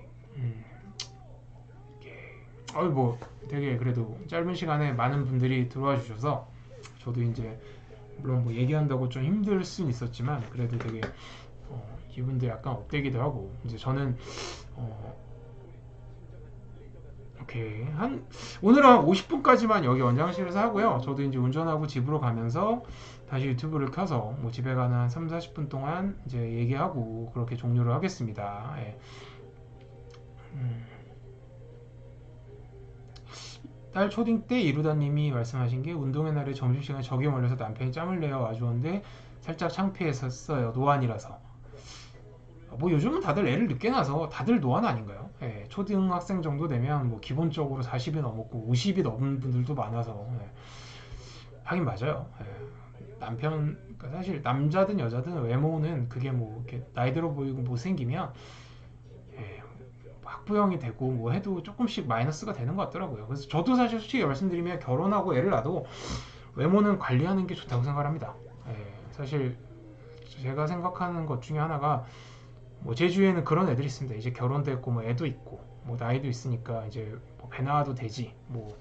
뭐 되게 그래도 짧은 시간에 많은 분들이 들어와 주셔서 저도 이제 물론 뭐 얘기한다고 좀 힘들 수는 있었지만 그래도 되게 기분도 약간 업되기도 하고 이제 저는 오케이 오늘은 한 50분까지만 여기 원장실에서 하고요. 저도 이제 운전하고 집으로 가면서 다시 유튜브를 켜서 뭐 집에 가는 한 3, 40분 동안 이제 얘기하고 그렇게 종료를 하겠습니다. 예. 딸 초딩 때 이루다님이 말씀하신 게 운동의 날에 점심시간에 저기 몰려서 남편이 짬을 내어 와주었는데 살짝 창피했었어요. 노안이라서. 뭐 요즘은 다들 애를 늦게 낳아서 다들 노안 아닌가요? 예, 초등학생 정도 되면 뭐 기본적으로 40이 넘었고 50이 넘은 분들도 많아서 하긴 맞아요. 남편 그러니까 사실 남자든 여자든 외모는 그게 뭐 이렇게 나이 들어 보이고 못생기면 학부형이 되고 뭐 해도 조금씩 마이너스가 되는 것 같더라고요. 그래서 저도 사실 솔직히 말씀드리면 결혼하고 애를 낳아도 외모는 관리하는 게 좋다고 생각합니다. 사실 제가 생각하는 것 중에 하나가 뭐 제 주위에는 그런 애들이 있습니다. 이제 결혼됐고 뭐 애도 있고 뭐 나이도 있으니까 이제 뭐 배 나와도 되지 뭐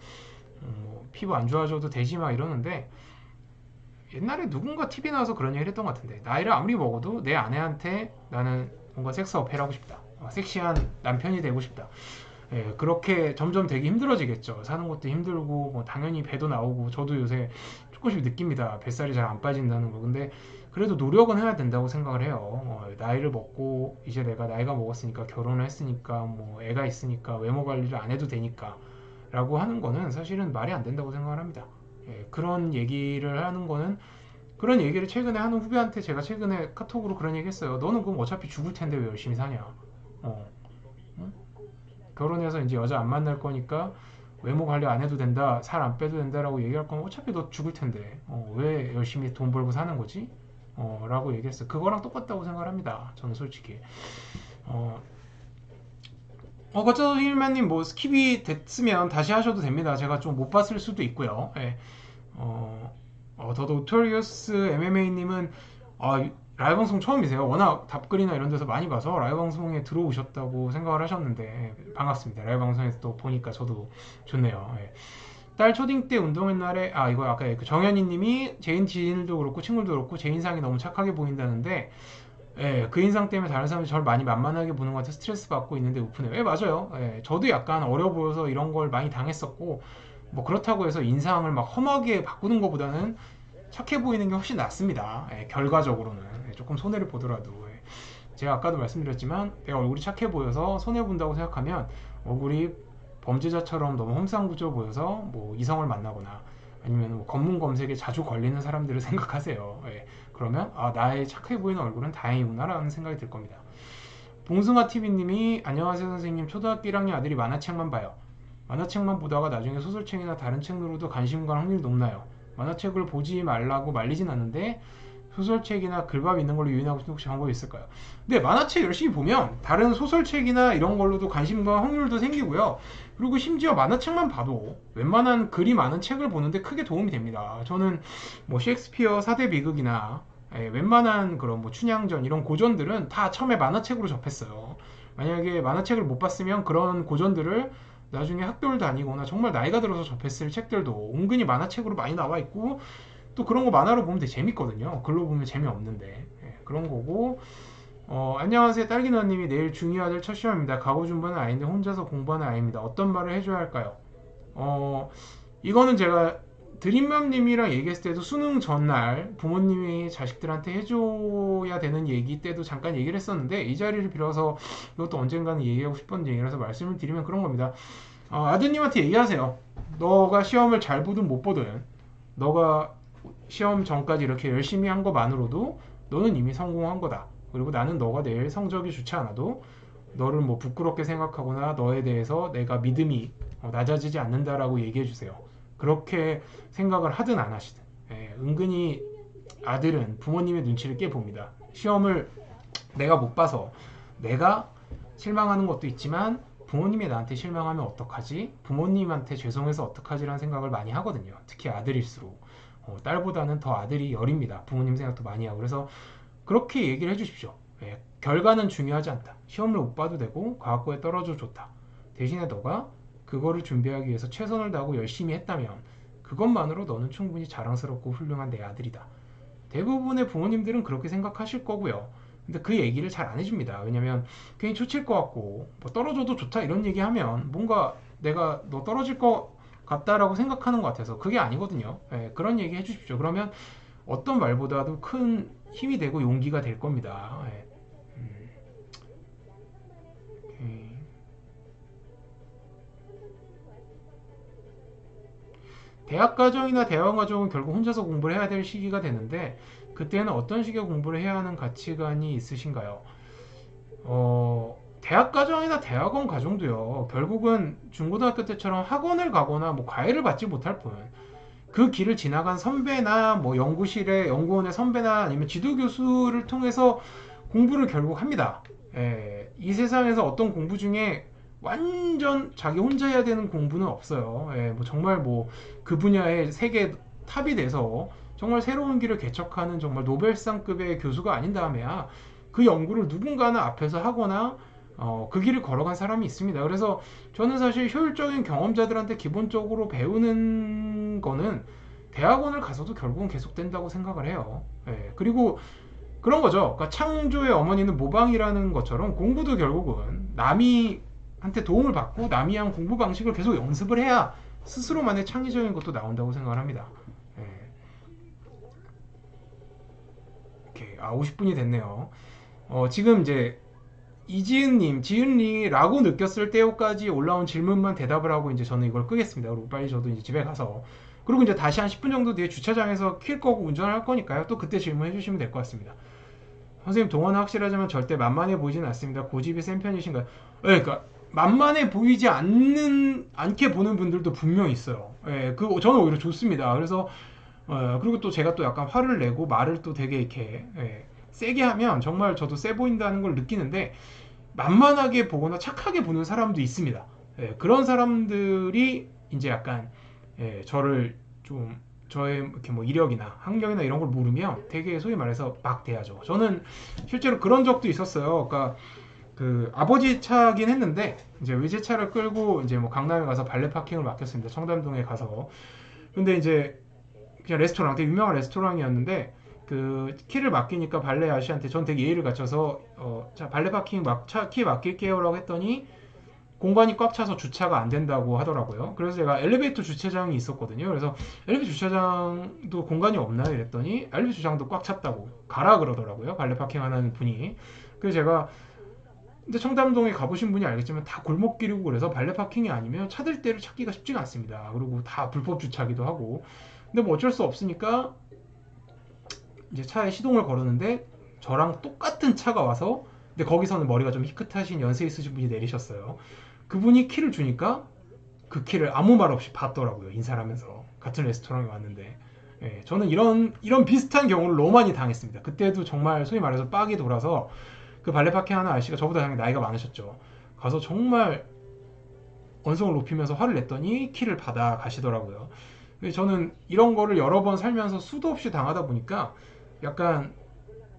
피부 안 좋아져도 되지 막 이러는데 옛날에 누군가 TV 나와서 그런 얘기를 했던 것 같은데 나이를 아무리 먹어도 내 아내한테 나는 뭔가 섹스 어필하고 싶다. 섹시한 남편이 되고 싶다. 그렇게 점점 되게 힘들어지겠죠. 사는 것도 힘들고 뭐 당연히 배도 나오고 저도 요새 조금씩 느낍니다. 뱃살이 잘 안 빠진다는 거. 근데 그래도 노력은 해야 된다고 생각을 해요. 나이를 먹고 이제 내가 나이가 먹었으니까 결혼을 했으니까 뭐 애가 있으니까 외모 관리를 안 해도 되니까 라고 하는 거는 사실은 말이 안 된다고 생각을 합니다. 그런 얘기를 하는 거는 그런 얘기를 최근에 하는 후배한테 제가 최근에 카톡으로 그런 얘기 했어요. 너는 그럼 어차피 죽을 텐데 왜 열심히 사냐. 응? 결혼해서 이제 여자 안 만날 거니까 외모 관리 안 해도 된다, 살 안 빼도 된다라고 얘기할 거면 어차피 너 죽을 텐데 왜 열심히 돈 벌고 사는 거지? 라고 얘기했어요. 그거랑 똑같다고 생각을 합니다. 저는 솔직히. 거쳐 힐맨님 뭐 스킵이 됐으면 다시 하셔도 됩니다. 제가 좀 못 봤을 수도 있고요. 더 노토리어스 MMA님은 라이브 방송 처음이세요. 워낙 답글이나 이런 데서 많이 봐서 라이브 방송에 들어오셨다고 생각을 하셨는데 반갑습니다. 라이브 방송에서 또 보니까 저도 좋네요. 딸 초딩 때 운동회 날에 이거 아까 그 정현이님이 제 지인들도 그렇고 친구들도 그렇고 제 인상이 너무 착하게 보인다는데 그 인상 때문에 다른 사람들이 저를 많이 만만하게 보는 것 같아 스트레스 받고 있는데 우프네요. 맞아요. 저도 약간 어려 보여서 이런 걸 많이 당했었고 뭐 그렇다고 해서 인상을 막 험하게 바꾸는 것보다는 착해 보이는 게 훨씬 낫습니다. 결과적으로는 조금 손해를 보더라도 제가 아까도 말씀드렸지만 내가 얼굴이 착해 보여서 손해 본다고 생각하면 얼굴이 범죄자처럼 너무 험상궂어 보여서 뭐 이성을 만나거나 아니면 뭐 검문 검색에 자주 걸리는 사람들을 생각하세요. 그러면 나의 착해 보이는 얼굴은 다행이구나 라는 생각이 들 겁니다. 봉승아 TV님이 안녕하세요 선생님, 초등학교 1학년 아들이 만화책만 봐요. 만화책만 보다가 나중에 소설책이나 다른 책으로도 관심과 확률이 높나요? 만화책을 보지 말라고 말리진 않는데 소설책이나 글밥 있는 걸로 유인하고 싶은 혹시 방법이 있을까요? 네, 만화책 열심히 보면 다른 소설책이나 이런 걸로도 관심과 확률도 생기고요. 그리고 심지어 만화책만 봐도 웬만한 글이 많은 책을 보는데 크게 도움이 됩니다. 저는 뭐 셰익스피어 4대 비극이나 웬만한 그런 뭐 춘향전 이런 고전들은 다 처음에 만화책으로 접했어요. 만약에 만화책을 못 봤으면 그런 고전들을 나중에 학교를 다니거나 정말 나이가 들어서 접했을 책들도 은근히 만화책으로 많이 나와 있고 또 그런 거 만화로 보면 되게 재밌거든요. 글로 보면 재미없는데 그런 거고. 안녕하세요 딸기너님이 내일 중2 아들 첫 시험입니다. 가구 준비하는 아이인데 혼자서 공부하는 아이입니다. 어떤 말을 해줘야 할까요? 이거는 제가 드림맘님이랑 얘기했을 때도 수능 전날 부모님이 자식들한테 해줘야 되는 얘기 때도 잠깐 얘기를 했었는데 이 자리를 빌어서 이것도 언젠가는 얘기하고 싶은 얘기라서 말씀을 드리면 그런 겁니다. 아드님한테 얘기하세요. 너가 시험을 잘 보든 못 보든 너가 시험 전까지 이렇게 열심히 한 것만으로도 너는 이미 성공한 거다. 그리고 나는 너가 내일 성적이 좋지 않아도 너를 뭐 부끄럽게 생각하거나 너에 대해서 내가 믿음이 낮아지지 않는다라고 얘기해 주세요. 그렇게 생각을 하든 안 하시든. 은근히 아들은 부모님의 눈치를 꽤 봅니다. 시험을 내가 못 봐서 내가 실망하는 것도 있지만 부모님이 나한테 실망하면 어떡하지? 부모님한테 죄송해서 어떡하지라는 생각을 많이 하거든요. 특히 아들일수록. 딸보다는 더 아들이 열입니다. 부모님 생각도 많이 하고. 그래서 그렇게 얘기를 해주십시오. 결과는 중요하지 않다. 시험을 못 봐도 되고 과학고에 떨어져 좋다. 대신에 너가 그거를 준비하기 위해서 최선을 다하고 열심히 했다면 그것만으로 너는 충분히 자랑스럽고 훌륭한 내 아들이다. 대부분의 부모님들은 그렇게 생각하실 거고요. 근데 그 얘기를 잘 안 해줍니다. 왜냐면 괜히 초칠 것 같고 뭐 떨어져도 좋다 이런 얘기하면 뭔가 내가 너 떨어질 것 같다라고 생각하는 것 같아서 그게 아니거든요. 예, 그런 얘기 해주십시오. 그러면 어떤 말보다도 큰 힘이 되고 용기가 될 겁니다. 예. 오케이. 대학 과정이나 대학원 과정은 결국 혼자서 공부를 해야 될 시기가 되는데 그때는 어떤 식의 공부를 해야 하는 가치관이 있으신가요? 대학 과정이나 대학원 과정도요. 결국은 중고등학교 때처럼 학원을 가거나 뭐 과외를 받지 못할 뿐 그 길을 지나간 선배나 뭐 연구원의 선배나 아니면 지도 교수를 통해서 공부를 결국 합니다. 예, 이 세상에서 어떤 공부 중에 완전 자기 혼자 해야 되는 공부는 없어요. 예, 뭐 정말 뭐 그 분야의 세계 탑이 돼서 정말 새로운 길을 개척하는 정말 노벨상급의 교수가 아닌 다음에야 그 연구를 누군가는 앞에서 하거나 그 길을 걸어간 사람이 있습니다. 그래서 저는 사실 효율적인 경험자들한테 기본적으로 배우는 거는 대학원을 가서도 결국은 계속된다고 생각을 해요. 예, 그리고 그런 거죠. 그러니까 창조의 어머니는 모방이라는 것처럼 공부도 결국은 남이한테 도움을 받고 남이 한 공부 방식을 계속 연습을 해야 스스로만의 창의적인 것도 나온다고 생각을 합니다. 예. 오케이. 50분이 됐네요. 지금 이제 이지은님, 지은리라고 느꼈을 때요까지 올라온 질문만 대답을 하고 이제 저는 이걸 끄겠습니다. 그리고 빨리 저도 이제 집에 가서 그리고 이제 다시 한 10분 정도 뒤에 주차장에서 킬 거고 운전을 할 거니까요. 또 그때 질문해 주시면 될 것 같습니다. 선생님 동원은 확실하지만 절대 만만해 보이진 않습니다. 고집이 센 편이신가요? 네, 그러니까 만만해 보이지 않게 보는 분들도 분명히 있어요. 예, 저는 오히려 좋습니다. 그래서 그리고 또 제가 또 약간 화를 내고 말을 또 되게 이렇게 세게 하면 정말 저도 세 보인다는 걸 느끼는데 만만하게 보거나 착하게 보는 사람도 있습니다. 예, 그런 사람들이 이제 약간 저를 좀 저의 이렇게 뭐 이력이나 학력이나 이런 걸 모르면 되게 소위 말해서 막 대하죠. 저는 실제로 그런 적도 있었어요. 그러니까 그 아버지 차긴 했는데 이제 외제차를 끌고 이제 뭐 강남에 가서 발레 파킹을 맡겼습니다. 청담동에 가서. 근데 이제 그냥 레스토랑 되게 유명한 레스토랑이었는데 그 키를 맡기니까 발레 아저씨한테 전 되게 예의를 갖춰서 자 발레 파킹 키 맡길게요라고 했더니 공간이 꽉 차서 주차가 안 된다고 하더라고요. 그래서 제가 엘리베이터 주차장이 있었거든요. 그래서 엘리베이터 주차장도 공간이 없나요? 이랬더니 엘리베이터 주차장도 꽉 찼다고 가라 그러더라고요. 발레 파킹 하는 분이. 그래서 제가 근데 청담동에 가보신 분이 알겠지만 다 골목길이고 그래서 발레 파킹이 아니면 차들 때를 찾기가 쉽지가 않습니다. 그리고 다 불법 주차기도 하고. 근데 뭐 어쩔 수 없으니까 이제 차에 시동을 걸었는데 저랑 똑같은 차가 와서 근데 거기서는 머리가 좀 희끗하신 연세 있으신 분이 내리셨어요. 그분이 키를 주니까 그 키를 아무 말 없이 받더라고요. 인사를 하면서 같은 레스토랑에 왔는데 저는 이런 비슷한 경우를 너무 많이 당했습니다. 그때도 정말 소위 말해서 빡이 돌아서 그 발레 파킹 하는 아저씨가 저보다 당연히 나이가 많으셨죠. 가서 정말 언성을 높이면서 화를 냈더니 키를 받아 가시더라고요. 저는 이런 거를 여러 번 살면서 수도 없이 당하다 보니까 약간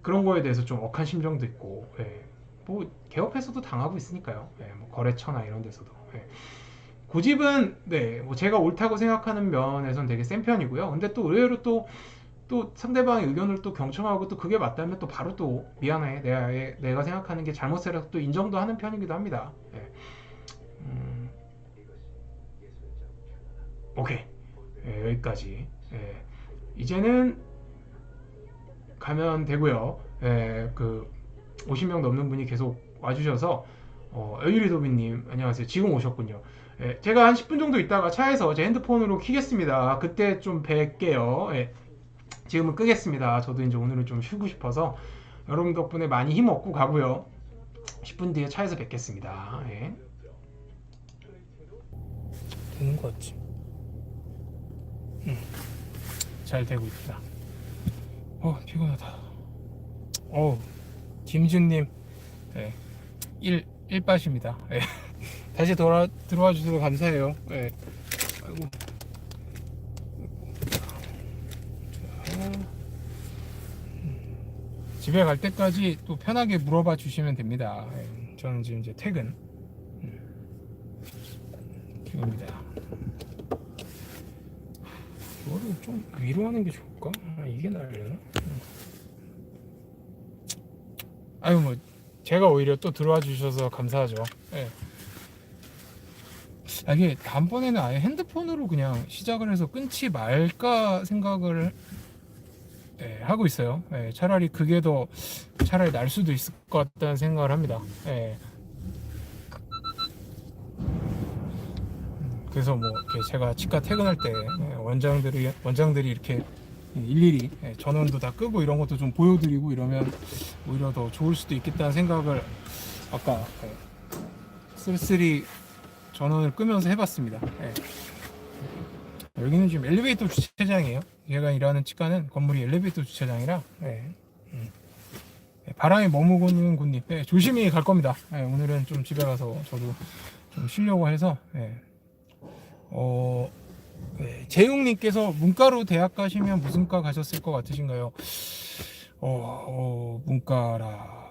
그런 거에 대해서 좀 억한 심정도 있고 뭐 개업해서도 당하고 있으니까요. 뭐 거래처나 이런 데서도 고집은 뭐 제가 옳다고 생각하는 면에선 되게 센 편이고요. 근데 또 의외로 또 상대방의 의견을 또 경청하고 또 그게 맞다면 또 바로 또 미안해 내가 생각하는 게 잘못이라서 또 인정도 하는 편이기도 합니다. 오케이 여기까지 이제는 가면 되고요. 그 50명 넘는 분이 계속 와주셔서 여유리도비님 안녕하세요. 지금 오셨군요. 제가 한 10분 정도 있다가 차에서 제 핸드폰으로 키겠습니다. 그때 좀 뵐게요. 지금은 끄겠습니다. 저도 이제 오늘은 좀 쉬고 싶어서 여러분 덕분에 많이 힘 얻고 가고요. 10분 뒤에 차에서 뵙겠습니다. 되는 것 같지? 잘 되고 있다. 피곤하다. 김준님, 1빠십니다. 다시 들어와 주셔서 감사해요. 아이고. 집에 갈 때까지 또 편하게 물어봐 주시면 됩니다. 저는 지금 이제 퇴근. 중입니다. 이거를 좀 위로 하는 게 좋을까? 이게 나으려나? 아유 뭐 제가 오히려 또 들어와 주셔서 감사하죠. 예. 이게 다음번에는 아예 핸드폰으로 그냥 시작을 해서 끊지 말까 생각을 하고 있어요. 차라리 그게 더 차라리 날 수도 있을 것 같다는 생각을 합니다. 그래서 뭐 이렇게 제가 치과 퇴근할 때 원장들이 이렇게 일일이 전원도 다 끄고 이런 것도 좀 보여드리고 이러면 오히려 더 좋을 수도 있겠다는 생각을 아까 쓸쓸히 전원을 끄면서 해봤습니다. 여기는 지금 엘리베이터 주차장이에요. 제가 일하는 치과는 건물이 엘리베이터 주차장이라 바람이 머무는 곳인데 조심히 갈 겁니다. 오늘은 좀 집에 가서 저도 좀 쉬려고 해서 재웅님께서 문과로 대학 가시면 무슨 과 가셨을 것 같으신가요? 문과라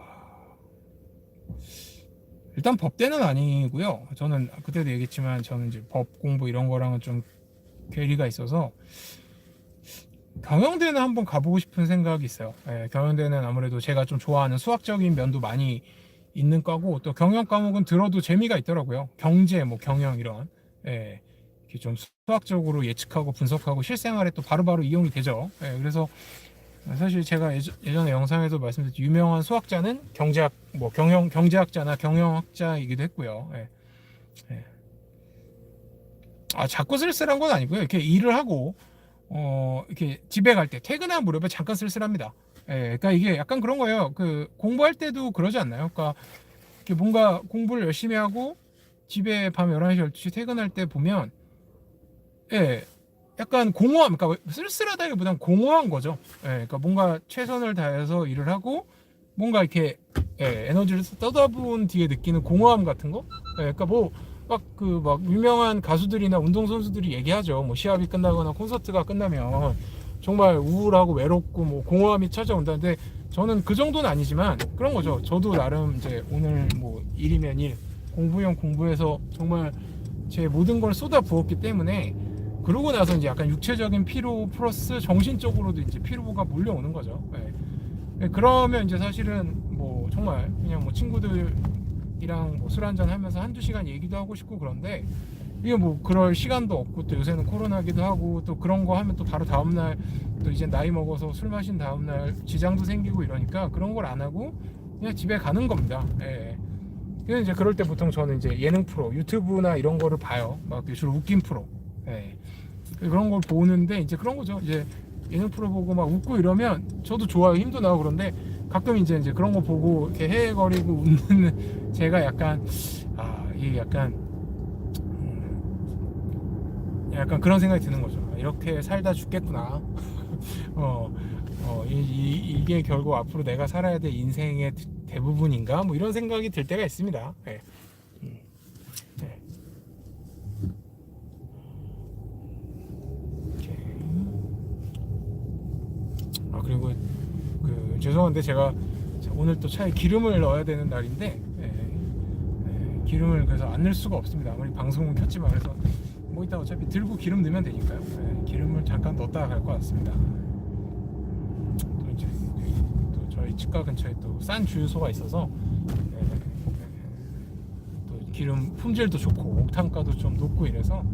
일단 법대는 아니고요. 저는 그때도 얘기했지만 저는 이제 법 공부 이런 거랑은 좀 괴리가 있어서 경영대는 한번 가보고 싶은 생각이 있어요. 경영대는 아무래도 제가 좀 좋아하는 수학적인 면도 많이 있는 과고 또 경영 과목은 들어도 재미가 있더라고요. 경제, 뭐 경영 이런 이렇게 좀 수학적으로 예측하고 분석하고 실생활에 또 바로바로 이용이 되죠. 그래서 사실 제가 예전에 영상에도 말씀드렸듯이 유명한 수학자는 경제학, 뭐 경제학자나 경영학자이기도 했고요. 자꾸 쓸쓸한 건 아니고요. 이렇게 일을 하고 이렇게 집에 갈 때 퇴근한 무렵에 잠깐 쓸쓸합니다. 그러니까 이게 약간 그런 거예요. 그 공부할 때도 그러지 않나요? 그러니까 이렇게 뭔가 공부를 열심히 하고 집에 밤 11시, 12시 퇴근할 때 보면 약간 공허함, 그러니까 쓸쓸하다기보단 공허한 거죠. 그러니까 뭔가 최선을 다해서 일을 하고 뭔가 이렇게 에너지를 쏟아부은 뒤에 느끼는 공허함 같은 거. 그러니까 뭐 막 유명한 가수들이나 운동선수들이 얘기하죠. 뭐 시합이 끝나거나 콘서트가 끝나면 정말 우울하고 외롭고 뭐 공허함이 찾아온다는데 저는 그 정도는 아니지만 그런 거죠. 저도 나름 이제 오늘 뭐 일이면 일, 공부면 공부해서 정말 제 모든 걸 쏟아 부었기 때문에 그러고 나서 이제 약간 육체적인 피로 플러스 정신적으로도 이제 피로가 몰려오는 거죠. 그러면 이제 사실은 뭐 정말 그냥 뭐 친구들이랑 뭐 술 한잔 하면서 한두 시간 얘기도 하고 싶고 그런데 이게 뭐 그럴 시간도 없고 또 요새는 코로나기도 하고 또 그런 거 하면 또 바로 다음날 또 이제 나이 먹어서 술 마신 다음날 지장도 생기고 이러니까 그런 걸 안 하고 그냥 집에 가는 겁니다. 그래서 이제 그럴 때 보통 저는 이제 예능 프로, 유튜브나 이런 거를 봐요. 막 주로 웃긴 프로. 그런 걸 보는데 이제 그런 거죠. 이제 예능 프로 보고 막 웃고 이러면 저도 좋아요. 힘도 나고 그런데 가끔 이제 그런 거 보고 이렇게 헤헤거리고 웃는 제가 약간 이게 약간 그런 생각이 드는 거죠. 이렇게 살다 죽겠구나. 이게 결국 앞으로 내가 살아야 될 인생의 대부분인가? 뭐 이런 생각이 들 때가 있습니다. 그리고 죄송한데 제가 오늘 또 차에 기름을 넣어야 되는 날인데 기름을 그래서 안 넣을 수가 없습니다. 아무리 방송은 켰지만 그래서 뭐 이따 어차피 들고 기름 넣으면 되니까요. 기름을 잠깐 넣었다가 갈 것 같습니다. 또 이제 또 저희 치과 근처에 또 싼 주유소가 있어서 또 기름 품질도 좋고 옥탄가도 좀 높고 이래서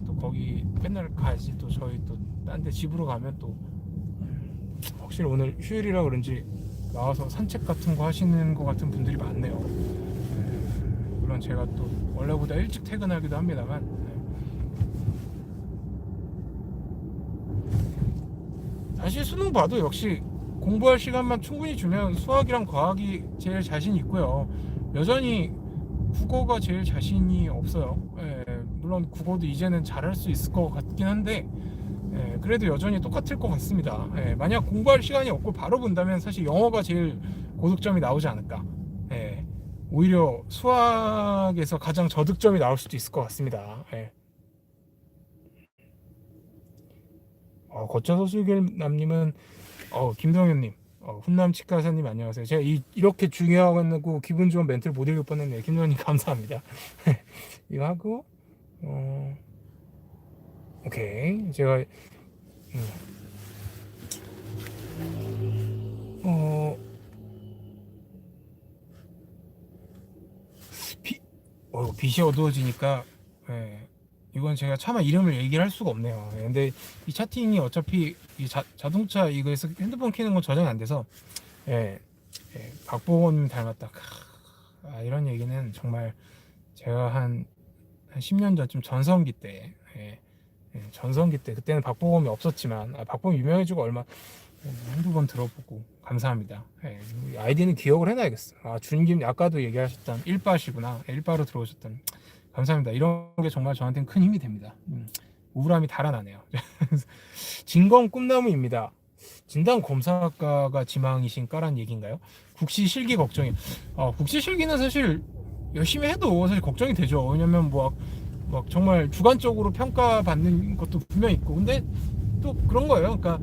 또 거기 맨날 가야지. 또 저희 또 딴 데 집으로 가면 또 확실히 오늘 휴일이라 그런지 나와서 산책 같은 거 하시는 것 같은 분들이 많네요. 물론 제가 또 원래보다 일찍 퇴근하기도 합니다만 사실 수능 봐도 역시 공부할 시간만 충분히 주면 수학이랑 과학이 제일 자신 있고요. 여전히 국어가 제일 자신이 없어요. 물론 국어도 이제는 잘할 수 있을 것 같긴 한데 그래도 여전히 똑같을 것 같습니다. 만약 공부할 시간이 없고 바로 본다면 사실 영어가 제일 고득점이 나오지 않을까. 오히려 수학에서 가장 저득점이 나올 수도 있을 것 같습니다. 거쳐서 술길남님은 김동현님 훈남 치과사님 안녕하세요. 제가 이렇게 중요하고 기분 좋은 멘트를 못 읽을 뻔했네요. 김정님 감사합니다. 이거 하고 오케이. 제가 빛이 어두워지니까 이건 제가 차마 이름을 얘기를 할 수가 없네요. 근데 이 차팅이 어차피 이 자동차 이거에서 핸드폰 켜는 건 저장이 안 돼서 박보검 닮았다. 이런 얘기는 정말 제가 한 10년 전쯤 전성기 때 전성기 때 그때는 박보검이 없었지만 박보검 유명해지고 얼마 한두 번 들어보고 감사합니다. 아이디는 기억을 해놔야겠어. 준김 아까도 얘기하셨던 일바시구나. 일바로 들어오셨던 감사합니다. 이런 게 정말 저한테는 큰 힘이 됩니다. 우울함이 달아나네요. 진검 꿈나무입니다. 진단 검사과가 지망이신까란 얘기인가요? 국시 실기 걱정이. 국시 실기는 사실 열심히 해도 사실 걱정이 되죠. 왜냐면 막 정말 주관적으로 평가받는 것도 분명히 있고, 근데 또 그런 거예요. 그러니까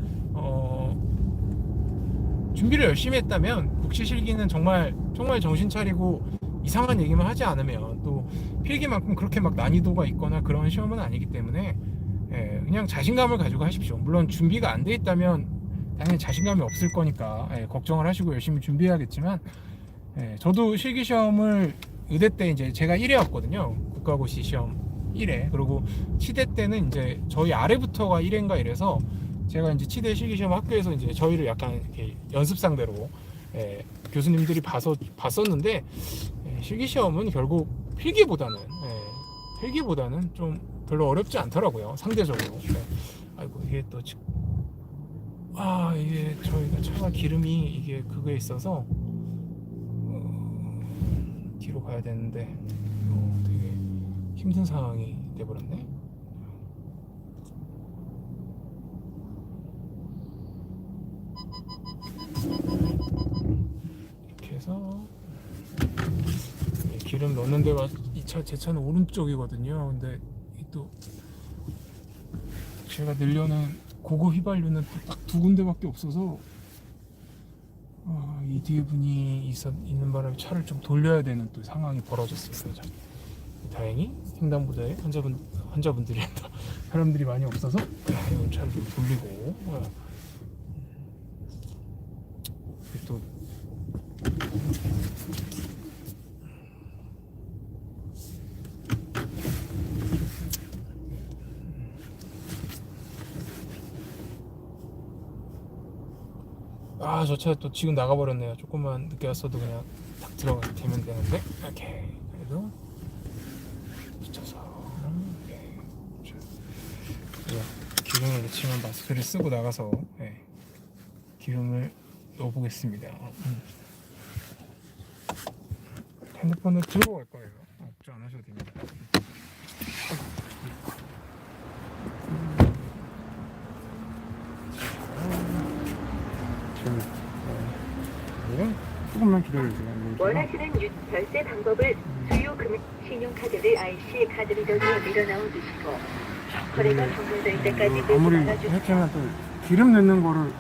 준비를 열심히 했다면 국시 실기는 정말 정신 차리고 이상한 얘기만 하지 않으면, 또 필기만큼 그렇게 막 난이도가 있거나 그런 시험은 아니기 때문에 그냥 자신감을 가지고 하십시오. 물론 준비가 안 돼 있다면 당연히 자신감이 없을 거니까 걱정을 하시고 열심히 준비해야겠지만, 저도 실기시험을 의대 때 이제 제가 1회였거든요. 국가고시 시험 1회. 그리고 치대 때는 이제 저희 아래부터가 1회인가 이래서 제가 이제 치대 실기시험 학교에서 이제 저희를 약간 이렇게 연습상대로 교수님들이 봤었는데, 실기시험은 결국 필기보다는 좀 별로 어렵지 않더라고요, 상대적으로. 아이고, 이게 또 이게 저희가 차가 기름이 이게 그거에 있어서 뒤로 가야 되는데 되게 힘든 상황이 돼버렸네. 이렇게 해서 기름 넣는 데가 제 차는 오른쪽이거든요. 근데 또 제가 늘려는 고급 휘발유는 딱 두 군데밖에 없어서 이 뒤에 분이 있는 바람에 차를 좀 돌려야 되는 또 상황이 벌어졌습니다. 다행히 횡단보도에 환자분들이 사람들이 많이 없어서 이런 차를 좀 돌리고 또 저 차 또 지금 나가버렸네요. 조금만 늦게 왔어도 그냥 딱 들어가면 되는데. 이렇게 그래도 붙여서 기름을 넣지만 마스크를 쓰고 나가서 기름을 넣어보겠습니다. 핸드폰을 들고 갈 거예요. 걱정 안 하셔도 됩니다. 조금만 기다려주세요. 원하시는 결제 방법을 주요 금융 신용카드를 IC 카드 리더기에 밀어넣어 두시고 거래가 종료될 때까지 아무리 내지 말아주세요. 했지만 또 기름 넣는 거를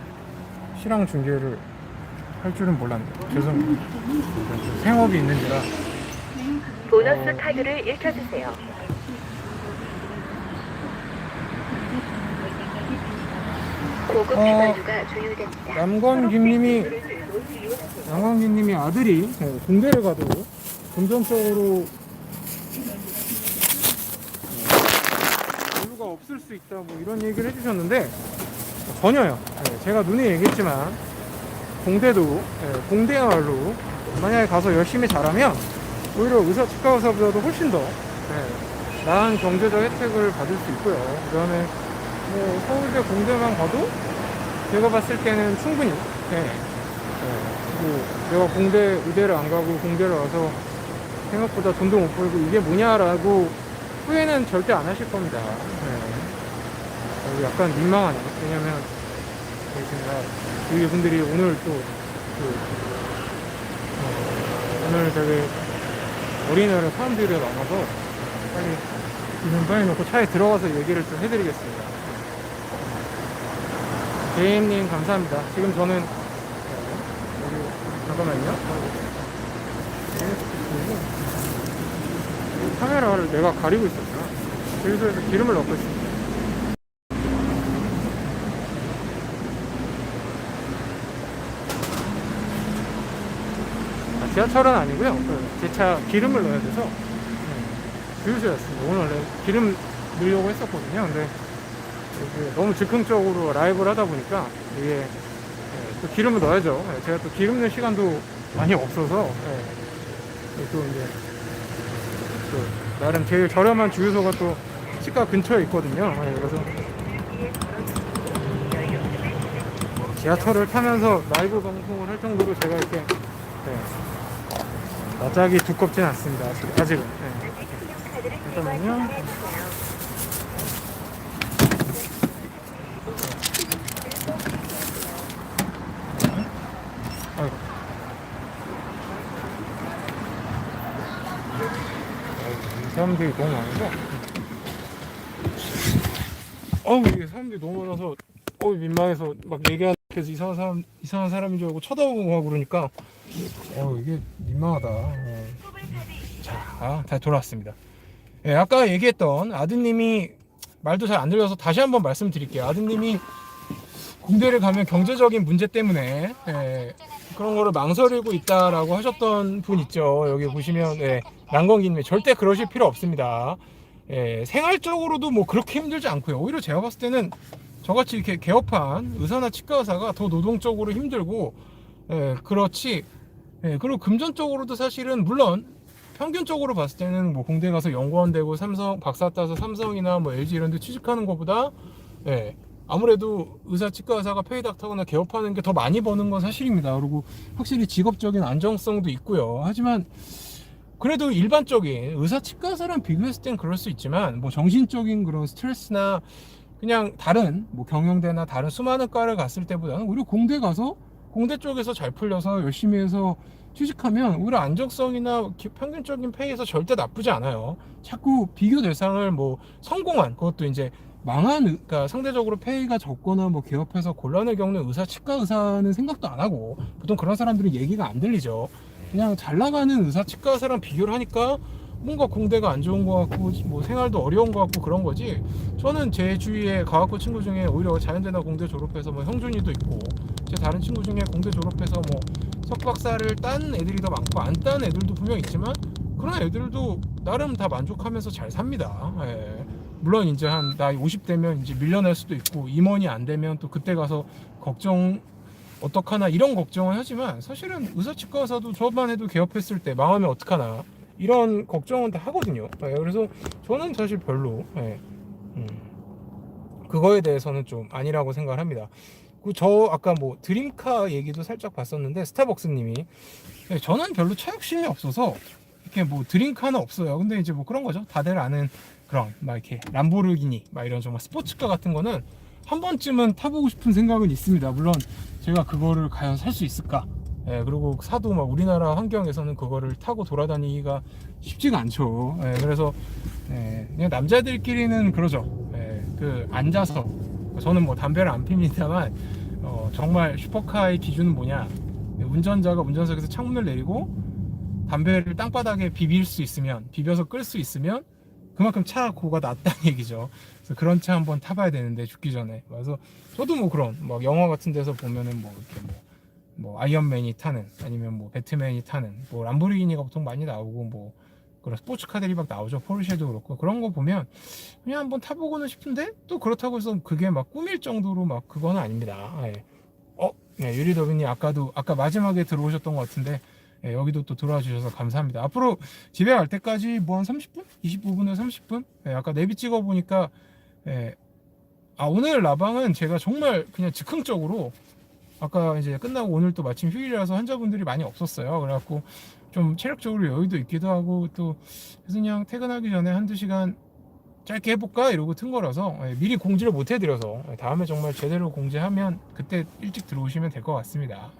시랑 중계를 할 줄은 몰랐네요. 죄송합니다. 생업이 있는지라. 보너스 카드를 읽혀주세요. 고급 휘발유가 조율됩니다. 양광김님이 아들이 공대를 가도 금전적으로 여유가 없을 수 있다 뭐 이런 얘기를 해주셨는데 전혀요. 제가 눈에 얘기했지만 공대야말로 만약에 가서 열심히 잘하면 오히려 치과 의사보다도 훨씬 더 나은 경제적 혜택을 받을 수 있고요. 그 다음에 뭐 서울대 공대만 가도 제가 봤을 때는 충분히 내가 의대를 안 가고 공대를 와서 생각보다 돈도 못 벌고 이게 뭐냐라고 후회는 절대 안 하실 겁니다. 약간 민망하네요. 왜냐면 제가 주위 분들이 오늘 또 오늘 되게 어린이날 사람들이 많아서 빨리 놓고 차에 들어가서 얘기를 좀 해드리겠습니다. 제임님 감사합니다. 지금 저는 잠깐만요. 카메라를 내가 가리고 있었구나. 주유소에서 기름을 넣고 있습니다. 지하철은 아니고요. 제 차 기름을 넣어야 돼서 주유소였습니다. 오늘 원래 기름 넣으려고 했었거든요. 근데 이게 너무 즉흥적으로 라이브를 하다 보니까 이게 또 기름을 넣어야죠. 제가 또 기름 넣을 시간도 많이 없어서 또 이제 또 나름 제일 저렴한 주유소가 또 치과 근처에 있거든요. 그래서 지하철을 타면서 라이브 방송을 할 정도로 제가 이렇게 낯짝이 두껍진 않습니다. 아직은. 잠깐만요. 아이고. 사람들이 너무 많아서 이게 사람들이 너무 많아서 민망해서 막 얘기하는 그래서 이상한 사람인 줄 알고 쳐다보고 막 그러니까 이게 민망하다. 자, 다시 돌아왔습니다. 아까 얘기했던 아드님이 말도 잘 안 들려서 다시 한번 말씀드릴게요. 아드님이 공대를 가면 경제적인 문제 때문에 그런 거를 망설이고 있다라고 하셨던 분 있죠. 여기 보시면 난건기님 절대 그러실 필요 없습니다. 생활적으로도 뭐 그렇게 힘들지 않고요. 오히려 제가 봤을 때는 저같이 이렇게 개업한 의사나 치과 의사가 더 노동적으로 힘들고 그렇지. 그리고 금전적으로도 사실은 물론 평균적으로 봤을 때는 뭐 공대 가서 연구원 되고 삼성 박사 따서 삼성이나 뭐 LG 이런 데 취직하는 것보다 아무래도 의사 치과 의사가 페이닥터거나 개업하는 게 더 많이 버는 건 사실입니다. 그리고 확실히 직업적인 안정성도 있고요. 하지만 그래도 일반적인 의사 치과 의사랑 비교했을 땐 그럴 수 있지만 뭐 정신적인 그런 스트레스나 그냥 다른 뭐 경영대나 다른 수많은 과를 갔을 때보다는 오히려 공대 가서 공대 쪽에서 잘 풀려서 열심히 해서 취직하면 오히려 안정성이나 평균적인 페이에서 절대 나쁘지 않아요. 자꾸 비교 대상을 뭐 성공한 그것도 이제 망한 그러니까 상대적으로 페이가 적거나 뭐 개업해서 곤란을 겪는 의사 치과 의사는 생각도 안 하고 보통 그런 사람들은 얘기가 안 들리죠. 그냥 잘 나가는 의사 치과 의사랑 비교를 하니까 뭔가 공대가 안 좋은 것 같고 뭐 생활도 어려운 것 같고 그런 거지. 저는 제 주위에 가학고 친구 중에 오히려 자연대나 공대 졸업해서 뭐 형준이도 있고 제 다른 친구 중에 공대 졸업해서 뭐 석박사를 딴 애들이 더 많고 안 딴 애들도 분명 있지만 그런 애들도 나름 다 만족하면서 잘 삽니다. 물론 이제 한 나이 50대면 이제 밀려날 수도 있고 임원이 안 되면 또 그때 가서 걱정 어떡하나 이런 걱정을 하지만 사실은 의사치과 의사도 저만 해도 개업했을 때 망하면 어떡하나 이런 걱정은 다 하거든요. 그래서 저는 사실 별로 그거에 대해서는 좀 아니라고 생각을 합니다. 저 아까 뭐 드림카 얘기도 살짝 봤었는데 스타벅스님이 저는 별로 차 욕심이 없어서 이렇게 뭐 드림카는 없어요. 근데 이제 뭐 그런 거죠. 다들 아는 그런 막 이렇게 람보르기니 막 이런 정말 스포츠카 같은 거는 한 번쯤은 타보고 싶은 생각은 있습니다. 물론 제가 그거를 과연 살 수 있을까? 그리고 사도 막 우리나라 환경에서는 그거를 타고 돌아다니기가 쉽지가 않죠. 그래서 그냥 남자들끼리는 그러죠. 그 앉아서 저는 뭐 담배를 안 핍니다만 정말 슈퍼카의 기준은 뭐냐? 운전자가 운전석에서 창문을 내리고 담배를 땅바닥에 비벼서 끌 수 있으면 그만큼 차 고가 낮다는 얘기죠. 그래서 그런 차 한번 타봐야 되는데 죽기 전에. 그래서 저도 뭐 그런 막 영화 같은 데서 보면은 뭐 이렇게 뭐 아이언맨이 타는 아니면 뭐 배트맨이 타는 뭐 람보르기니가 보통 많이 나오고 뭐 그런 스포츠카들이 막 나오죠. 포르쉐도 그렇고 그런 거 보면 그냥 한번 타보고는 싶은데 또 그렇다고 해서 그게 막 꿈일 정도로 막 그거는 아닙니다. 유리더비님 아까 마지막에 들어오셨던 것 같은데 여기도 또 들어와 주셔서 감사합니다. 앞으로 집에 갈 때까지 뭐 한 30분? 25분에서 30분? 아까 내비 찍어 보니까 오늘 라방은 제가 정말 그냥 즉흥적으로 아까 이제 끝나고 오늘 또 마침 휴일이라서 환자분들이 많이 없었어요. 그래갖고 좀 체력적으로 여유도 있기도 하고 또 그래서 그냥 퇴근하기 전에 한두 시간 짧게 해볼까 이러고 튼 거라서 미리 공지를 못 해드려서 다음에 정말 제대로 공지하면 그때 일찍 들어오시면 될 것 같습니다.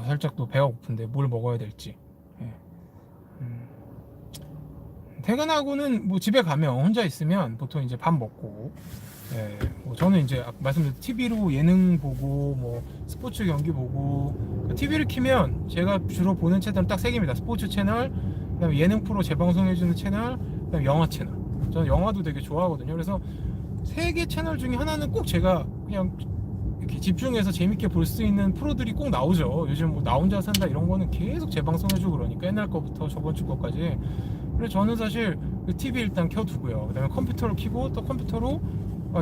살짝 또 배가 고픈데 뭘 먹어야 될지. 퇴근하고는 뭐 집에 가면 혼자 있으면 보통 이제 밥 먹고 예, 뭐 저는 이제 말씀드린 TV로 예능 보고 뭐 스포츠 경기 보고 TV를 키면 제가 주로 보는 채널 딱 3개입니다. 스포츠 채널, 그다음에 예능 프로 재방송해주는 채널, 그다음에 영화 채널. 저는 영화도 되게 좋아하거든요. 그래서 3개 채널 중에 하나는 꼭 제가 그냥 이렇게 집중해서 재밌게 볼 수 있는 프로들이 꼭 나오죠. 요즘 뭐 나 혼자 산다 이런 거는 계속 재방송해주고 그러니까 옛날 거부터 저번 주 거까지. 그래서 저는 사실 TV 일단 켜두고요. 그다음에 컴퓨터를 켜고 또 컴퓨터로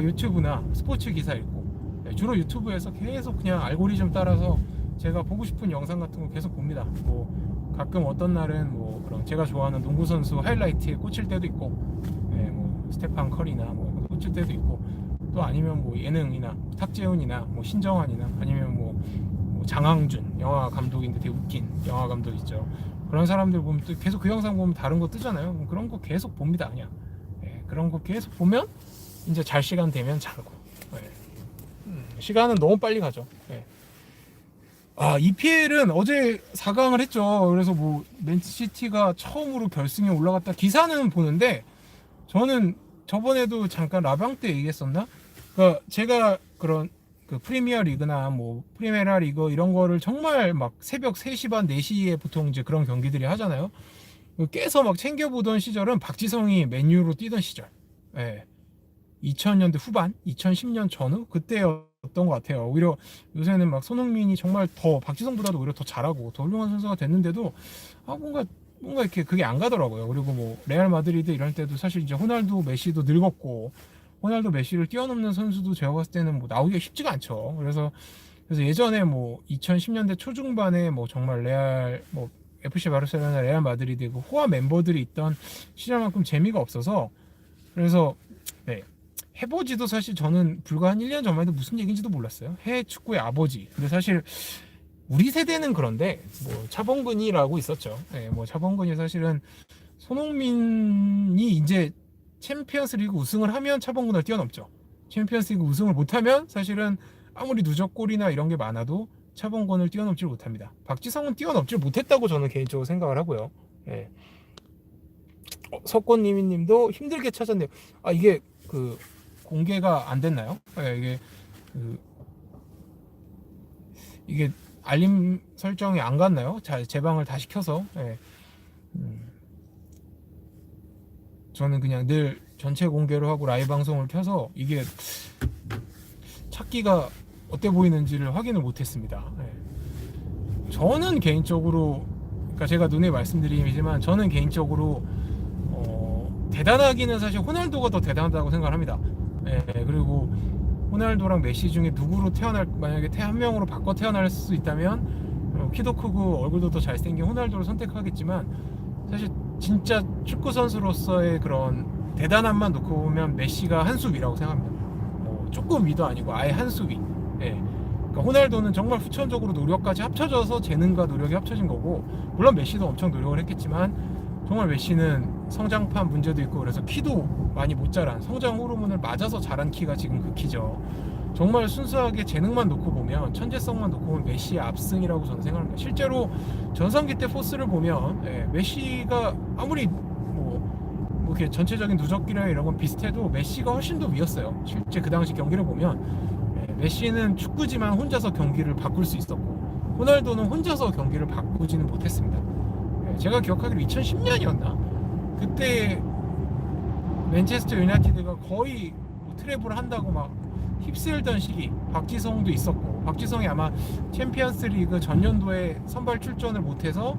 유튜브나 스포츠 기사 읽고, 주로 유튜브에서 계속 그냥 알고리즘 따라서 제가 보고 싶은 영상 같은 거 계속 봅니다. 뭐 가끔 어떤 날은 뭐 그런 제가 좋아하는 농구 선수 하이라이트에 꽂힐 때도 있고, 뭐 스테판 커리나 뭐 꽂힐 때도 있고, 또 아니면 뭐 예능이나 탁재훈이나 뭐 신정환이나 아니면 뭐 장항준 영화 감독인데 되게 웃긴 영화 감독 있죠. 그런 사람들 보면 또 계속 그 영상 보면 다른 거 뜨잖아요. 그런 거 계속 봅니다. 그냥 그런 거 계속 보면 이제 잘 시간 되면 자고. 시간은 너무 빨리 가죠. EPL은 어제 4강을 했죠. 그래서 뭐 맨시티가 처음으로 결승에 올라갔다 기사는 보는데, 저는 저번에도 잠깐 라방 때 얘기했었나? 그러니까 제가 그런 그 프리미어 리그나 뭐 프리메라 리그 이런 거를 정말 막 새벽 3시 반 4시에 보통 이제 그런 경기들이 하잖아요. 깨서 막 챙겨보던 시절은 박지성이 맨유로 뛰던 시절. 2000년대 후반, 2010년 전후 그때였던 것 같아요. 오히려 요새는 막 손흥민이 정말 더 박지성보다도 오히려 더 잘하고 더 훌륭한 선수가 됐는데도 뭔가 이렇게 그게 안 가더라고요. 그리고 뭐 레알 마드리드 이럴 때도 사실 이제 호날두 메시도 늙었고, 호날두 메시를 뛰어넘는 선수도 제가 봤을 때는 뭐 나오기가 쉽지가 않죠. 그래서 예전에 뭐 2010년대 초중반에 뭐 정말 레알 뭐 FC 바르셀로나, 레알 마드리드 그 호화 멤버들이 있던 시절만큼 재미가 없어서, 그래서 해보지도 사실 저는 불과 한 1년 전만 해도 무슨 얘기인지도 몰랐어요. 해외 축구의 아버지. 근데 사실 우리 세대는 그런데 뭐 차범근이라고 있었죠. 뭐 차범근이 사실은 손흥민이 이제 챔피언스리그 우승을 하면 차범근을 뛰어넘죠. 챔피언스리그 우승을 못하면 사실은 아무리 누적골이나 이런 게 많아도 차범근을 뛰어넘지 못합니다. 박지성은 뛰어넘지 못했다고 저는 개인적으로 생각을 하고요. 석권님도 힘들게 찾았네요. 이게 그 공개가 안 됐나요? 이게 알림 설정이 안 갔나요? 제 방을 다시 켜서. 저는 그냥 늘 전체 공개로 하고 라이브 방송을 켜서 이게 찾기가 어때 보이는지를 확인을 못했습니다. 저는 개인적으로, 그러니까 제가 눈에 말씀드리지만 저는 개인적으로 대단하기는 사실 호날두가 더 대단하다고 생각합니다. 그리고 호날두랑 메시 중에 누구로 만약에 한 명으로 바꿔 태어날 수 있다면 키도 크고 얼굴도 더 잘생긴 호날두를 선택하겠지만, 사실 진짜 축구 선수로서의 그런 대단함만 놓고 보면 메시가 한 수 위라고 생각합니다. 조금 위도 아니고 아예 한 수 위. 그러니까 호날두는 정말 후천적으로 노력까지 합쳐져서 재능과 노력이 합쳐진 거고, 물론 메시도 엄청 노력을 했겠지만 정말 메시는 성장판 문제도 있고 그래서 키도 많이 못 자란, 성장 호르몬을 맞아서 자란 키가 지금 그 키죠. 정말 순수하게 재능만 놓고 보면, 천재성만 놓고 보면 메시의 압승이라고 저는 생각합니다. 실제로 전성기 때 포스를 보면 메시가 아무리 뭐 이렇게 전체적인 누적기량 이런 건 비슷해도 메시가 훨씬 더 위였어요. 실제 그 당시 경기를 보면 메시는 축구지만 혼자서 경기를 바꿀 수 있었고, 호날두는 혼자서 경기를 바꾸지는 못했습니다. 제가 기억하기로 2010년이었나? 그때 맨체스터 유나이티드가 거의 뭐 트래블을 한다고 막 휩쓸던 시기, 박지성도 있었고, 박지성이 아마 챔피언스 리그 전년도에 선발 출전을 못해서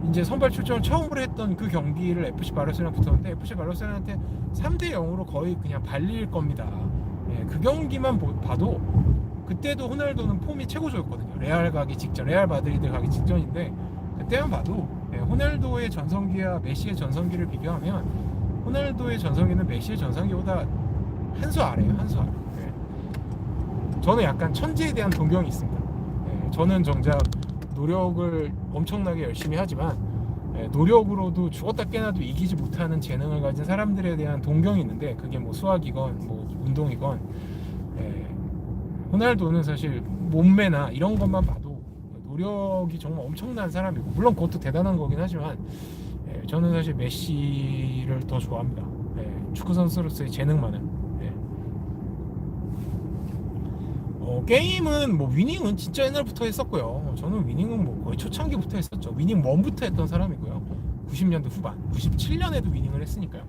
이제 선발 출전을 처음으로 했던 그 경기를 FC 바르셀로나 붙었는데 FC 바르셀로나한테 3대 0으로 거의 그냥 발릴 겁니다. 그 경기만 봐도 그때도 호날두는 폼이 최고조였거든요. 레알 가기 직전, 레알 마드리드 가기 직전인데 그때만 봐도 호날두의 전성기와 메시의 전성기를 비교하면 호날두의 전성기는 메시의 전성기보다 한 수 아래예요. 한 수 아래. 저는 약간 천재에 대한 동경이 있습니다. 저는 정작 노력을 엄청나게 열심히 하지만 노력으로도 죽었다 깨나도 이기지 못하는 재능을 가진 사람들에 대한 동경이 있는데, 그게 뭐 수학이건 뭐 운동이건, 호날두는 사실 몸매나 이런 것만 봐도 노력이 정말 엄청난 사람이고, 물론 그것도 대단한 거긴 하지만 저는 사실 메시를 더 좋아합니다. 축구 선수로서의 재능만은. 게임은 뭐 위닝은 진짜 옛날부터 했었고요. 저는 위닝은 뭐 거의 초창기부터 했었죠. 위닝 1부터 했던 사람이고요. 90년대 후반, 97년에도 위닝을 했으니까요.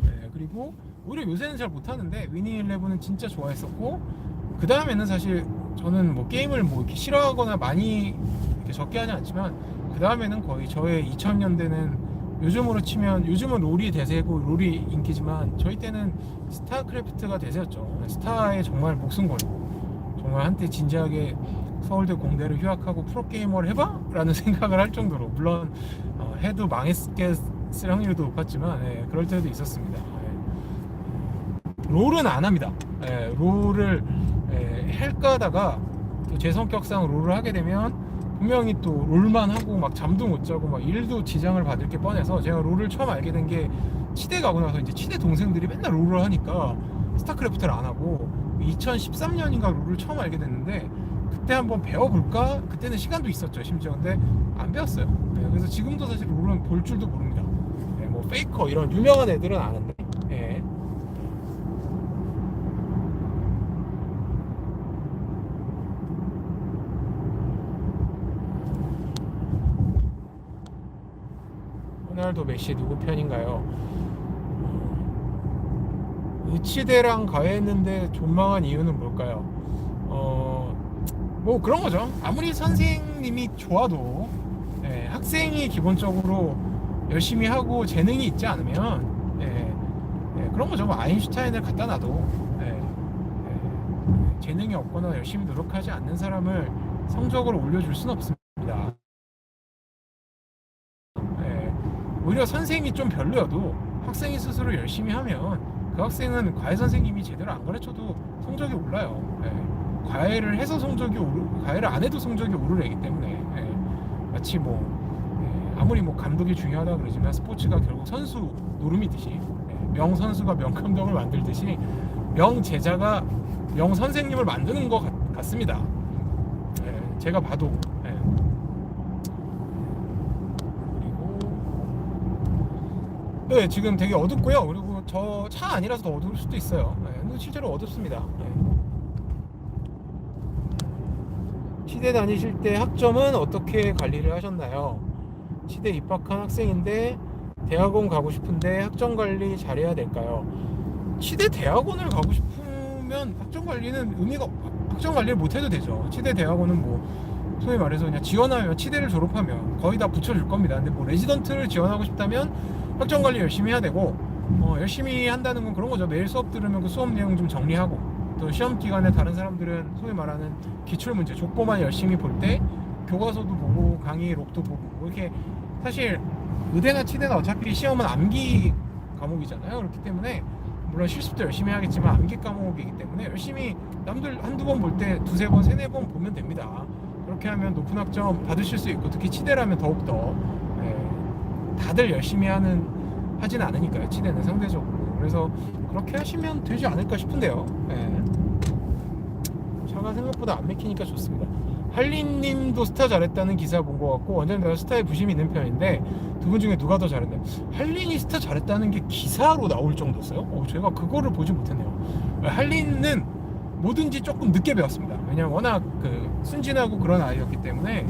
네, 그리고 오히려 요새는 잘 못하는데 위닝 11은 진짜 좋아했었고, 그 다음에는 사실 저는 뭐 게임을 뭐 이렇게 싫어하거나 많이 이렇게 적게 하지 않지만, 그 다음에는 거의 저의 2000년대는 요즘으로 치면, 요즘은 롤이 대세고 롤이 인기지만 저희 때는 스타크래프트가 대세였죠. 스타에 정말 목숨 걸고 정말 한때 진지하게 서울대 공대를 휴학하고 프로게이머를 해봐? 라는 생각을 할 정도로, 물론 해도 망했을 확률도 높았지만 그럴 때도 있었습니다. 롤은 안 합니다. 롤을 할까 하다가 또 제 성격상 롤을 하게 되면 분명히 또 롤만 하고 막 잠도 못 자고 막 일도 지장을 받을 게 뻔해서, 제가 롤을 처음 알게 된 게 치대 가고 나서, 이제 치대 동생들이 맨날 롤을 하니까 스타크래프트를 안 하고 2013년인가 롤을 처음 알게 됐는데, 그때 한번 배워볼까? 그때는 시간도 있었죠, 심지어. 근데 안 배웠어요. 그래서 지금도 사실 롤은 볼 줄도 모릅니다. 뭐 페이커 이런 유명한 애들은 아는데. 호날두, 메시 누구 편인가요? 의치대랑 가해했는데 존망한 이유는 뭘까요? 뭐 그런 거죠. 아무리 선생님이 좋아도 학생이 기본적으로 열심히 하고 재능이 있지 않으면 그런 거죠. 뭐 아인슈타인을 갖다 놔도 재능이 없거나 열심히 노력하지 않는 사람을 성적을 올려줄 수는 없습니다. 오히려 선생이 좀 별로여도 학생이 스스로 열심히 하면 그 학생은 과외 선생님이 제대로 안 가르쳐도 성적이 올라요. 과외를 해서 성적이 과외를 안 해도 성적이 오를 애기 때문에 마치 뭐 아무리 뭐 감독이 중요하다 그러지만 스포츠가 결국 선수 노름이듯이 명 선수가 명 감독을 만들듯이 명 제자가 명 선생님을 만드는 것 같습니다. 제가 봐도. 네, 지금 되게 어둡고요. 그리고 저 차 아니라서 더 어두울 수도 있어요. 근데 실제로 어둡습니다. 치대 다니실 때 학점은 어떻게 관리를 하셨나요? 치대 입학한 학생인데 대학원 가고 싶은데 학점 관리 잘해야 될까요? 치대 대학원을 가고 싶으면 학점 관리는 학점 관리를 못 해도 되죠. 치대 대학원은 뭐 소위 말해서 그냥 지원하면, 치대를 졸업하면 거의 다 붙여줄 겁니다. 근데 뭐 레지던트를 지원하고 싶다면 학점 관리 열심히 해야 되고, 열심히 한다는 건 그런 거죠. 매일 수업 들으면 그 수업 내용 좀 정리하고, 또 시험 기간에 다른 사람들은 소위 말하는 기출문제, 족보만 열심히 볼 때 교과서도 보고 강의록도 보고, 뭐 이렇게. 사실 의대나 치대나 어차피 시험은 암기 과목이잖아요. 그렇기 때문에 물론 실습도 열심히 하겠지만 암기 과목이기 때문에 열심히 남들 한두 번 볼 때 두세 번, 세네 번 보면 됩니다. 그렇게 하면 높은 학점 받으실 수 있고, 특히 치대라면 더욱더 다들 열심히 하진 않으니까요. 치대는 상대적으로. 그래서 그렇게 하시면 되지 않을까 싶은데요. 차가 생각보다 안 막히니까 좋습니다. 할리님도 스타 잘했다는 기사 본 것 같고, 완전 내가 스타에 부심이 있는 편인데 두 분 중에 누가 더 잘했나요? 할린이 스타 잘했다는 게 기사로 나올 정도였어요? 제가 그거를 보지 못했네요. 할린은 뭐든지 조금 늦게 배웠습니다. 왜냐면 워낙 순진하고 그런 아이였기 때문에,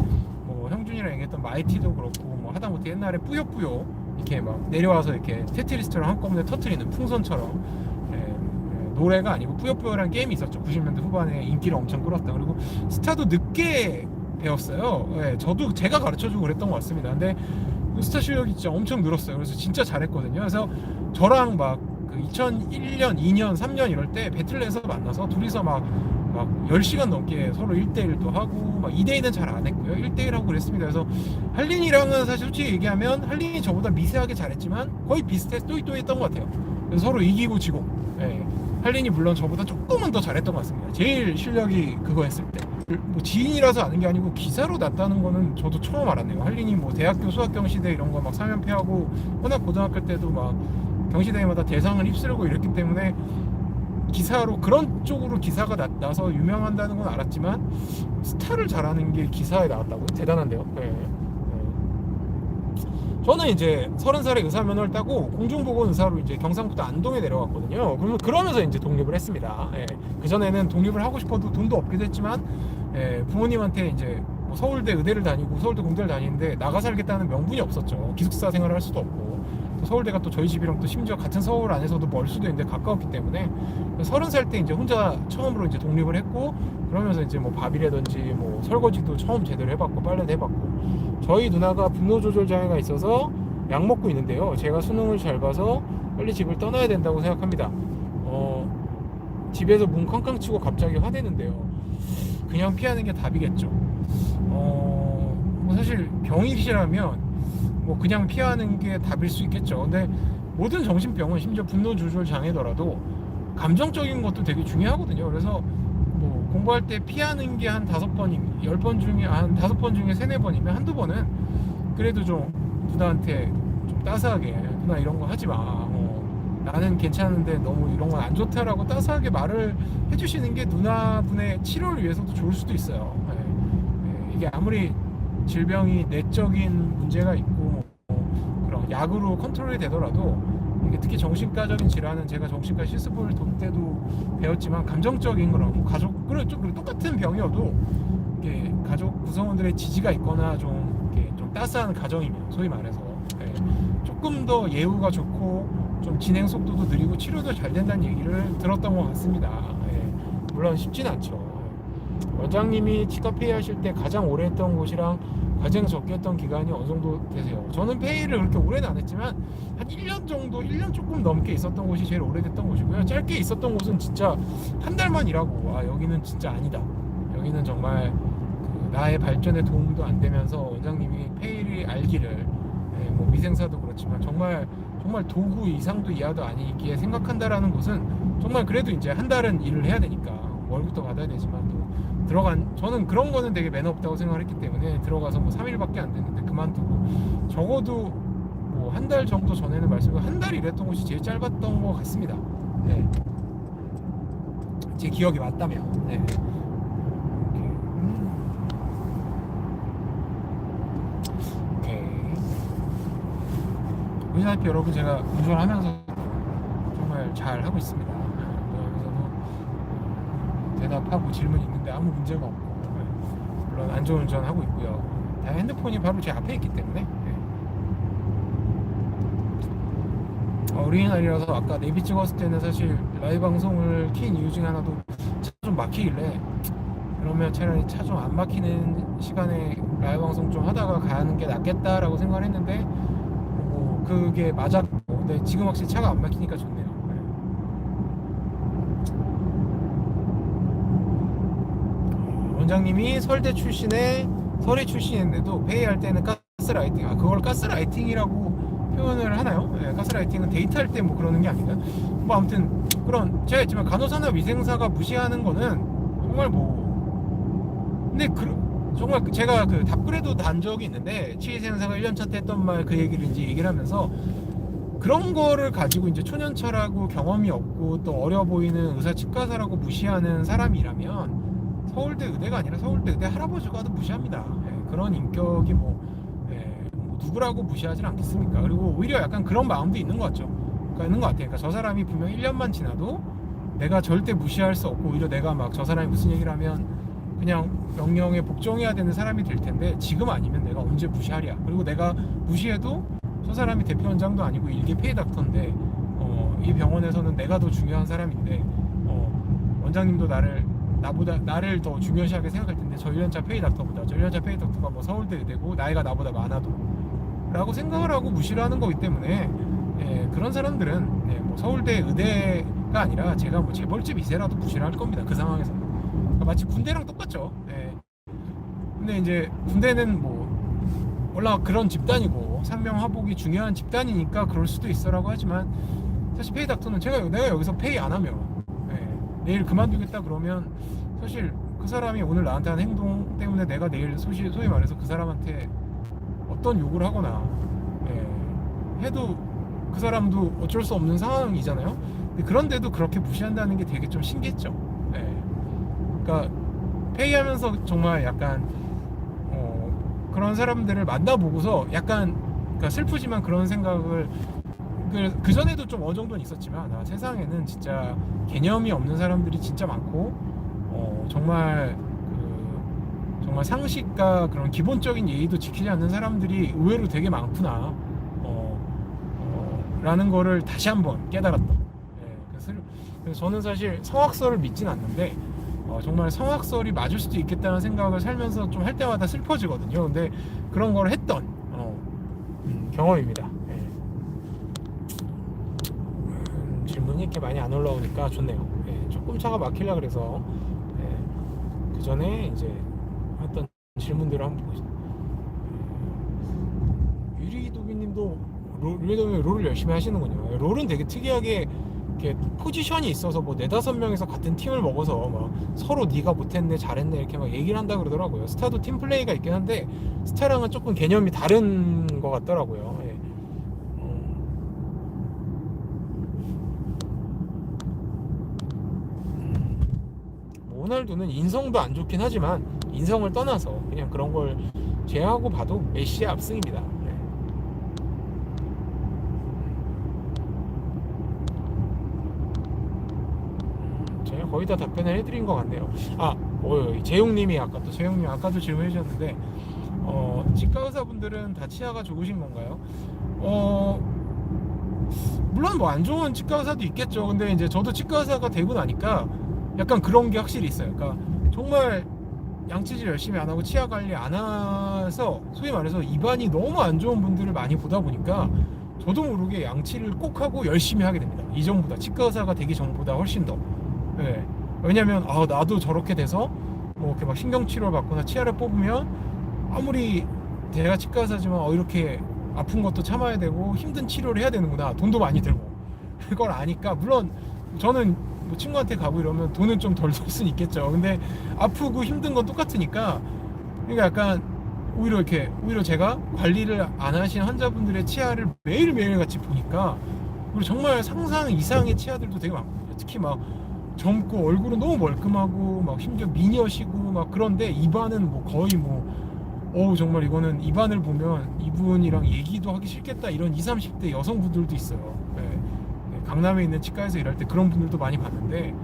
뭐 형준이랑 얘기했던 마이티도 그렇고, 뭐 하다못해 옛날에 뿌요뿌요 이렇게 막 내려와서 이렇게 테트리스처럼 한꺼번에 터트리는 풍선처럼 노래가 아니고 뿌요뿌요라는 게임이 있었죠. 90년대 후반에 인기를 엄청 끌었다. 그리고 스타도 늦게 배웠어요. 저도 제가 가르쳐주고 그랬던 것 같습니다. 근데 스타 실력이 진짜 엄청 늘었어요. 그래서 진짜 잘했거든요. 그래서 저랑 막 2001년, 2년, 3년 이럴 때 배틀넷에서 만나서 둘이서 막 10시간 넘게 서로 1대1도 하고, 막 2대2는 잘 안 했고요. 1대1 하고 그랬습니다. 그래서 할린이랑은 사실 솔직히 얘기하면 할린이 저보다 미세하게 잘했지만 거의 또이또이했던 것 같아요. 그래서 서로 이기고 지고. 할린이 물론 저보다 조금은 더 잘했던 것 같습니다. 제일 실력이 그거 했을 때. 뭐 지인이라서 아는 게 아니고 기사로 났다는 거는 저도 처음 알았네요. 할린이 뭐 대학교 수학경시대 이런 거 막 3연패하고, 워낙 고등학교 때도 막 경시대회마다 대상을 휩쓸고 이랬기 때문에 기사로, 그런 쪽으로 기사가 나서 유명한다는 건 알았지만 스타를 잘하는 게 기사에 나왔다고요? 대단한데요. 저는 이제 30살에 의사면허를 따고 공중보건 의사로 이제 경상북도 안동에 내려갔거든요. 그러면서 이제 독립을 했습니다. 예. 그 전에는 독립을 하고 싶어도 돈도 없기도 했지만 예, 부모님한테 이제 뭐 서울대 의대를 다니고 서울대 공대를 다니는데 나가 살겠다는 명분이 없었죠. 기숙사 생활을 할 수도 없고 또 서울대가 또 저희 집이랑 또 심지어 같은 서울 안에서도 멀 수도 있는데 가까웠기 때문에 30살 때 이제 혼자 처음으로 이제 독립을 했고 그러면서 이제 뭐 밥이라든지 뭐 설거지도 처음 제대로 해봤고 빨래도 해봤고 저희 누나가 분노 조절 장애가 있어서 약 먹고 있는데요. 제가 수능을 잘 봐서 빨리 집을 떠나야 된다고 생각합니다. 집에서 문 쾅쾅 치고 갑자기 화내는데요. 그냥 피하는 게 답이겠죠. 뭐 사실 병이시라면 뭐 그냥 피하는 게 답일 수 있겠죠. 근데 모든 정신병은 심지어 분노 조절 장애더라도 감정적인 것도 되게 중요하거든요. 그래서 뭐 공부할 때 피하는 게 한 5번이면 10번 중에 한 5번 중에 3, 4번이면 한두 번은 그래도 좀 누나한테 좀 따스하게 누나 이런 거 하지 마. 나는 괜찮은데 너무 이런 건 안 좋다라고 따스하게 말을 해주시는 게 누나분의 치료를 위해서도 좋을 수도 있어요. 이게 아무리 질병이 내적인 문제가 있고 뭐 그런 약으로 컨트롤이 되더라도 이게 특히 정신과적인 질환은 제가 정신과 실습을 돌 때도 배웠지만 감정적인 그런 가족 그리고 똑같은 병이어도 이게 가족 구성원들의 지지가 있거나 좀 이렇게 좀 따스한 가정이면 소위 말해서 조금 더 예후가 좋고 좀 진행 속도도 느리고 치료도 잘 된다는 얘기를 들었던 것 같습니다. 물론 쉽진 않죠. 원장님이 치과 페이 하실 때 가장 오래 했던 곳이랑 가장 적게 했던 기간이 어느 정도 되세요? 저는 페이를 그렇게 오래는 안 했지만 한 1년 정도, 1년 조금 넘게 있었던 곳이 제일 오래됐던 곳이고요. 짧게 있었던 곳은 진짜 한 달만 일하고 여기는 진짜 아니다. 여기는 정말 나의 발전에 도움도 안 되면서 원장님이 페이를 알기를 뭐 미생사도 그렇지만 정말 도구 이상도 이하도 아니기에 생각한다라는 곳은 정말 그래도 이제 한 달은 일을 해야 되니까 월급도 받아야 되지만 또 저는 그런 거는 되게 매너 없다고 생각을 했기 때문에 들어가서 뭐 3일밖에 안 됐는데 그만두고 적어도 뭐 한 달 정도 전에는 말씀드린 한 달 일했던 곳이 제일 짧았던 것 같습니다. 제 기억이 맞다면. 보시다시피 여러분 제가 운전하면서 정말 잘 하고 있습니다. 그러면서도 대답하고 질문 있는데 아무 문제가 없고 물론 안전운전 하고 있고요. 다 핸드폰이 바로 제 앞에 있기 때문에 어린이날이라서 아까 내비 찍었을 때는 사실 라이브 방송을 킨 이유 중에 하나도 차 좀 막히길래 그러면 차라리 차 좀 안 막히는 시간에 라이브 방송 좀 하다가 가는 게 낫겠다라고 생각을 했는데 그게 맞았고 근데 지금 확실히 차가 안 막히니까 좋네요. 원장님이 서울대 출신인데도 페이할 때는 가스라이팅 그걸 가스라이팅이라고 표현을 하나요? 가스라이팅은 데이트할 때 뭐 그러는 게 아닌가? 뭐 아무튼 그런 제가 했지만 간호사나 위생사가 무시하는 거는 정말 뭐 근데 정말 제가 그 답글에도 단 적이 있는데 치의생사가 1년차 때 했던 말 그 얘기를 이제 얘기를 하면서 그런 거를 가지고 이제 초년차라고 경험이 없고 또 어려 보이는 의사 치과사라고 무시하는 사람이라면 서울대 의대가 아니라 서울대 의대 할아버지과도 무시합니다. 그런 인격이 뭐 누구라고 무시하지 않겠습니까? 그리고 오히려 약간 그런 마음도 있는 것 같죠. 있는 것 같아요. 그러니까 저 사람이 분명 1년만 지나도 내가 절대 무시할 수 없고 오히려 내가 막 저 사람이 무슨 얘기를 하면 그냥 명령에 복종해야 되는 사람이 될 텐데 지금 아니면 내가 언제 무시하랴. 그리고 내가 무시해도 저 사람이 대표원장도 아니고 일개 페이 닥터인데 이 병원에서는 내가 더 중요한 사람인데 원장님도 나를 더 중요시하게 생각할 텐데 저 1년차 페이 닥터보다 저 1년차 페이 닥터가 뭐 서울대 의대고 나이가 나보다 많아도 라고 생각을 하고 무시를 하는 거기 때문에 그런 사람들은 뭐 서울대 의대가 아니라 제가 뭐 재벌집 2세라도 무시를 할 겁니다. 그 상황에서 마치 군대랑 똑같죠. 근데 이제 군대는 뭐 원래 그런 집단이고 상명하복이 중요한 집단이니까 그럴 수도 있어라고 하지만 사실 페이 닥터는 내가 여기서 페이 안 하면 내일 그만두겠다 그러면 사실 그 사람이 오늘 나한테 한 행동 때문에 내가 내일 소위 말해서 그 사람한테 어떤 욕을 하거나 해도 그 사람도 어쩔 수 없는 상황이잖아요. 근데 그런데도 그렇게 무시한다는 게 되게 좀 신기했죠. 그러니까 페이하면서 정말 약간 그런 사람들을 만나보고서 약간 그러니까 슬프지만 그런 생각을 그 전에도 좀 어느 정도는 있었지만 세상에는 진짜 개념이 없는 사람들이 진짜 많고 정말 정말 상식과 그런 기본적인 예의도 지키지 않는 사람들이 의외로 되게 많구나 라는 거를 다시 한번 깨달았다. 그래서 저는 사실 성악설을 믿진 않는데 정말 성악설이 맞을 수도 있겠다는 생각을 살면서 좀 할 때마다 슬퍼지거든요. 근데 그런 걸 했던 경험입니다. 질문이 이렇게 많이 안 올라오니까 좋네요. 조금 차가 막히려 그래서 그 전에 이제 했던 질문들을 한번 보고 있습니다. 유리도비님도 롤을 열심히 하시는군요. 롤은 되게 특이하게 이렇게 포지션이 있어서 뭐 4-5명이서 같은 팀을 먹어서 막 서로 네가 못했네 잘했네 이렇게 막 얘기를 한다 그러더라고요. 스타도 팀 플레이가 있긴 한데 스타랑은 조금 개념이 다른 것 같더라고요. 호날두는 인성도 안 좋긴 하지만 인성을 떠나서 그냥 그런 걸 제외하고 봐도 메시의 압승입니다. 제가 거의 다 답변을 해드린 것 같네요. 재용님이 아까도 질문해 주셨는데 치과 의사분들은 다 치아가 좋으신 건가요? 물론 뭐 안 좋은 치과 의사도 있겠죠. 근데 이제 저도 치과 의사가 되고 나니까 약간 그런 게 확실히 있어요. 그러니까 정말 양치질 열심히 안 하고 치아 관리 안 해서 소위 말해서 입안이 너무 안 좋은 분들을 많이 보다 보니까 저도 모르게 양치를 꼭 하고 열심히 하게 됩니다. 이전보다 치과 의사가 되기 전보다 훨씬 더. 왜냐면 나도 저렇게 돼서 뭐 이렇게 막 신경치료를 받거나 치아를 뽑으면 아무리 내가 치과 의사지만 이렇게 아픈 것도 참아야 되고 힘든 치료를 해야 되는구나. 돈도 많이 들고 그걸 아니까 물론 저는 뭐 친구한테 가고 이러면 돈은 좀 덜 들 수는 있겠죠. 근데 아프고 힘든 건 똑같으니까 그러니까 약간 오히려 제가 관리를 안 하신 환자분들의 치아를 매일매일 같이 보니까 그리고 정말 상상 이상의 치아들도 되게 많거든요. 특히 막 젊고 얼굴은 너무 멀끔하고 막 심지어 미녀시고 막 그런데 입안은 뭐 거의 정말 이거는 입안을 보면 이분이랑 얘기도 하기 싫겠다 이런 20, 30대 여성분들도 있어요. 강남에 있는 치과에서 일할 때 그런 분들도 많이 봤는데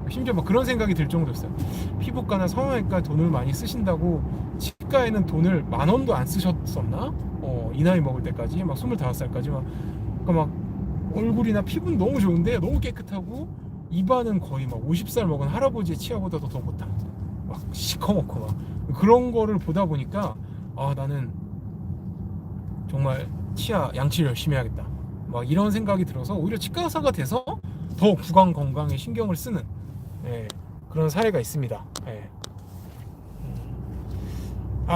심지어 막 그런 생각이 들 정도였어요. 피부과나 성형외과 돈을 많이 쓰신다고 치과에는 돈을 10,000원도 안 쓰셨었나? 이 나이 먹을 때까지 막 25살까지 그러니까 막 얼굴이나 피부는 너무 좋은데 너무 깨끗하고 입안은 거의 막 50살 먹은 할아버지의 치아보다도 더 못한 막 시커멓고 막 그런 거를 보다 보니까 나는 정말 치아 양치를 열심히 해야겠다 막 이런 생각이 들어서 오히려 치과 의사가 돼서 더 구강 건강에 신경을 쓰는 그런 사례가 있습니다.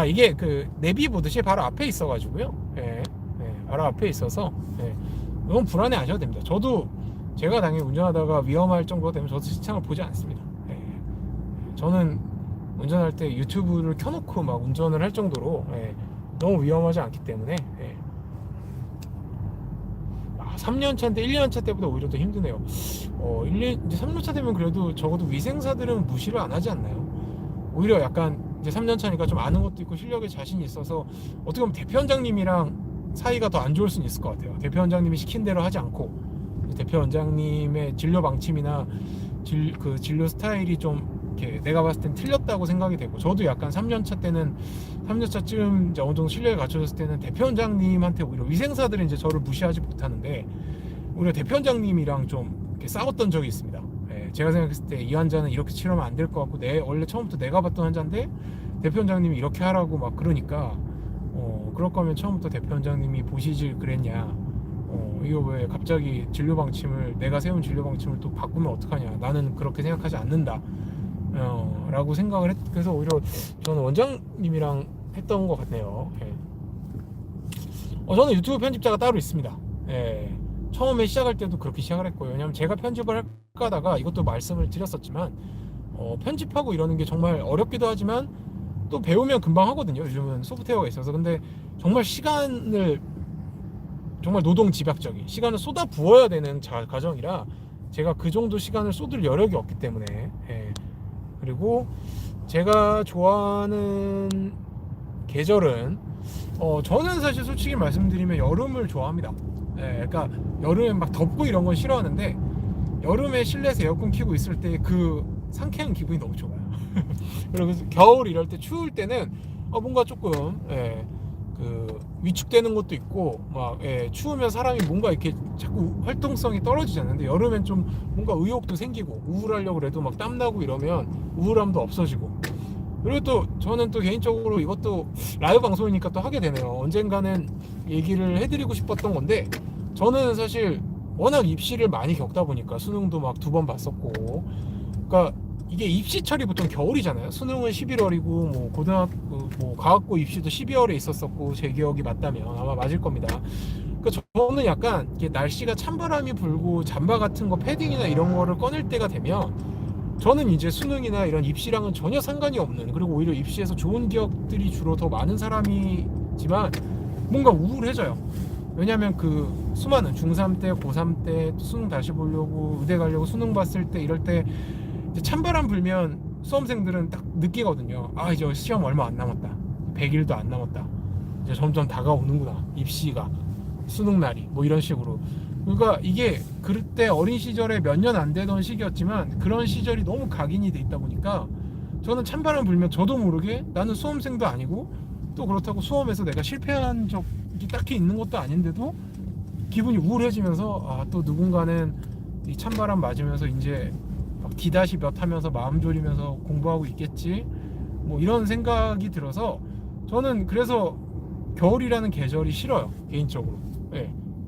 이게 그 내비 보듯이 바로 앞에 있어가지고요. 바로 앞에 있어서 너무 불안해 하셔도 됩니다. 저도 제가 당연히 운전하다가 위험할 정도가 되면 저도 시창을 보지 않습니다. 저는 운전할 때 유튜브를 켜놓고 막 운전을 할 정도로 너무 위험하지 않기 때문에 3년차인데 1년차 때보다 오히려 더 힘드네요. 이제 3년차 되면 그래도 적어도 위생사들은 무시를 안 하지 않나요? 오히려 약간 이제 3년차니까 좀 아는 것도 있고 실력에 자신이 있어서 어떻게 보면 대표 원장님이랑 사이가 더 안 좋을 수는 있을 것 같아요. 대표 원장님이 시킨 대로 하지 않고 대표 원장님의 진료 방침이나 그 진료 스타일이 좀 이렇게 내가 봤을 땐 틀렸다고 생각이 되고 저도 약간 3년차쯤 이제 어느 정도 실력이 갖춰졌을 때는 대표 원장님한테 오히려 위생사들은 이제 저를 무시하지 못하는데 오히려 대표 원장님이랑 좀 이렇게 싸웠던 적이 있습니다. 제가 생각했을 때 이 환자는 이렇게 치료하면 안 될 것 같고 원래 처음부터 내가 봤던 환자인데 대표 원장님이 이렇게 하라고 막 그러니까 그럴 거면 처음부터 대표 원장님이 보시질 그랬냐 이거 왜 갑자기 내가 세운 진료 방침을 또 바꾸면 어떡하냐 나는 그렇게 생각하지 않는다 라고 생각을 그래서 오히려 저는 원장님이랑 했던 것 같네요. 저는 유튜브 편집자가 따로 있습니다. 처음에 시작할 때도 그렇게 시작을 했고요. 왜냐면 제가 편집을 할까 하다가 이것도 말씀을 드렸었지만 편집하고 이러는 게 정말 어렵기도 하지만 또 배우면 금방 하거든요. 요즘은 소프트웨어가 있어서. 근데 정말 정말 노동 집약적인 시간을 쏟아 부어야 되는 과정이라 제가 그 정도 시간을 쏟을 여력이 없기 때문에 그리고 제가 좋아하는 계절은 저는 사실 솔직히 말씀드리면 여름을 좋아합니다. 예, 그러니까 여름에 막 덥고 이런 건 싫어하는데 여름에 실내에서 에어컨 켜고 있을 때 그 상쾌한 기분이 너무 좋아요. 그리고 겨울 이럴 때 추울 때는 뭔가 조금 그 위축되는 것도 있고 막 추우면 사람이 뭔가 이렇게 자꾸 활동성이 떨어지잖아요. 근데 여름엔 좀 뭔가 의욕도 생기고 우울하려고 그래도 막 땀나고 이러면 우울함도 없어지고. 그리고 또 저는 또 개인적으로 이것도 라이브 방송이니까 또 하게 되네요. 언젠가는 얘기를 해드리고 싶었던 건데 저는 사실 워낙 입시를 많이 겪다 보니까 수능도 막 2번 봤었고, 그러니까 이게 입시철이 보통 겨울이잖아요. 수능은 11월이고 뭐 고등학교 뭐 과학고 입시도 12월에 있었었고 제 기억이 맞다면 아마 맞을 겁니다. 그러니까 저는 약간 이게 날씨가 찬바람이 불고 잠바 같은 거 패딩이나 이런 거를 꺼낼 때가 되면 저는 이제 수능이나 이런 입시랑은 전혀 상관이 없는, 그리고 오히려 입시에서 좋은 기억들이 주로 더 많은 사람이지만 뭔가 우울해져요. 왜냐면 그 수많은 중3 때, 고3 때 수능 다시 보려고 의대 가려고 수능 봤을 때 이럴 때 이제 찬바람 불면 수험생들은 딱 느끼거든요. 아, 이제 시험 얼마 안 남았다. 100일도 안 남았다. 이제 점점 다가오는구나. 입시가. 수능 날이. 뭐 이런 식으로. 그러니까 이게 그때 어린 시절에 몇 년 안 되던 시기였지만 그런 시절이 너무 각인이 돼 있다 보니까 저는 찬바람 불면 저도 모르게 나는 수험생도 아니고 또 그렇다고 수험에서 내가 실패한 적이 딱히 있는 것도 아닌데도 기분이 우울해지면서 또 누군가는 이 찬바람 맞으면서 이제 막 D- 몇 하면서 마음 졸이면서 공부하고 있겠지 뭐 이런 생각이 들어서 저는 그래서 겨울이라는 계절이 싫어요, 개인적으로.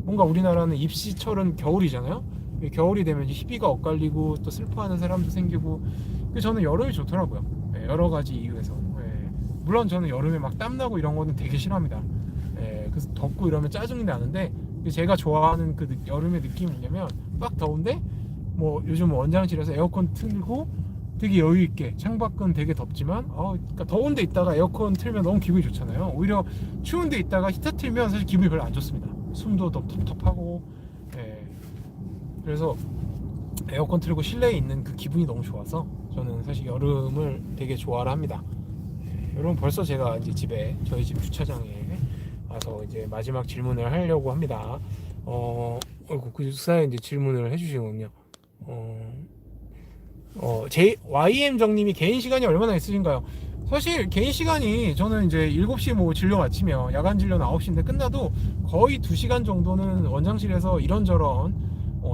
뭔가 우리나라는 입시철은 겨울이잖아요. 겨울이 되면 이제 희비가 엇갈리고 또 슬퍼하는 사람도 생기고. 그래서 저는 여름이 좋더라고요. 여러 가지 이유에서. 물론 저는 여름에 막 땀나고 이런 거는 되게 싫어합니다. 그래서 덥고 이러면 짜증이 나는데 제가 좋아하는 그 여름의 느낌이 뭐냐면 막 더운데 뭐 요즘 원장실에서 에어컨 틀고 되게 여유 있게, 창밖은 되게 덥지만 그러니까 더운 데 있다가 에어컨 틀면 너무 기분이 좋잖아요. 오히려 추운 데 있다가 히터 틀면 사실 기분이 별로 안 좋습니다. 숨도 텁텁하고. 그래서 에어컨 틀고 실내에 있는 그 기분이 너무 좋아서 저는 사실 여름을 되게 좋아를 합니다. 여러분, 벌써 제가 이제 저희 집 주차장에 와서 이제 마지막 질문을 하려고 합니다. 그 사이에 이제 질문을 해주시거든요. YM 정님이 개인 시간이 얼마나 있으신가요? 사실 개인 시간이 저는 이제 7시 뭐 진료 마치면 야간 진료는 9시인데 끝나도 거의 2시간 정도는 원장실에서 이런저런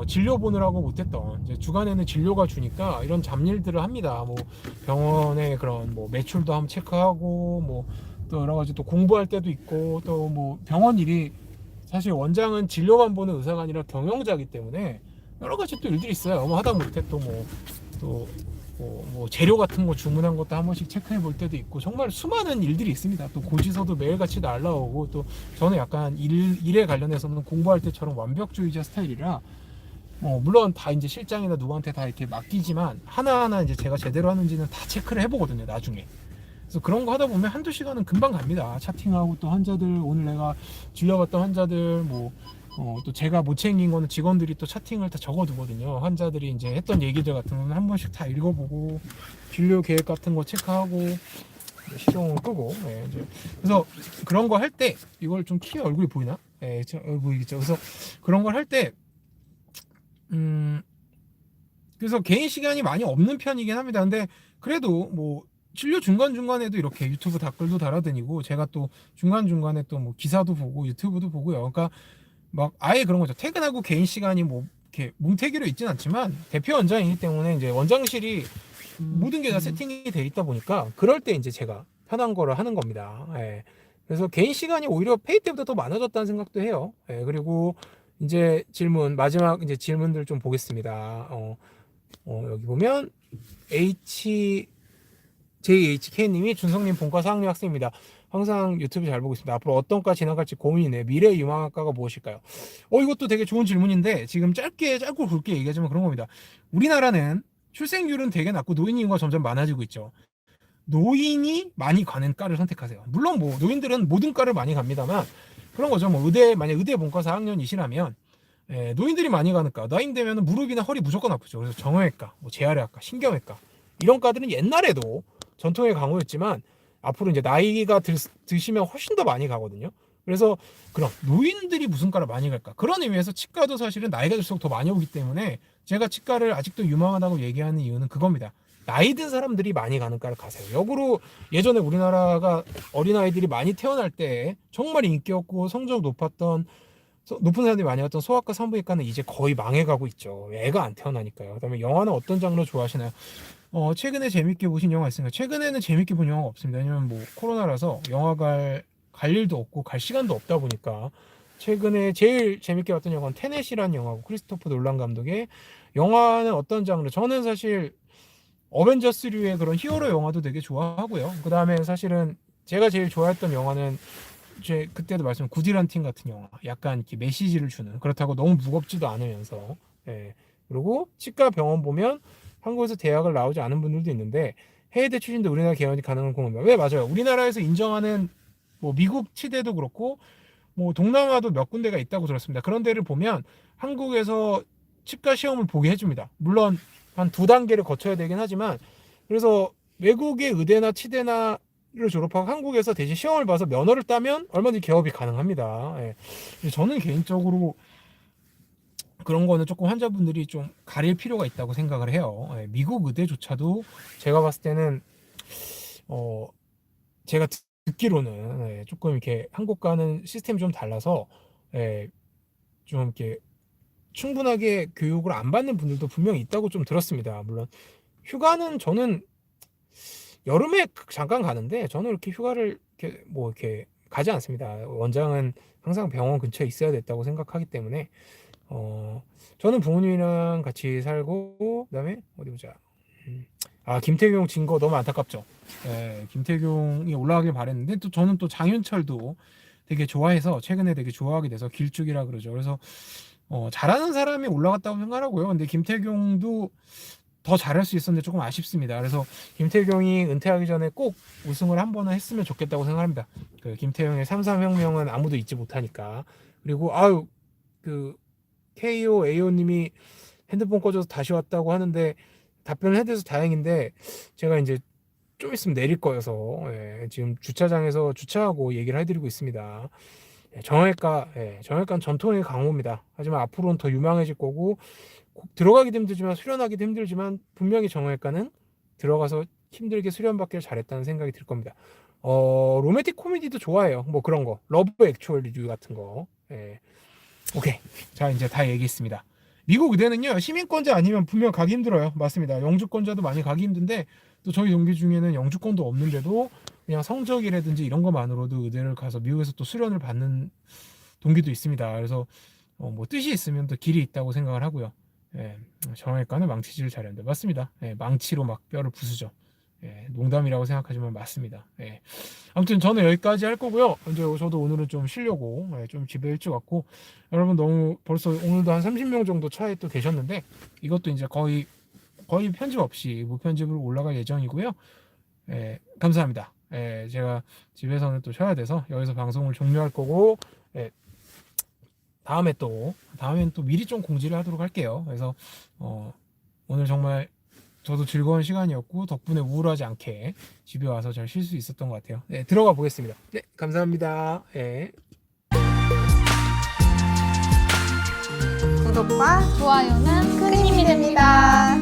진료 보느라고 못했던, 이제 주간에는 진료가 주니까 이런 잡일들을 합니다. 뭐 병원의 그런 뭐 매출도 한번 체크하고 뭐 또 여러 가지 또 공부할 때도 있고, 또 뭐 병원 일이 사실 원장은 진료만 보는 의사가 아니라 경영자이기 때문에 여러 가지 또 일들이 있어요. 뭐 하다못해 뭐 재료 같은 거 주문한 것도 한 번씩 체크해 볼 때도 있고, 정말 수많은 일들이 있습니다. 또 고지서도 매일같이 날라오고, 또 저는 약간 일에 관련해서는 공부할 때처럼 완벽주의자 스타일이라 물론 다 이제 실장이나 누구한테 다 이렇게 맡기지만 하나하나 이제 제가 제대로 하는지는 다 체크를 해보거든요, 나중에. 그래서 그런 거 하다 보면 한두 시간은 금방 갑니다. 차팅하고 또 환자들, 오늘 내가 진료받던 환자들 또 제가 못 챙긴 거는 직원들이 또 차팅을 다 적어두거든요. 환자들이 이제 했던 얘기들 같은 거는 한 번씩 다 읽어보고 진료 계획 같은 거 체크하고 시동을 끄고. 이제 그래서 그런 거 할 때 이걸 좀 키에 얼굴이 보이나? 보이겠죠. 그래서 그런 걸 할 때 그래서 개인 시간이 많이 없는 편이긴 합니다. 근데 그래도 뭐 진료 중간중간에도 이렇게 유튜브 댓글도 달아드리고, 제가 또 중간중간에 또 뭐 기사도 보고 유튜브도 보고요. 그러니까 막 아예 그런 거죠. 퇴근하고 개인 시간이 뭐 이렇게 뭉태기로 있진 않지만 대표 원장이기 때문에 이제 원장실이 모든 게 다 세팅이 돼 있다 보니까 그럴 때 이제 제가 편한 거를 하는 겁니다. 그래서 개인 시간이 오히려 페이 때보다 더 많아졌다는 생각도 해요. 그리고 이제 마지막 이제 질문들 좀 보겠습니다. 여기 보면 JHK님이 준성님 본과 4학년 학생입니다. 항상 유튜브 잘 보고 있습니다. 앞으로 어떤 과 진학할지 고민이네. 미래 유망학과가 무엇일까요? 이것도 되게 좋은 질문인데, 지금 짧고 굵게 얘기하자면 그런 겁니다. 우리나라는 출생률은 되게 낮고 노인 인구가 점점 많아지고 있죠. 노인이 많이 가는 과를 선택하세요. 물론 뭐 노인들은 모든 과를 많이 갑니다만 그런 거죠. 뭐 만약 의대 본과 4학년이시라면 노인들이 많이 가는 과, 나이 되면 무릎이나 허리 무조건 아프죠. 그래서 정형외과, 뭐 재활의학과, 신경외과 이런 과들은 옛날에도 전통의 강호였지만 앞으로 이제 나이가 드시면 훨씬 더 많이 가거든요. 그래서 그럼 노인들이 무슨 과를 많이 갈까? 그런 의미에서 치과도 사실은 나이가 들수록 더 많이 오기 때문에 제가 치과를 아직도 유망하다고 얘기하는 이유는 그겁니다. 나이 든 사람들이 많이 가는 과를 가세요. 역으로 예전에 우리나라가 어린아이들이 많이 태어날 때 정말 인기였고 성적 높은 사람들이 많이 갔던 소아과 산부인과는 이제 거의 망해가고 있죠. 애가 안 태어나니까요. 그다음에 영화는 어떤 장르 좋아하시나요? 최근에 재밌게 보신 영화 있습니까? 최근에는 재밌게 본 영화가 없습니다. 왜냐면 뭐 코로나라서 영화 갈 일도 없고 갈 시간도 없다 보니까 최근에 제일 재밌게 봤던 영화는 테넷이라는 영화고 크리스토퍼 놀란 감독의 영화는 어떤 장르? 저는 사실 어벤져스류의 그런 히어로 영화도 되게 좋아하고요. 그 다음에 사실은 제가 제일 좋아했던 영화는 그때도 말씀 굿이란 팀 같은 영화, 약간 이렇게 메시지를 주는, 그렇다고 너무 무겁지도 않으면서, 예. 그리고 치과 병원 보면 한국에서 대학을 나오지 않은 분들도 있는데 해외대 출신도 우리나라 개원이 가능한 공업입니다. 왜? 맞아요. 우리나라에서 인정하는 뭐 미국 치대도 그렇고 뭐 동남아도 몇 군데가 있다고 들었습니다. 그런 데를 보면 한국에서 치과 시험을 보게 해줍니다. 물론 한 2단계를 거쳐야 되긴 하지만, 그래서 외국의 의대나 치대나를 졸업하고 한국에서 대신 시험을 봐서 면허를 따면 얼마든지 개업이 가능합니다. 예. 저는 개인적으로 그런 거는 조금 환자분들이 좀 가릴 필요가 있다고 생각을 해요. 예. 미국 의대조차도 제가 봤을 때는 제가 듣기로는 조금 이렇게 한국과는 시스템이 좀 달라서 좀 이렇게 충분하게 교육을 안 받는 분들도 분명히 있다고 좀 들었습니다. 물론 휴가는 저는 여름에 잠깐 가는데 저는 이렇게 휴가를 이렇게 가지 않습니다. 원장은 항상 병원 근처에 있어야 됐다고 생각하기 때문에 저는 부모님이랑 같이 살고, 그다음에 어디 보자. 김태경 진 거 너무 안타깝죠. 김태경이 올라가길 바랬는데 또 저는 또 장윤철도 되게 좋아해서 최근에 되게 좋아하게 돼서 길쭉이라 그러죠. 그래서 잘하는 사람이 올라갔다고 생각하고요. 근데 김태경도 더 잘할 수 있었는데 조금 아쉽습니다. 그래서 김태경이 은퇴하기 전에 꼭 우승을 한 번은 했으면 좋겠다고 생각합니다. 그 김태경의 3.3혁명은 아무도 잊지 못하니까. 그리고 그 KO AO님이 핸드폰 꺼져서 다시 왔다고 하는데 답변을 해드려서 다행인데 제가 이제 좀 있으면 내릴 거여서 지금 주차장에서 주차하고 얘기를 해드리고 있습니다. 정형외과는 전통의 강호입니다. 하지만 앞으로는 더 유망해질 거고 들어가기도 힘들지만 수련하기도 힘들지만 분명히 정형외과는 들어가서 힘들게 수련받기를 잘했다는 생각이 들 겁니다. 로맨틱 코미디도 좋아해요. 뭐 그런 거, 러브 액츄얼 리뷰 같은 거. 오케이, 자 이제 다 얘기했습니다. 미국 의대는요 시민권자 아니면 분명 가기 힘들어요. 맞습니다. 영주권자도 많이 가기 힘든데 또 저희 동기 중에는 영주권도 없는데도 그냥 성적이라든지 이런 것만으로도 의대를 가서 미국에서 또 수련을 받는 동기도 있습니다. 그래서 뭐 뜻이 있으면 또 길이 있다고 생각을 하고요. 정형외과는 망치질을 잘해야 합니다. 맞습니다. 망치로 막 뼈를 부수죠. 농담이라고 생각하지만 맞습니다. 아무튼 저는 여기까지 할 거고요. 이제 저도 오늘은 좀 쉬려고 좀 집에 일찍 왔고, 여러분 너무 벌써 오늘도 한 30명 정도 차에 또 계셨는데 이것도 이제 거의 편집 없이 무편집으로 올라갈 예정이고요. 감사합니다. 제가 집에서는 또 쉬어야 돼서 여기서 방송을 종료할 거고, 다음엔 또 미리 좀 공지를 하도록 할게요. 그래서 오늘 정말 저도 즐거운 시간이었고 덕분에 우울하지 않게 집에 와서 잘 쉴 수 있었던 것 같아요. 들어가 보겠습니다. 감사합니다. 구독과 좋아요는 큰 힘이 됩니다.